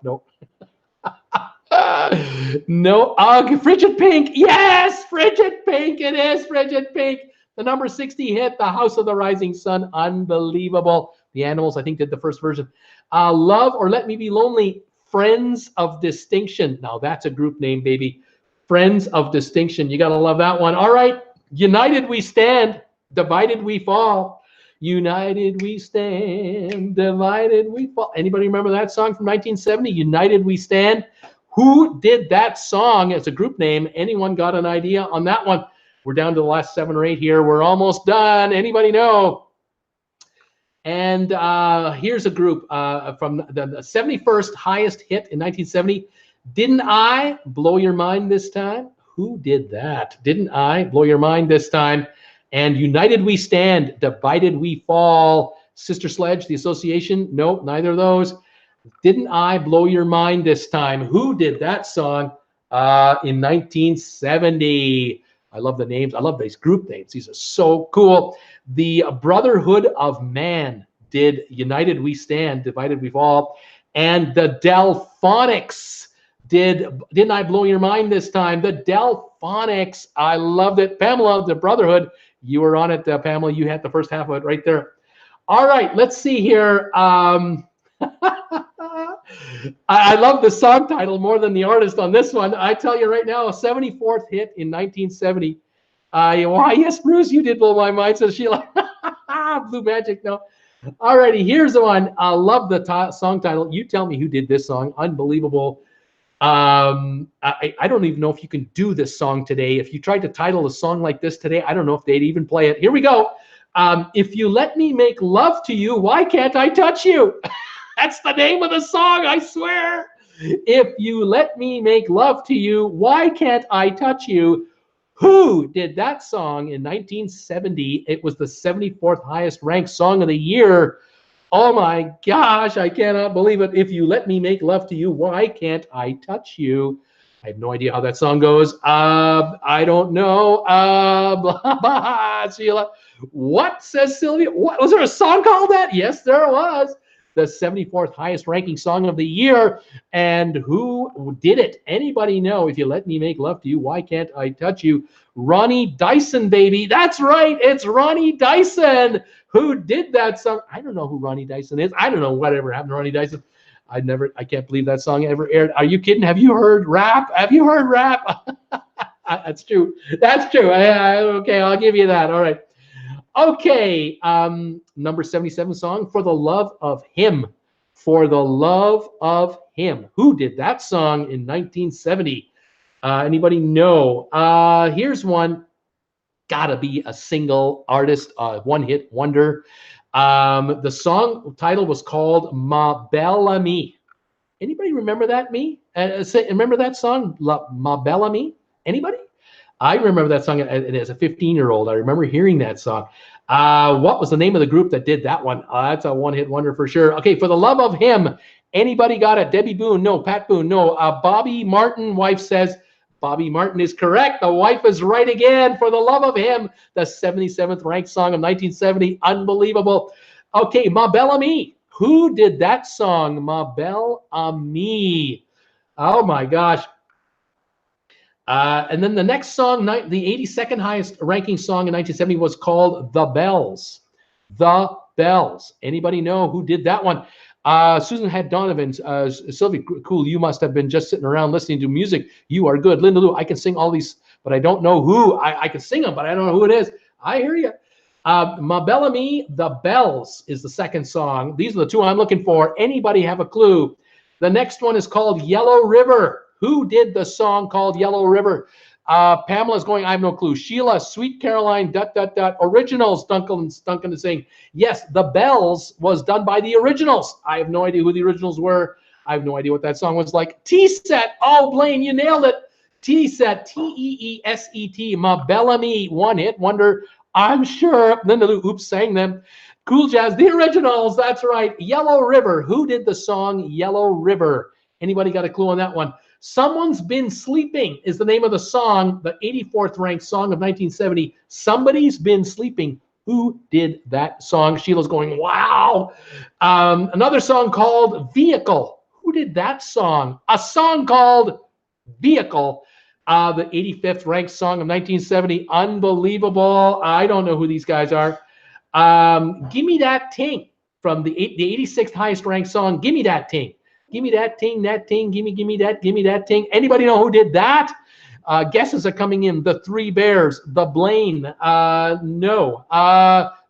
No. Frigid Pink. Yes, Frigid Pink. It is Frigid Pink. The number 60 hit, The House of the Rising Sun. Unbelievable. The Animals, I think, did the first version. Love or Let Me Be Lonely, Friends of Distinction. Now, that's a group name, baby. Friends of Distinction. You got to love that one. All right. United we stand, divided we fall. United we stand, divided we fall. Anybody remember that song from 1970? United we stand. Who did that song as a group name? Anyone got an idea on that one? We're down to the last 7 or 8 here. We're almost done. Anybody know? And here's a group from the 71st highest hit in 1970. Didn't I Blow Your Mind This Time? Who did that? Didn't I Blow Your Mind This Time? And United We Stand, Divided We Fall. Sister Sledge, The Association? Nope, neither of those. Didn't I Blow Your Mind This Time? Who did that song in 1970? I love the names. I love these group names. These are so cool. The Brotherhood of Man did United We Stand, Divided We Fall. And the Delphonics did Didn't I Blow Your Mind This Time? The Delphonics. I loved it. Pamela, the Brotherhood. You were on it, Pamela. You had the first half of it right there. All right, let's see here. I love the song title more than the artist on this one. I tell you right now, a 74th hit in 1970. Why, yes, Bruce, you did blow my mind, says Sheila. Blue Magic, no. All righty, here's the one. I love the song title. You tell me who did this song. Unbelievable. I don't even know if you can do this song today. If you tried to title a song like this today, I don't know if they'd even play it. Here we go. If you let me make love to you, why can't I touch you? That's the name of the song, I swear. If you let me make love to you, why can't I touch you? Who did that song in 1970? It was the 74th highest ranked song of the year. Oh my gosh, I cannot believe it. If you let me make love to you, why can't I touch you? I have no idea how that song goes. I don't know. Blah, blah, Sheila. What, says Sylvia? What, was there a song called that? Yes, there was. the 74th highest ranking song of the year. And who did it? Anybody know? If you let me make love to you, why can't I touch you? Ronnie Dyson, baby. That's right. It's Ronnie Dyson who did that song. I don't know who Ronnie Dyson is. I don't know whatever happened to Ronnie Dyson. I can't believe that song ever aired. Are you kidding? Have you heard rap? Have you heard rap? That's true. That's true. Okay, I'll give you that. All right. Okay. Number 77 song, For the Love of Him. For the Love of Him. Who did that song in 1970? Anybody know? Here's one. Gotta be a single artist, one-hit wonder. The song title was called Ma Belle Amie. Anybody remember that? Remember that song, Ma Belle Amie? Anybody? I remember that song as a 15-year-old. I remember hearing that song. What was the name of the group that did that one? That's a one-hit wonder for sure. Okay, For the Love of Him. Anybody got it? Debbie Boone? No. Pat Boone? No. Bobby Martin, wife says. Bobby Martin is correct. The wife is right again. For the Love of Him, the 77th ranked song of 1970. Unbelievable. Okay, Ma Belle Amie. Who did that song? Ma Belle Amie. Oh my gosh. And then the next song, the 82nd highest ranking song in 1970 was called The Bells. The Bells. Anybody know who did that one? Susan had Donovan, Sylvie, cool. You must have been just sitting around listening to music. You are good. Linda Lou, I can sing all these, but I don't know who. I can sing them, but I don't know who it is. I hear you. Ma Belle Amie, The Bells is the second song. These are the two I'm looking for. Anybody have a clue? The next one is called Yellow River. Who did the song called Yellow River? Pamela's going, I have no clue. Sheila, Sweet Caroline, ... Originals, Duncan is saying, yes, The Bells was done by the Originals. I have no idea who the Originals were. I have no idea what that song was like. T-Set. Oh, Blaine, you nailed it. T-Set, T-E-E-S-E-T, Ma Belle Amie, one-hit wonder. I'm sure Linda Lou, oops, sang them. Cool Jazz, the Originals, that's right. Yellow River. Who did the song Yellow River? Anybody got a clue on that one? Someone's Been Sleeping is the name of the song, the 84th ranked song of 1970. Somebody's Been Sleeping. Who did that song? Sheila's going, wow. Another song called Vehicle. Who did that song? A song called Vehicle, the 85th ranked song of 1970. Unbelievable. I don't know who these guys are. Give Me That Ting from the 86th highest ranked song, Give Me That Ting. Give me that ting, give me that ting. Anybody know who did that? Guesses are coming in. The Three Bears, The Blaine, no.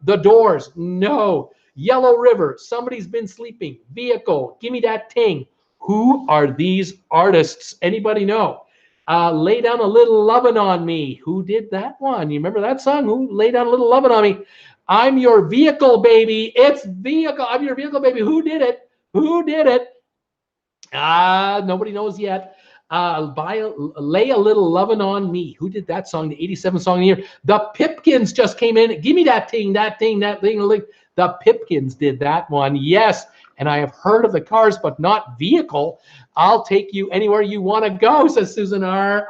The Doors, no. Yellow River, Somebody's Been Sleeping, Vehicle, Give Me That Ting. Who are these artists? Anybody know? Lay Down a Little Lovin' on Me. Who did that one? You remember that song? Who Lay Down a Little Lovin' on Me? I'm Your Vehicle, Baby. It's Vehicle. I'm Your Vehicle, Baby. Who did it? Who did it? Nobody knows yet. Lay a Little Lovin' on Me. Who did that song? The 87th song of the year. The Pipkins just came in. Give me that ting, that ting, that thing. The Pipkins did that one. Yes. And I have heard of the Cars, but not Vehicle. I'll take you anywhere you want to go, says Susan R.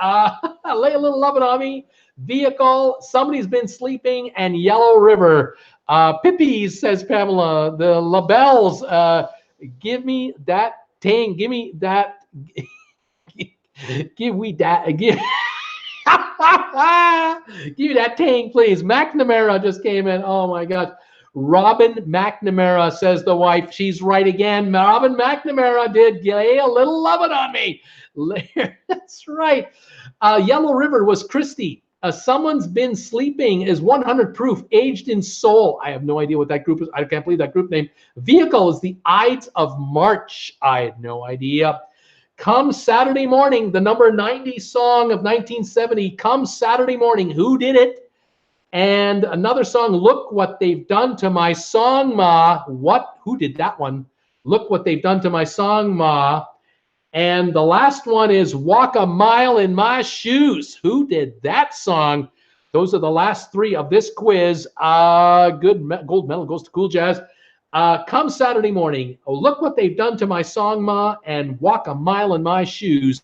Lay a Little Lovin' on Me. Vehicle. Somebody's Been Sleeping. And Yellow River. Pippies, says Pamela. The LaBelles. Give me that. Ting, give me that. Give me that. Give me that ting, please. McNamara just came in. Oh my God. Robin McNamara, says the wife. She's right again. Robin McNamara did Lay a Little Lovin' on Me. That's right. Yellow River was Christy. Someone's Been Sleeping is 100 Proof, Aged in Soul. I have no idea what that group is. I can't believe that group name. Vehicle is the Ides of March. I had no idea. Come Saturday Morning, the number 90 song of 1970. Come Saturday Morning. Who did it? And another song, Look What They've Done to My Song, Ma. What? Who did that one? Look What They've Done to My Song, Ma. And the last one is Walk a Mile in My Shoes. Who did that song? Those are the last three of this quiz. Good gold medal goes to Cool Jazz. Come Saturday Morning. Oh, Look What They've Done to My Song, Ma, and Walk a Mile in My Shoes.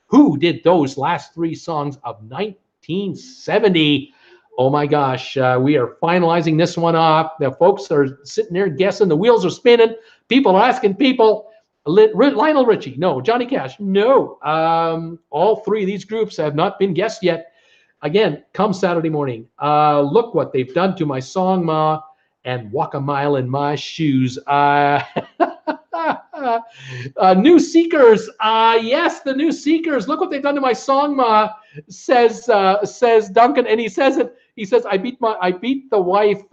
Who did those last three songs of 1970? Oh my gosh, we are finalizing this one off. The folks are sitting there guessing. The wheels are spinning. People are asking people. Lionel Richie, no. Johnny Cash, no. All three of these groups have not been guessed yet. Again, come Saturday morning. Look what they've done to my song, Ma, and walk a mile in my shoes. New Seekers. Yes, the New Seekers. Look what they've done to my song, Ma, says Duncan, and he says it. He says, I beat the wife,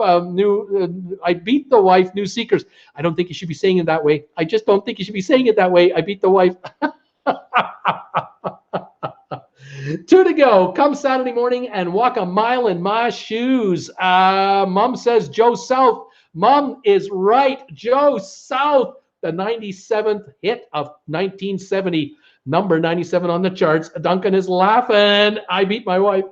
New Seekers. I don't think you should be saying it that way. I just don't think you should be saying it that way. I beat the wife. 2 to go. Come Saturday morning and walk a mile in my shoes. Mom says Joe South. Mom is right. Joe South, the 97th hit of 1970. Number 97 on the charts. Duncan is laughing. I beat my wife.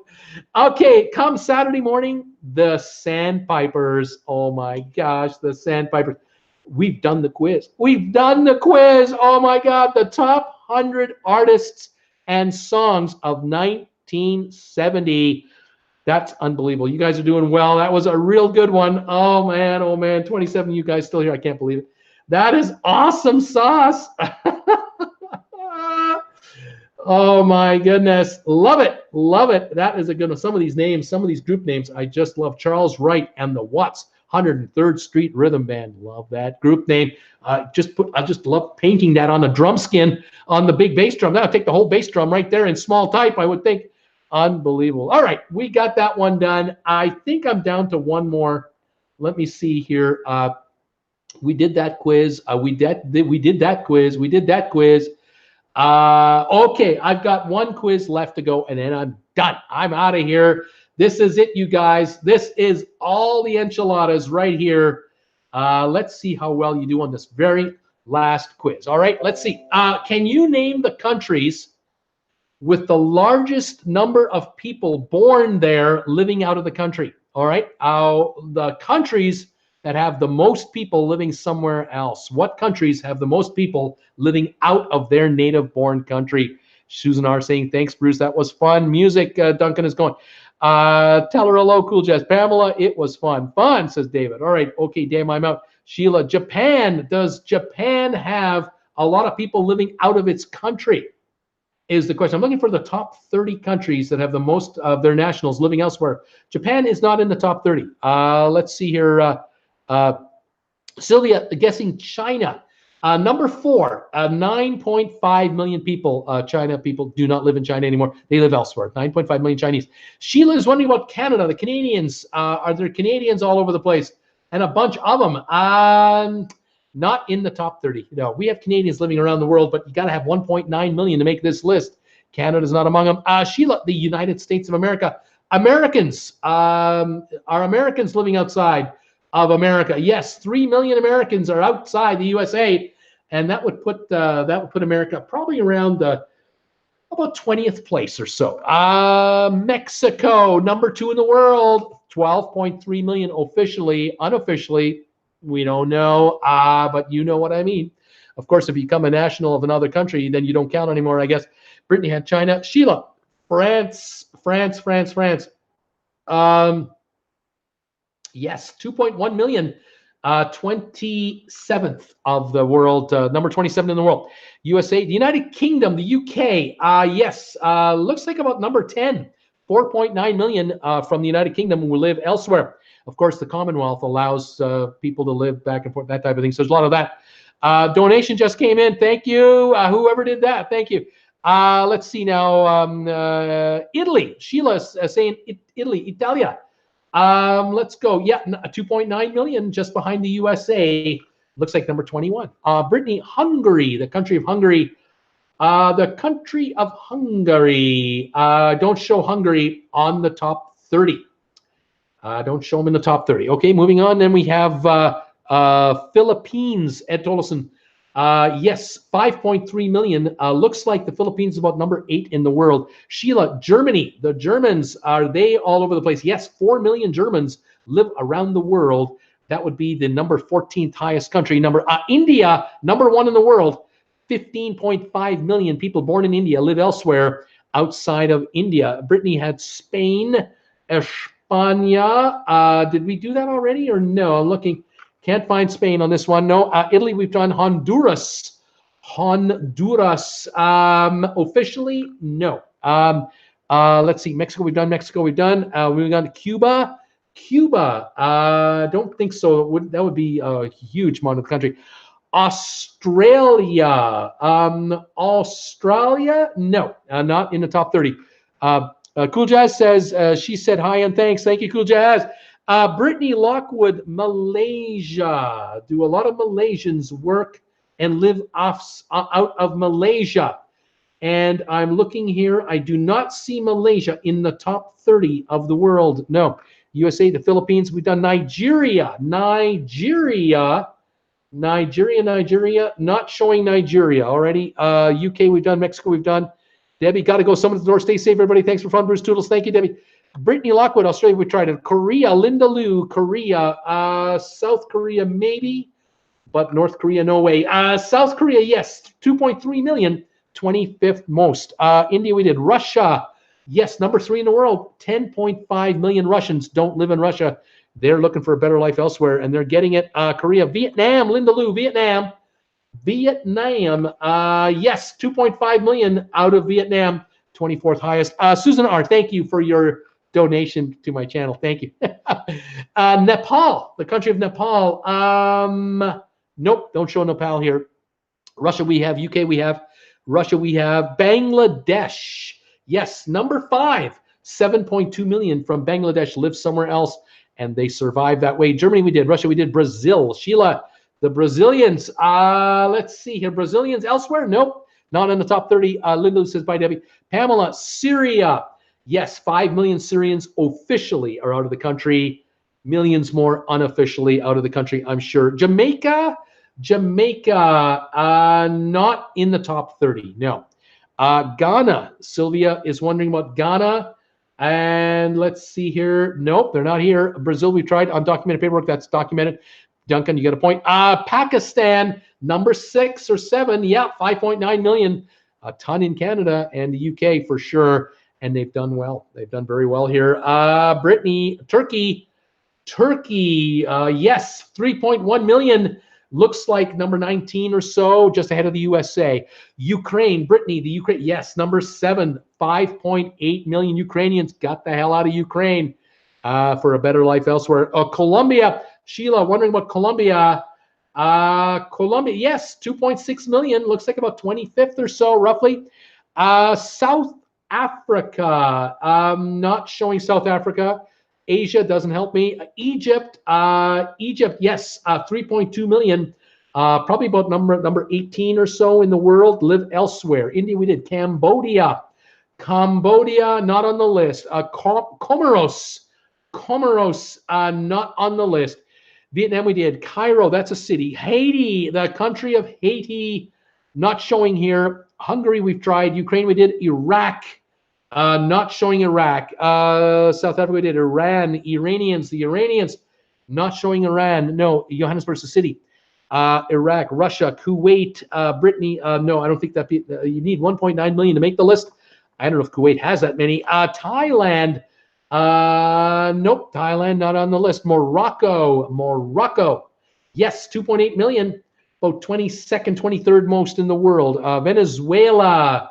Okay, come Saturday morning, the Sandpipers. Oh my gosh, the Sandpipers. We've done the quiz. We've done the quiz. Oh my God, the top 100 artists and songs of 1970. That's unbelievable. You guys are doing well. That was a real good one. Oh man, 27 you guys still here. I can't believe it. That is awesome sauce. Oh my goodness. Love it. Love it. That is a good one. Some of these names, some of these group names, I just love. Charles Wright and the Watts, 103rd Street Rhythm Band. Love that group name. I just love painting that on a drum skin on the big bass drum. That'll take the whole bass drum right there in small type, I would think. Unbelievable. All right, we got that one done. I think I'm down to one more. Let me see here. We did that quiz. We did that quiz. We did that quiz. Okay, I've got one quiz left to go, and then I'm done. I'm out of here. This is it, you guys. This is all the enchiladas right here. Let's see how well you do on this very last quiz. All right, let's see. Can you name the countries with the largest number of people born there living out of the country? All right, the countries that have the most people living somewhere else. What countries have the most people living out of their native-born country? Susan R. saying, thanks, Bruce. That was fun. Music, Duncan is going. Tell her hello, Cool Jazz. Pamela, it was fun. Fun, says David. All right, okay, damn, I'm out. Sheila, Japan. Does Japan have a lot of people living out of its country? Is the question. I'm looking for the top 30 countries that have the most of their nationals living elsewhere. Japan is not in the top 30. Let's see here. Sylvia guessing China. Number 4, 9.5 million people. China people do not live in China anymore. They live elsewhere. 9.5 million Chinese. Sheila is wondering about Canada. The Canadians. Are there Canadians all over the place? And a bunch of them. Not in the top 30. No, we have Canadians living around the world, but you got to have 1.9 million to make this list. Canada's not among them. Sheila, the United States of America. Americans. Are Americans living outside of America? Yes, 3 million Americans are outside the USA, and that would put America probably around about 20th place or so. Mexico, number 2 in the world, 12.3 million officially. Unofficially, we don't know, but you know what I mean. Of course, if you become a national of another country, then you don't count anymore, I guess. Brittany had China. Sheila, France. Yes, 2.1 million, 27th of the world, number 27 in the world. USA, the United Kingdom, the UK, yes, looks like about number 10, 4.9 million from the United Kingdom who live elsewhere. Of course, the Commonwealth allows people to live back and forth, that type of thing. So there's a lot of that. Donation just came in. Thank you, whoever did that. Thank you. Let's see now. Italy. Sheila's saying Italy, Italia. Let's go. Yeah, 2.9 million just behind the USA. Looks like number 21. Brittany, Hungary, the country of Hungary. The country of Hungary. Don't show Hungary on the top 30. Don't show them in the top 30. Okay, moving on. Then we have Philippines. Ed Tolleson. Yes, 5.3 million. Looks like the Philippines is about number 8 in the world. Sheila, Germany. The Germans, are they all over the place? Yes, 4 million Germans live around the world. That would be the number 14th highest country. India, number 1 in the world. 15.5 million people born in India live elsewhere outside of India. Brittany had Spain. España. Did we do that already or no? I'm looking. Can't find Spain on this one. No. Italy, we've done. Honduras. Honduras. Officially, no. Let's see. Mexico, we've done. Mexico, we've done. We've gone to Cuba. Cuba. Don't think so. That would be a huge amount of the country. Australia. Australia, no, not in the top 30. Cool Jazz says, she said hi and thanks. Thank you, Cool Jazz. Brittany Lockwood, Malaysia. Do a lot of Malaysians work and live out of Malaysia? And I'm looking here. I do not see Malaysia in the top 30 of the world. No. USA, the Philippines. We've done Nigeria. Nigeria, not showing Nigeria already. UK, we've done. Mexico, we've done. Debbie, got to go. Someone at the door. Stay safe, everybody. Thanks for fun, Bruce Toodles. Thank you, Debbie. Brittany Lockwood, Australia, we tried it. Korea, Linda Liu, Korea. South Korea, maybe, but North Korea, no way. South Korea, yes, 2.3 million, 25th most. India, we did. Russia, yes, number 3 in the world. 10.5 million Russians don't live in Russia. They're looking for a better life elsewhere, and they're getting it. Korea, Vietnam, Linda Liu, Vietnam. Yes, 2.5 million out of Vietnam, 24th highest. Susan R., thank you for your donation to my channel. Thank you. Nepal, the country of Nepal. Nope, don't show Nepal here. Russia, we have. UK, we have. Russia, we have. Bangladesh, yes, number 5. 7.2 million from Bangladesh live somewhere else, and they survive that way. Germany, we did. Russia, we did. Brazil, Sheila, the Brazilians. Let's see here. Brazilians elsewhere? Nope, not in the top 30. Linda says, bye, Debbie. Pamela, Syria. Yes, 5 million Syrians officially are out of the country. Millions more unofficially out of the country, I'm sure. Jamaica, not in the top 30. No. Ghana, Sylvia is wondering about Ghana. And let's see here. Nope, they're not here. Brazil, we tried undocumented paperwork. That's documented. Duncan, you got a point. Pakistan, number 6 or 7. Yeah, 5.9 million. A ton in Canada and the UK for sure. And they've done well. They've done very well here. Brittany, Turkey, yes, 3.1 million. Looks like number 19 or so, just ahead of the USA. Ukraine, Brittany, the Ukraine, yes, number 7, 5.8 million Ukrainians got the hell out of Ukraine for a better life elsewhere. Colombia, Sheila, wondering about Colombia. Colombia, yes, 2.6 million. Looks like about 25th or so, roughly. South Africa, not showing South Africa. Asia doesn't help me. Egypt, yes, 3.2 million. Probably about number 18 or so in the world live elsewhere. India, we did. Cambodia, not on the list. Comoros, not on the list. Vietnam, we did. Cairo, that's a city. Haiti, the country of Haiti, not showing here. Hungary, we've tried. Ukraine, we did. Iraq, not showing Iraq. South Africa, we did. Iran, Iranians, the Iranians, not showing Iran. No, Johannesburg, the city. Iraq, Russia, Kuwait, Brittany. No, I don't think that you need 1.9 million to make the list. I don't know if Kuwait has that many. Thailand, nope, Thailand not on the list. Morocco, yes, 2.8 million, about 22nd, 23rd most in the world. Venezuela,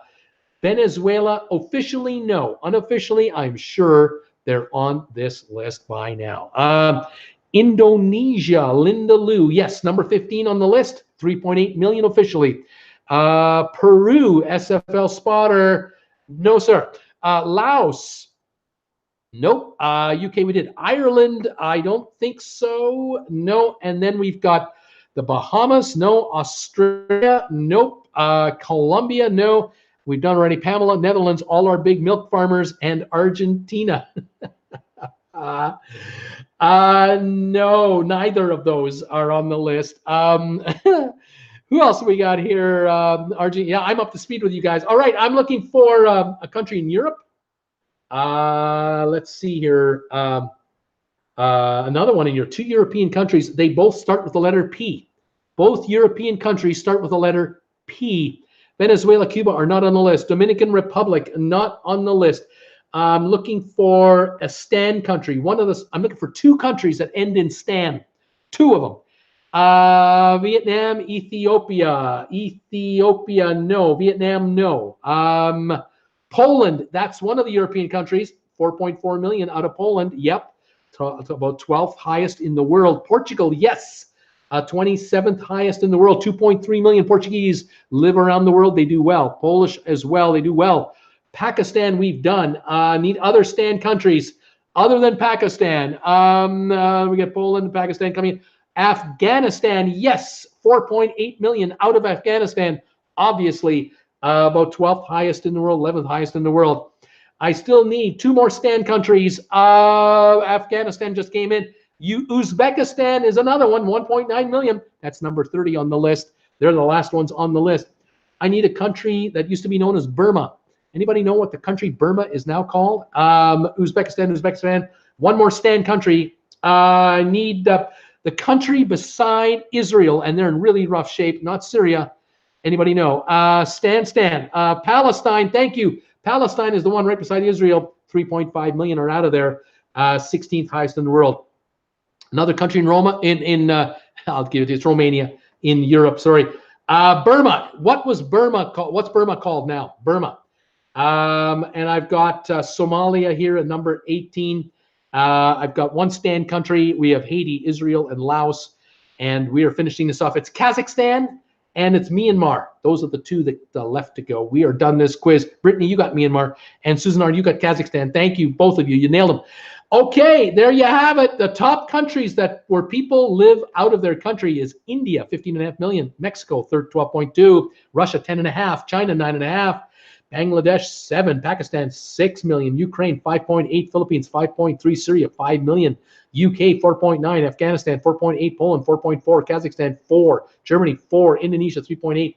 officially no. Unofficially, I'm sure they're on this list by now. Indonesia, Linda Liu, yes, number 15 on the list, 3.8 million officially. Peru, SFL spotter, no sir. Laos, nope. UK, we did. Ireland, I don't think so. No. And then we've got the Bahamas, no. Australia, nope. Colombia, no. We've done already. Pamela, Netherlands, all our big milk farmers, and Argentina. No, neither of those are on the list. Who else we got here? Argentina. Yeah, I'm up to speed with you guys. All right, I'm looking for a country in Europe. Let's see here. Another one in here. 2 European countries. They both start with the letter P. Both European countries start with the letter P. Venezuela, Cuba are not on the list. Dominican Republic, not on the list. I'm looking for a Stan country. I'm looking for 2 countries that end in Stan. 2 of them. Vietnam, Ethiopia. Ethiopia, no. Vietnam, no. Poland, that's one of the European countries. 4.4 million out of Poland. Yep. It's about 12th highest in the world. Portugal, yes. 27th highest in the world. 2.3 million Portuguese live around the world. They do well. Polish as well. They do well. Pakistan, we've done. Need other Stan countries other than Pakistan. We get Poland and Pakistan coming in. Afghanistan, yes, 4.8 million out of Afghanistan. Obviously, about 12th highest in the world, 11th highest in the world. I still need 2 more Stan countries. Afghanistan just came in. Uzbekistan is another one, 1.9 million. That's number 30 on the list. They're the last ones on the list. I need a country that used to be known as Burma. Anybody know what the country Burma is now called? Uzbekistan. One more Stan country. I need the country beside Israel, and they're in really rough shape, not Syria. Anybody know? Stan. Palestine, thank you. Palestine is the one right beside Israel. 3.5 million are out of there. 16th highest in the world. Another country in Roma, I'll give it to you, it's Romania, in Europe, sorry. Burma, what was Burma called? What's Burma called now? Burma. And I've got Somalia here at number 18. I've got 1 Stan country. We have Haiti, Israel, and Laos. And we are finishing this off. It's Kazakhstan and it's Myanmar. Those are the 2 that are left to go. We are done this quiz. Brittany, you got Myanmar. And Susan, you got Kazakhstan. Thank you, both of you. You nailed them. Okay, there you have it. The top countries where people live out of their country is India, 15.5 million. Mexico, 12.2. Russia, 10.5. China, 9.5. Bangladesh, 7. Pakistan, 6 million. Ukraine, 5.8. Philippines, 5.3. Syria, 5 million. UK, 4.9. Afghanistan, 4.8. Poland, 4.4. Kazakhstan, 4. Germany, 4. Indonesia, 3.8.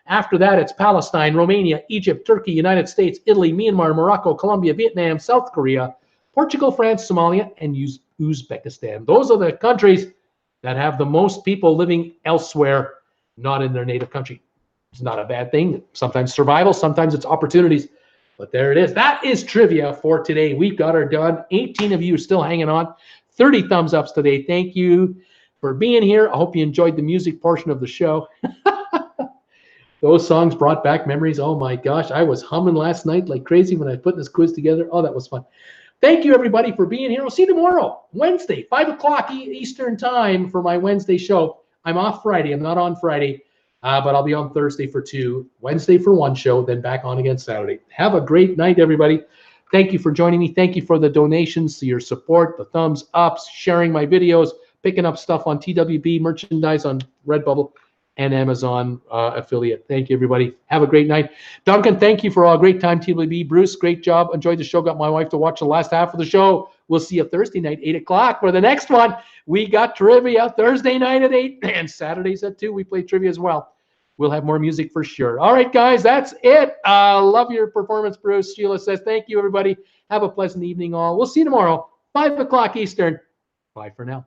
After that, it's Palestine, Romania, Egypt, Turkey, United States, Italy, Myanmar, Morocco, Colombia, Vietnam, South Korea, Portugal, France, Somalia, and Uzbekistan. Those are the countries that have the most people living elsewhere, not in their native country. It's not a bad thing. Sometimes survival, sometimes it's opportunities. But there it is. That is trivia for today. We got her done. 18 of you are still hanging on. 30 thumbs ups today. Thank you for being here. I hope you enjoyed the music portion of the show. Those songs brought back memories. Oh my gosh. I was humming last night like crazy when I put this quiz together. Oh, that was fun. Thank you, everybody, for being here. We'll see you tomorrow, Wednesday, 5 o'clock Eastern time for my Wednesday show. I'm off Friday. I'm not on Friday. But I'll be on Thursday for 2, Wednesday for 1 show, then back on again Saturday. Have a great night, everybody. Thank you for joining me. Thank you for the donations, your support, the thumbs ups, sharing my videos, picking up stuff on TWB, merchandise on RedBubble and Amazon affiliate. Thank you, everybody. Have a great night. Duncan, thank you for a great time, TWB. Bruce, great job. Enjoyed the show. Got my wife to watch the last half of the show. We'll see you Thursday night, 8 o'clock for the next one. We got trivia Thursday night at 8 and Saturdays at 2. We play trivia as well. We'll have more music for sure. All right, guys, that's it. Love your performance, Bruce. Sheila says, thank you, everybody. Have a pleasant evening all. We'll see you tomorrow, 5 o'clock Eastern. Bye for now.